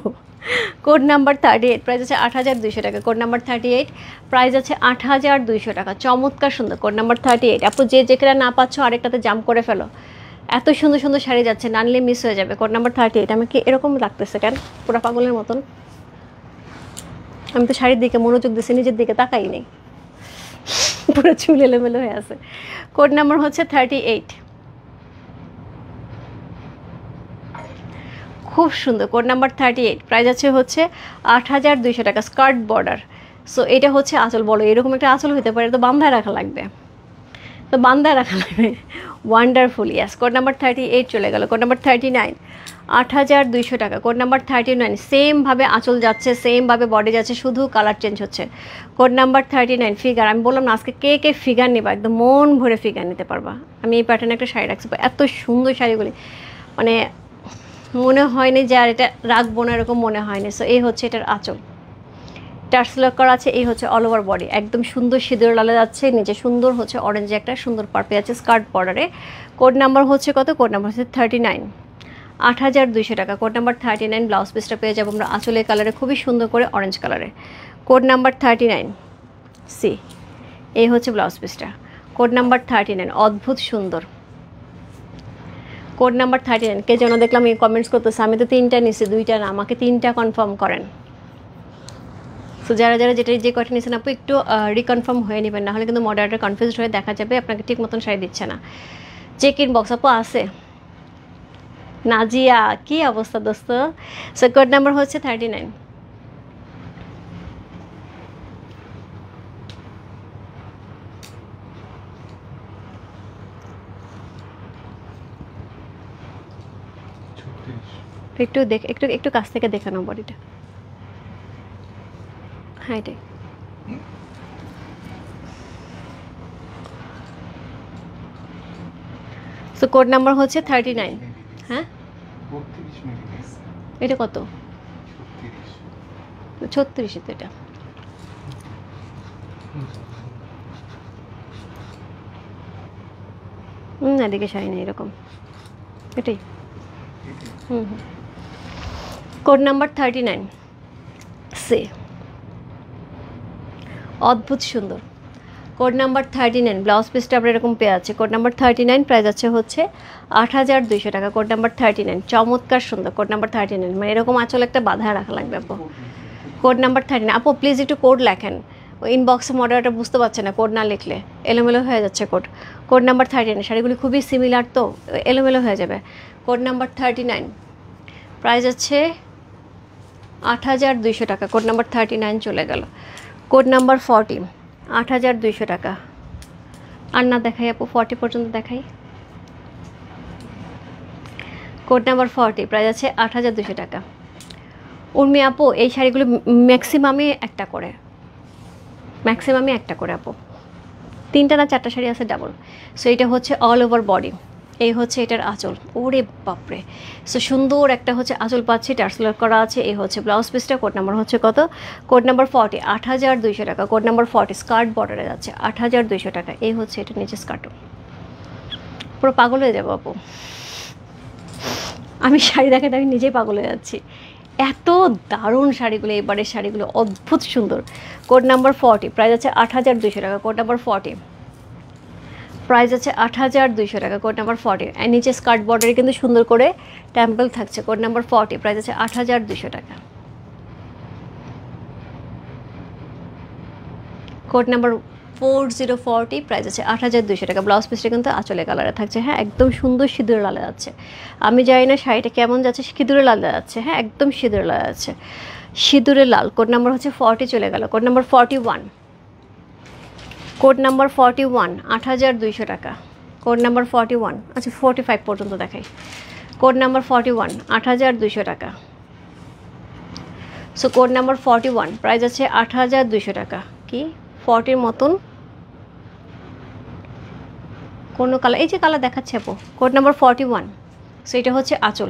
কোড নাম্বার 38, প্রাইস আছে 8200 টাকা, কোড নাম্বার 38, প্রাইস আছে 8200 টাকা, চমৎকার সুন্দর, কোড নাম্বার 38। আপু যে যেখানে না পাচ্ছ আরেকটাতে জাম্প করে ফেলো, এত সুন্দর সুন্দর শাড়ি যাচ্ছে, নানলে মিস হয়ে যাবে। কোড নাম্বার 38, আমাকে এরকম লাগতেছে কেন, পুরো পাগলের মতন, আমি তো শাড়ির দিকে মনোযোগ দিচ্ছি, নিজের দিকে তাকাই নেই, পুরো চুল এলোমেলো হয়ে আছে। কোড নাম্বার হচ্ছে 38, খুব সুন্দর, কোড নাম্বার 38, প্রাইস আছে হচ্ছে 8200 টাকা, স্কার্ট বর্ডার। সো এটা হচ্ছে আঁচল, বলো এরকম একটা আঁচল হতে পারে, তো বান্ধায় রাখা লাগবে, তো বান্ধায় রাখা লাগবে, ওয়ান্ডারফুল, ইয়াস। কোড নাম্বার 38 চলে গেল। কোড নাম্বার 39, 8200 টাকা, কোড নাম্বার 39, সেমভাবে আঁচল যাচ্ছে, সেমভাবে বডি যাচ্ছে, শুধু কালার চেঞ্জ হচ্ছে। কোড নাম্বার 39, ফিগার, আমি বললাম না আজকে কে কে ফিগার নেবা, একদম মন ভরে ফিগার নিতে পারবা। আমি এই প্যাটার্নে একটা শাড়ি রাখছি, এত সুন্দর শাড়িগুলি, মানে মনে হয়নি যে আর এটা রাখবো না, এরকম মনে হয়নি। সো এই হচ্ছে এটার আঁচল, টার্সেলার করা আছে, এই হচ্ছে অল ওভার বডি, একদম সুন্দর সিঁদুর লালে যাচ্ছে, নিচে সুন্দর হচ্ছে অরেঞ্জে একটা সুন্দর পার্পে আছে স্কার্ট বর্ডারে। কোড নাম্বার হচ্ছে কত, কোড নাম্বার হচ্ছে 39, 8200 টাকা, কোড নাম্বার 39। ব্লাউজ পিসটা পেয়ে যাবো আমরা আঁচলের কালারে, খুবই সুন্দর করে অরেঞ্জ কালারে, কোড নাম্বার 39, সি এই হচ্ছে ব্লাউজ পিসটা, কোড নাম্বার 39, অদ্ভুত সুন্দর, কোড নাম্বার 39। কে যেন দেখলাম এই কমেন্টস করতেছে, আমি তো 3টা নিচ্ছি, 2টা না, আমাকে 3টা কনফার্ম করেন। সো যারা যারা যেটা যে কয়টা নিয়েছেন আপু একটু রিকনফার্ম হয়ে নেবেন, নাহলে কিন্তু মডারেটর কনফিউজ হয়ে দেখা যাবে আপনাকে ঠিক মতন শাড়ি দিচ্ছে না। চেক ইন বক্স আপু আছে, নাজিয়া কি অবস্থা দোস্ত। সো কোড নাম্বার হচ্ছে 39, একটু দেখ, একটু একটু কাছ থেকে দেখানো বডিটা, হ্যাঁ এটাই। সো কোড নাম্বার হচ্ছে 39, হ্যাঁ এটা কত? 36 তো এটা। এদিকে শাড়ি নেই এরকম, এটাই। কোড নাম্বার 39 সে, অদ্ভুত সুন্দর। কোড নাম্বার 39, ব্লাউজ পিসটা আপনার এরকম পেয়ে আছে। কোড নাম্বার 39, প্রাইস আছে হচ্ছে 8200 টাকা। কোড নাম্বার 39, চমৎকার সুন্দর। কোড নাম্বার 39, মানে এরকম আঁচল একটা বাঁধা রাখা লাগবে আপু। কোড নাম্বার 39, আপু প্লিজ একটু কোড লেখেন, ওই ইনবক্সে মডারেটর বুঝতে পারছে না, কোড না লিখলে এলোমেলো হয়ে যাচ্ছে কোড। কোড নাম্বার 39, শাড়িগুলি খুবই সিমিলার তো এলোমেলো হয়ে যাবে। কোড নাম্বার 39, প্রাইস আছে 8200 টাকা। কোড নাম্বার 39 চলে গেল। কোড নাম্বার 40, 8200 টাকা। আর না দেখাই আপু, 40 পর্যন্ত দেখাই। কোড নাম্বার 40, প্রাইস আছে 8200 টাকা। উর্মি আপু এই শাড়িগুলো ম্যাক্সিমামে একটা করে আপু, 3টা না 4টা শাড়ি আছে ডাবল। সো এটা হচ্ছে অল ওভার বডি, এই হচ্ছে এটার আঁচল। ওরে বাপরে, সো সুন্দর একটা হচ্ছে আঁচল পাচ্ছি, টার্সেল করা আছে। এই হচ্ছে ব্লাউজ পিসটা। কোড নাম্বার হচ্ছে কত? কোড নাম্বার 40, 8200 টাকা। কোড নাম্বার 40, স্কার্ট বর্ডারে যাচ্ছে 8200 টাকা। এই হচ্ছে এটা নিচে স্কার্টও। পুরো পাগল হয়ে যাবো আপু, আমি শাড়ি দেখাতে আমি নিজেই পাগল হয়ে যাচ্ছি। এত দারুণ শাড়িগুলো, এবারের শাড়িগুলো অদ্ভুত সুন্দর। কোড নাম্বার 40, প্রাইস আছে 8200 টাকা। কোড নাম্বার 40, প্রাইস আছে 8200 টাকা। কোড নাম্বার 40, নিচে স্কার্ট বর্ডারে কিন্তু সুন্দর করে টেম্পল থাকছে। কোড নাম্বার 40, প্রাইস আছে 8200 টাকা। কোড নাম্বার 4040, প্রাইস আছে 8200 টাকা। ব্লাউজ পিসটা কিন্তু আঁচলে কালারে থাকছে। হ্যাঁ, একদম সুন্দর সিঁদুরে লালে যাচ্ছে। আমি জানি না শাড়িটা কেমন যাচ্ছে, সিঁদুরে লাল যাচ্ছে। হ্যাঁ, একদম সিঁদুরে লাল যাচ্ছে, সিঁদুরে লাল। কোড নাম্বার হচ্ছে 40 চলে গেল। কোড নাম্বার 41, কোড নাম্বার 41, 8200 টাকা। কোড নাম্বার 41, আচ্ছা 45 পর্যন্ত দেখাই। কোড নাম্বার 41, 8200 টাকা। সো কোড নাম্বার 41, প্রাইস আছে 8200 টাকা। কি 40 মতন কোনো কালার, এই যে কালার দেখাচ্ছে আপু। কোড নাম্বার 41, সো এটা হচ্ছে আঁচল,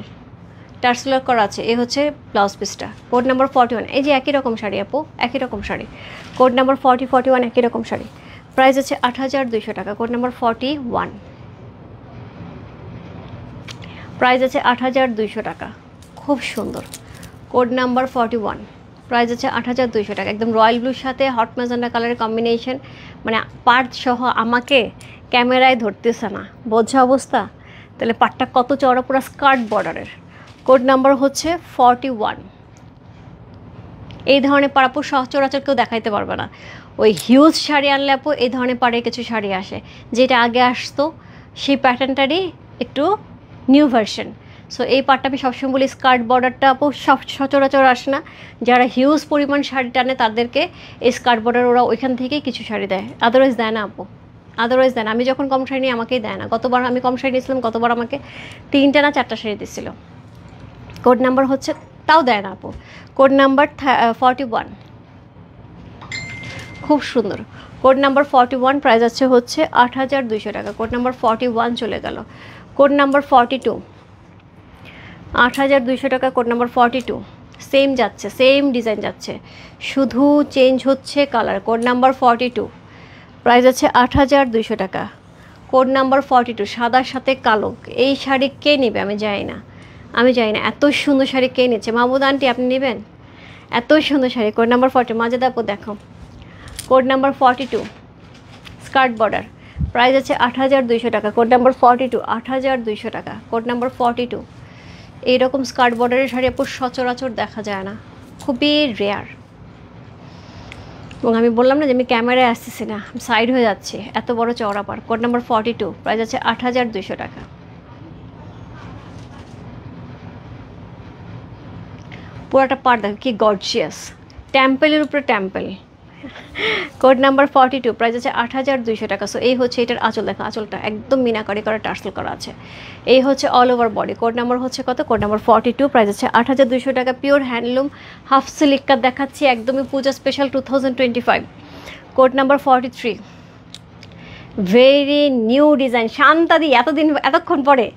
টার্সেল করা আছে। এই হচ্ছে ব্লাউজ পিসটা। কোড নাম্বার 41, এই যে একই রকম শাড়ি আপু, একই রকম শাড়ি। কোড নাম্বার 40, 41 একই রকম শাড়ি। প্রাইস আছে 8200 টাকা। কোড নাম্বার 41, প্রাইস আছে 8200 টাকা। খুব সুন্দর। কোড নাম্বার 41, প্রাইস আছে 8200 টাকা। একদম রয়্যাল ব্লুর সাথে হট ম্যাজেন্ডা কালারের কম্বিনেশন, মানে পার্ট সহ আমাকে ক্যামেরায় ধরতেছে না, বোঝা অবস্থা। তাহলে পার্টটা কত চওড়া, পুরো স্কার্ট বর্ডারের। কোড নাম্বার হচ্ছে 41। এই ধরনের পাড় আপু সচরাচর কেউ দেখাইতে পারবে না। ওই হিউজ শাড়ি আনলে আপু এই ধরনের পাড়ে কিছু শাড়ি আসে, যেটা আগে আসতো সেই প্যাটার্নটারই একটু নিউ ভার্সন। সো এই পার্টটা আমি সবসময় বলি, স্কার্ট বর্ডারটা আপু সচরাচর আসে না। যারা হিউজ পরিমাণ শাড়ি টানে তাদেরকে এই স্কার্ট বর্ডার ওরা ওইখান থেকেই কিছু শাড়ি দেয়, আদারওয়াইজ দেয় না আপু, আদারওয়াইজ দেয় না। আমি যখন কম শাড়ি নিই আমাকেই দেয় না। গতবার আমি কম শাড়ি নিয়েছিলাম, গতবার আমাকে 3টা না 4টা শাড়ি দিচ্ছিল। কোড নাম্বার হচ্ছে, তাও দেয় না আপু। কোড নাম্বার 41, খুব সুন্দর। কোড নাম্বার 41, প্রাইস আছে হচ্ছে 8200 টাকা। কোড নাম্বার 41 চলে গেল। কোড নাম্বার 42, 8200 টাকা। কোড নাম্বার 42, সেম যাচ্ছে, সেম ডিজাইন যাচ্ছে, শুধু চেঞ্জ হচ্ছে কালার। কোড নাম্বার 42, প্রাইস আছে 8200 টাকা। কোড নাম্বার 42, সাদার সাথে কালো। এই শাড়ি কে নেবে আমি জানি না, আমি জানি না। এত সুন্দর শাড়ি কে নিচ্ছে? মাহমুদ আন্টি আপনি নেবেন এত সুন্দর শাড়ি? কোড নাম্বার 40, মাজেদা আপু দেখো। Code number 42, skirt border, price আছে 8200 টাকা। কোড নাম্বার 42, 8200 টাকা। কোড নাম্বার 42, এইরকম স্কার্ট বর্ডারের শাড়ি আপু সচরাচর দেখা যায় না, খুবই রেয়ার। এবং আমি বললাম না যে আমি ক্যামেরায় আসতেছি না, সাইড হয়ে যাচ্ছে, এত বড় চওড়া পার। কোড নাম্বার 42, প্রাইস আছে 8200 টাকা। পুরোটা পার দেখো কি গর্জিয়াস, টেম্পেলের উপরে টেম্পেল। কোড নাম্বার 42, প্রাইস আছে 8200 টাকা। সো এই হচ্ছে এটার আঁচল, দেখো আঁচলটা একদম মিনাকারি করা, টার্সেল করা আছে। এই হচ্ছে all over body. Code number হচ্ছে কত? কোড নাম্বার 42, প্রাইস আছে 8200 টাকা। পিওর হ্যান্ডলুম হাফ সিল্ক দেখাচ্ছি, একদমই Puja special 2025। Code number 43, very new design. শান্তাদি এতক্ষণ পরে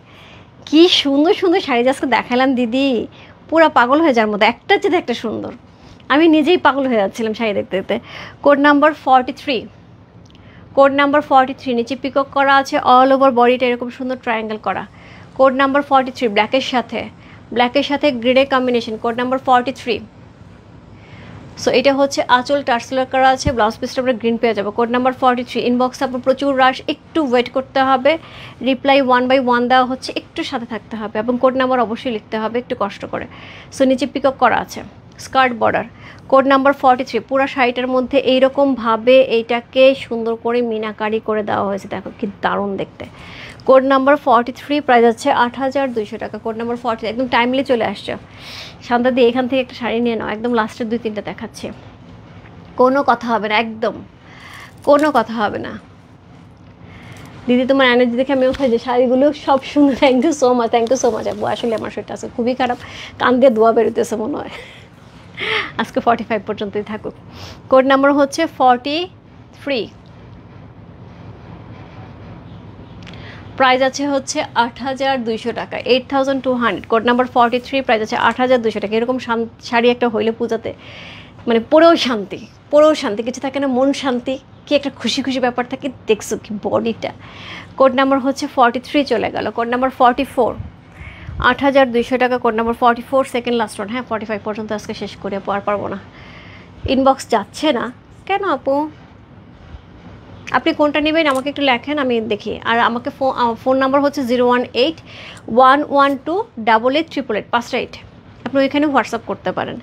কি সুন্দর সুন্দর শাড়ি আজকে দেখালাম দিদি, পুরো পাগল হয়ে যাওয়ার মতো, একটার চেয়ে একটা সুন্দর। আমি নিজেই পাগল হয়ে যাচ্ছিলাম শাড়ি দেখতে দেখতে। কোড নাম্বার 43, কোড নাম্বার 43, নিচে পিকক করা আছে, অল ওভার বডিটা এরকম সুন্দর ট্রায়াঙ্গেল করা। কোড নাম্বার 43, ব্ল্যাকের সাথে গ্রিডের কম্বিনেশন। Code number 43। সো এটা হচ্ছে আঁচল টার্সেলার করা আছে, ব্লাউজ পিসটা আমরা গ্রিন পেয়ে যাবো। Code number 43। ইনবক্স আপনার প্রচুর রাশ, একটু ওয়েট করতে হবে, রিপ্লাই 1 by 1 দেওয়া হচ্ছে, একটু সাথে থাকতে হবে এবং কোড নাম্বার অবশ্যই লিখতে হবে একটু কষ্ট করে। সো নিচে পিকক করা আছে, স্কার্ট বর্ডার। Code number 43। পুরো শাড়িটার মধ্যে এইরকমভাবে এইটাকে সুন্দর করে মিনাকারি করে দেওয়া হয়েছে, দেখো কি দারুণ দেখতে। কোড নাম্বার 43, প্রাইস আছে 8200 টাকা। কোড নাম্বার 40, একদম টাইমলি চলে আসছে। শান্তা দিয়ে এখান থেকে একটা শাড়ি নিয়ে নাও, একদম লাস্টের 2-3টা দেখাচ্ছে, কোনো কথা হবে না, একদম কোনো কথা হবে না। দিদি তোমার এনার্জি দেখে আমি ওখানে যে শাড়িগুলো সব সুন্দর। Thank you so much, thank you so much আপু। আসলে আমার শরীরটা আছে খুবই খারাপ, কান দিয়ে ধোয়া বেরোতেছে মনে হয়। আজকে 45 পর্যন্তই থাকুক। কোড নাম্বার হচ্ছে 43, প্রাইস আছে হচ্ছে 8200 টাকা, 8200। কোড নাম্বার 43, প্রাইস আছে 8200 টাকা। এরকম শাড়ি একটা হইলে পূজাতে মানে পরেও শান্তি কিছু থাকে না, মন শান্তি, কি একটা খুশি খুশি ব্যাপার থাকে। দেখছো কি বডিটা। কোড নাম্বার হচ্ছে 43 চলে গেল। কোড নাম্বার 44, 8200 টাকা। Code number 44, second last one. হ্যাঁ 45 পর্যন্ত আজকে শেষ করে আর পারবো না। ইনবক্স যাচ্ছে না কেন আপু? আপনি কোনটা নেবেন আমাকে একটু লেখেন, আমি দেখি। আর আমাকে ফোন নাম্বার হচ্ছে 018-112-8888, 5টা 8। আপনি ওইখানে হোয়াটসঅ্যাপ করতে পারেন।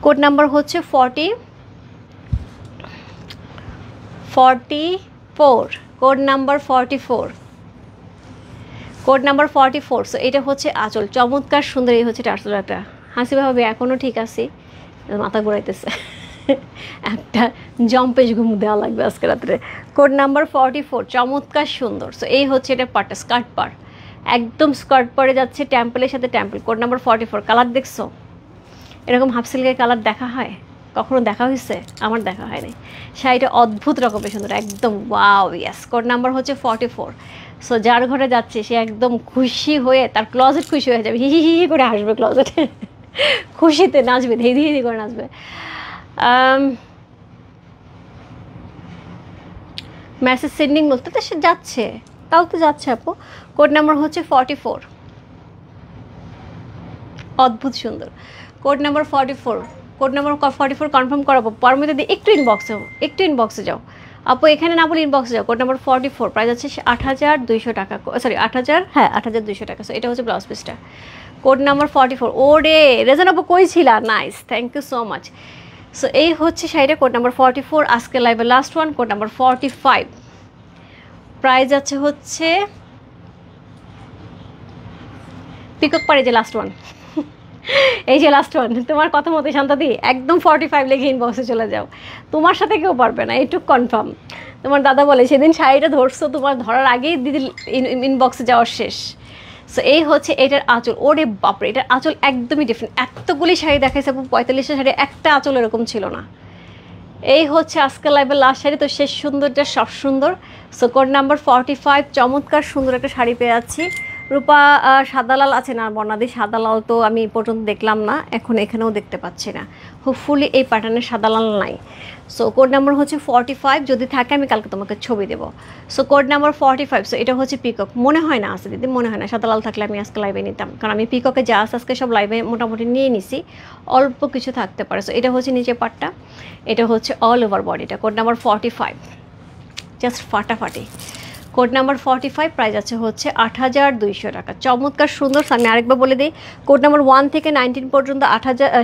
কোড নাম্বার হচ্ছে 44, code number 44, code number 44। So এটা হচ্ছে আঁচল, চমৎকার সুন্দর। এই হচ্ছে টার্সেলাটা। হাসি ভাবে এখনও ঠিক আছি, মাথা ঘুরাইতেছে। একটা জম্পেশ ঘুম দেওয়া লাগবে আজকে রাত্রে। কোড নাম্বার 44, চমৎকার সুন্দর। সো এই হচ্ছে এটা পার্টটা, স্কার্ট পার, একদম স্কার্ট পরে যাচ্ছে টেম্পলের সাথে টেম্পল। Code number 44। কালার দেখছো? এরকম হাফ সিল্কের কালার দেখা হয়? কখনো দেখা হয়েছে? আমার দেখা হয়নি। শাড়িটা অদ্ভুত রকমের সুন্দর, একদম ওয়াও, ইয়াস। কোড নাম্বার হচ্ছে 44। সো যার ঘরে যাচ্ছে সে একদম খুশি হয়ে, তার ক্লজেট খুশি হয়ে যাবে, হি হি হি করে হাসবে ক্লজেটে, খুশিতে নাচবে, ধীরে ধীরে করে নাচবে। মেসেজ সেন্ডিং বলতে তো সে যাচ্ছে, তাও তো যাচ্ছে আপু। কোড নাম্বার হচ্ছে 44, অদ্ভুত সুন্দর। Code number 44, code number 44 confirm করাবো পারমিতা দি। একটু ইনবক্সে যাও আপু, এখানে না বলে ইনবক্সে যাও। কোড নাম্বার 44, প্রাইস আছে 8200 টাকা, সরি 8000, হ্যাঁ 8200 টাকা। সো এটা হচ্ছে ব্লাউজ পিসটা। Code number 44। ও রে রেজান আপু কই ছিলা? Nice, thank you so much. So এই হচ্ছে শাড়িটা। কোড নাম্বার 44 আজকে লাইভে last one. Code number 45, price আছে হচ্ছে পিকক পারে যে লাস্ট ওয়ান, এই যে লাস্ট ওয়ান। তোমার কথা মতো শান্তাদি একদম 45 লেগে ইনবক্সে চলে যাও, তোমার সাথে কেউ পারবে না, এইটুক কনফার্ম। তোমার দাদা বলে সেদিন শাড়িটা ধরছো, তোমার ধরার আগেই দিদি ইনবক্সে যাওয়ার শেষ। সো এই হচ্ছে এটার আঁচল। ওরে বাপরে, এটার আঁচল একদমই ডিফারেন্ট। এতগুলি শাড়ি দেখাইছে, 45টা শাড়ি, একটা আঁচল এরকম ছিল না। এই হচ্ছে আজকে লাইভের লাস্ট শাড়ি। তো শেষ সুন্দরটা সব সুন্দর। সো কোড নাম্বার 45, চমৎকার সুন্দর একটা শাড়ি পেয়ে যাচ্ছি। রূপা সাদা লাল আছে না বর্ণাদি? সাদা লাল তো আমি এই পর্যন্ত দেখলাম না, এখন এখানেও দেখতে পাচ্ছি না। হোপফুলি এই প্যাটার্নের সাদা লাল নাই। সো কোড নাম্বার হচ্ছে 45, যদি থাকে আমি কালকে তোমাকে ছবি দেবো। So code number 45। সো এটা হচ্ছে পিকক, মনে হয় না আছে দিদি, মনে হয় না। সাদা লাল থাকলে আমি আজকে লাইভে নিতাম, কারণ আমি পিককে যা আজকে সব লাইভে মোটামুটি নিয়ে নিছি, অল্প কিছু থাকতে পারে। সো এটা হচ্ছে নিচে পাটটা, এটা হচ্ছে অল ওভার বডিটা। কোড নাম্বার 45, জাস্ট ফাটাফাটি। কোড নাম্বার 45, প্রাইস আছে হচ্ছে 8200 টাকা, চমৎকার সুন্দর। আমি আরেকবার বলে দিই, কোড নাম্বার 1 থেকে 19 পর্যন্ত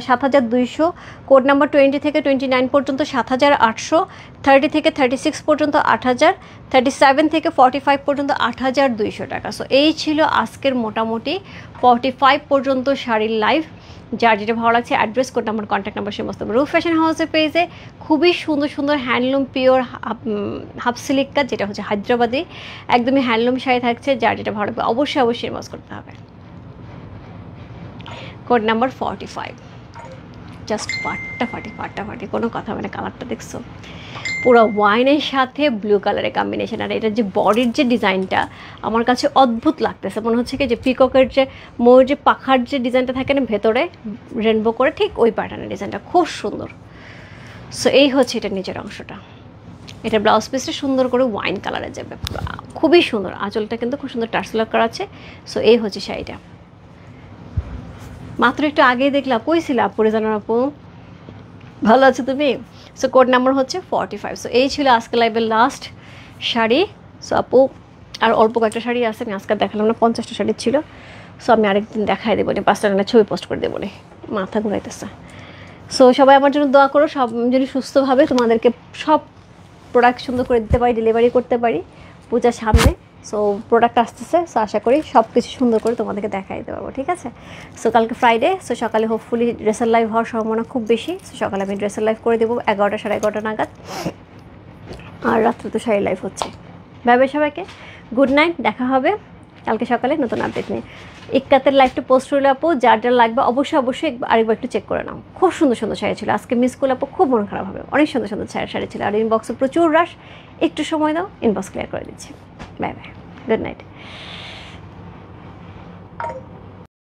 7200, কোড নাম্বার 20 থেকে 29 পর্যন্ত 7800, 30 থেকে 36 পর্যন্ত 8000, 37 থেকে 45 পর্যন্ত 8200 টাকা। সো এই ছিল আজকের মোটামুটি 45 পর্যন্ত শাড়ির লাইভ। যার যেটা ভালো লাগছে address, code number, contact number সমস্ত রূপ ফ্যাশন হাউসের পেজে খুবই সুন্দর সুন্দর হ্যান্ডলুম পিওর হাফ সিল্ক কাজ, যেটা হচ্ছে হায়দ্রাবাদি একদমই হ্যান্ডলুম শাড়ি থাকছে। যার যেটা ভালো লাগবে অবশ্যই ইনবক্স করতে হবে। Code number 45। জাস্ট ফাটাফাটি, কোনো কথা মানে কালারটা দেখছো পুরো ওয়াইনের সাথে ব্লু কালারের কম্বিনেশন। আর এটার যে বডির যে ডিজাইনটা আমার কাছে অদ্ভুত লাগতেছে, মনে হচ্ছে কি যে পিককের যে ময়ূর যে পাখার যে ডিজাইনটা থাকে না ভেতরে রেনবো করে, ঠিক ওই প্যাটার্নের ডিজাইনটা খুব সুন্দর। সো এই হচ্ছে এটার নিচের অংশটা। এটা ব্লাউজ পিসটা সুন্দর করে ওয়াইন কালারে যাবে, খুবই সুন্দর। আঁচলটা কিন্তু খুব সুন্দর টার্সেল করা আছে। সো এই হচ্ছে শাড়িটা। মাত্র একটু আগেই দেখলাম, কইছিলাম পরে জানার আপু ভালো আছে তুমি? সো কোড নাম্বার হচ্ছে 45। সো এই ছিল আজকে লাইভের লাস্ট শাড়ি। সো আপু আর অল্প কয়েকটা শাড়ি আছে, আমি আজকে দেখালাম না, 50টা শাড়ি ছিল। সো আমি আরেকদিন দেখাই দেবো নি, 5টা ছবি পোস্ট করে দেবো নি, মাথা ঘুরাইতেছে। সো সবাই আমার জন্য দোয়া করো, সব যদি সুস্থভাবে তোমাদেরকে সব প্রোডাক্ট সুন্দর করে দিতে পারি, ডেলিভারি করতে পারি পূজার সামনে। সো প্রোডাক্ট আসতেছে, সো আশা করি সব কিছু সুন্দর করে তোমাদেরকে দেখাই দিতে পারবো, ঠিক আছে? সো কালকে ফ্রাইডে, সো সকালে হোপফুলি ড্রেসের লাইভ হওয়ার সম্ভাবনা খুব বেশি। সো সকালে আমি ড্রেসের লাইভ করে দেবো 11টা সাড়ে 11টা নাগাদ, আর রাত্রে তো শাড়ি লাইভ হচ্ছে। ভাবে সবাইকে গুড নাইট, দেখা হবে কালকে সকালে নতুন আপডেট নিয়ে। ইক্কাতের লাইভটা পোস্ট করলে আপু যার যার লাগবে অবশ্যই আরেকবার একটু চেক করে নাও। খুব সুন্দর শাড়ি ছিল আজকে, মিস করলে আপু খুব মন খারাপ হবে। অনেক সুন্দর শাড়ি ছিল, আর ইনবক্সে প্রচুর রাশ। একটু সময় দাও, ইনবক্স ক্লিয়ার করে দিচ্ছি। Bye bye, good night.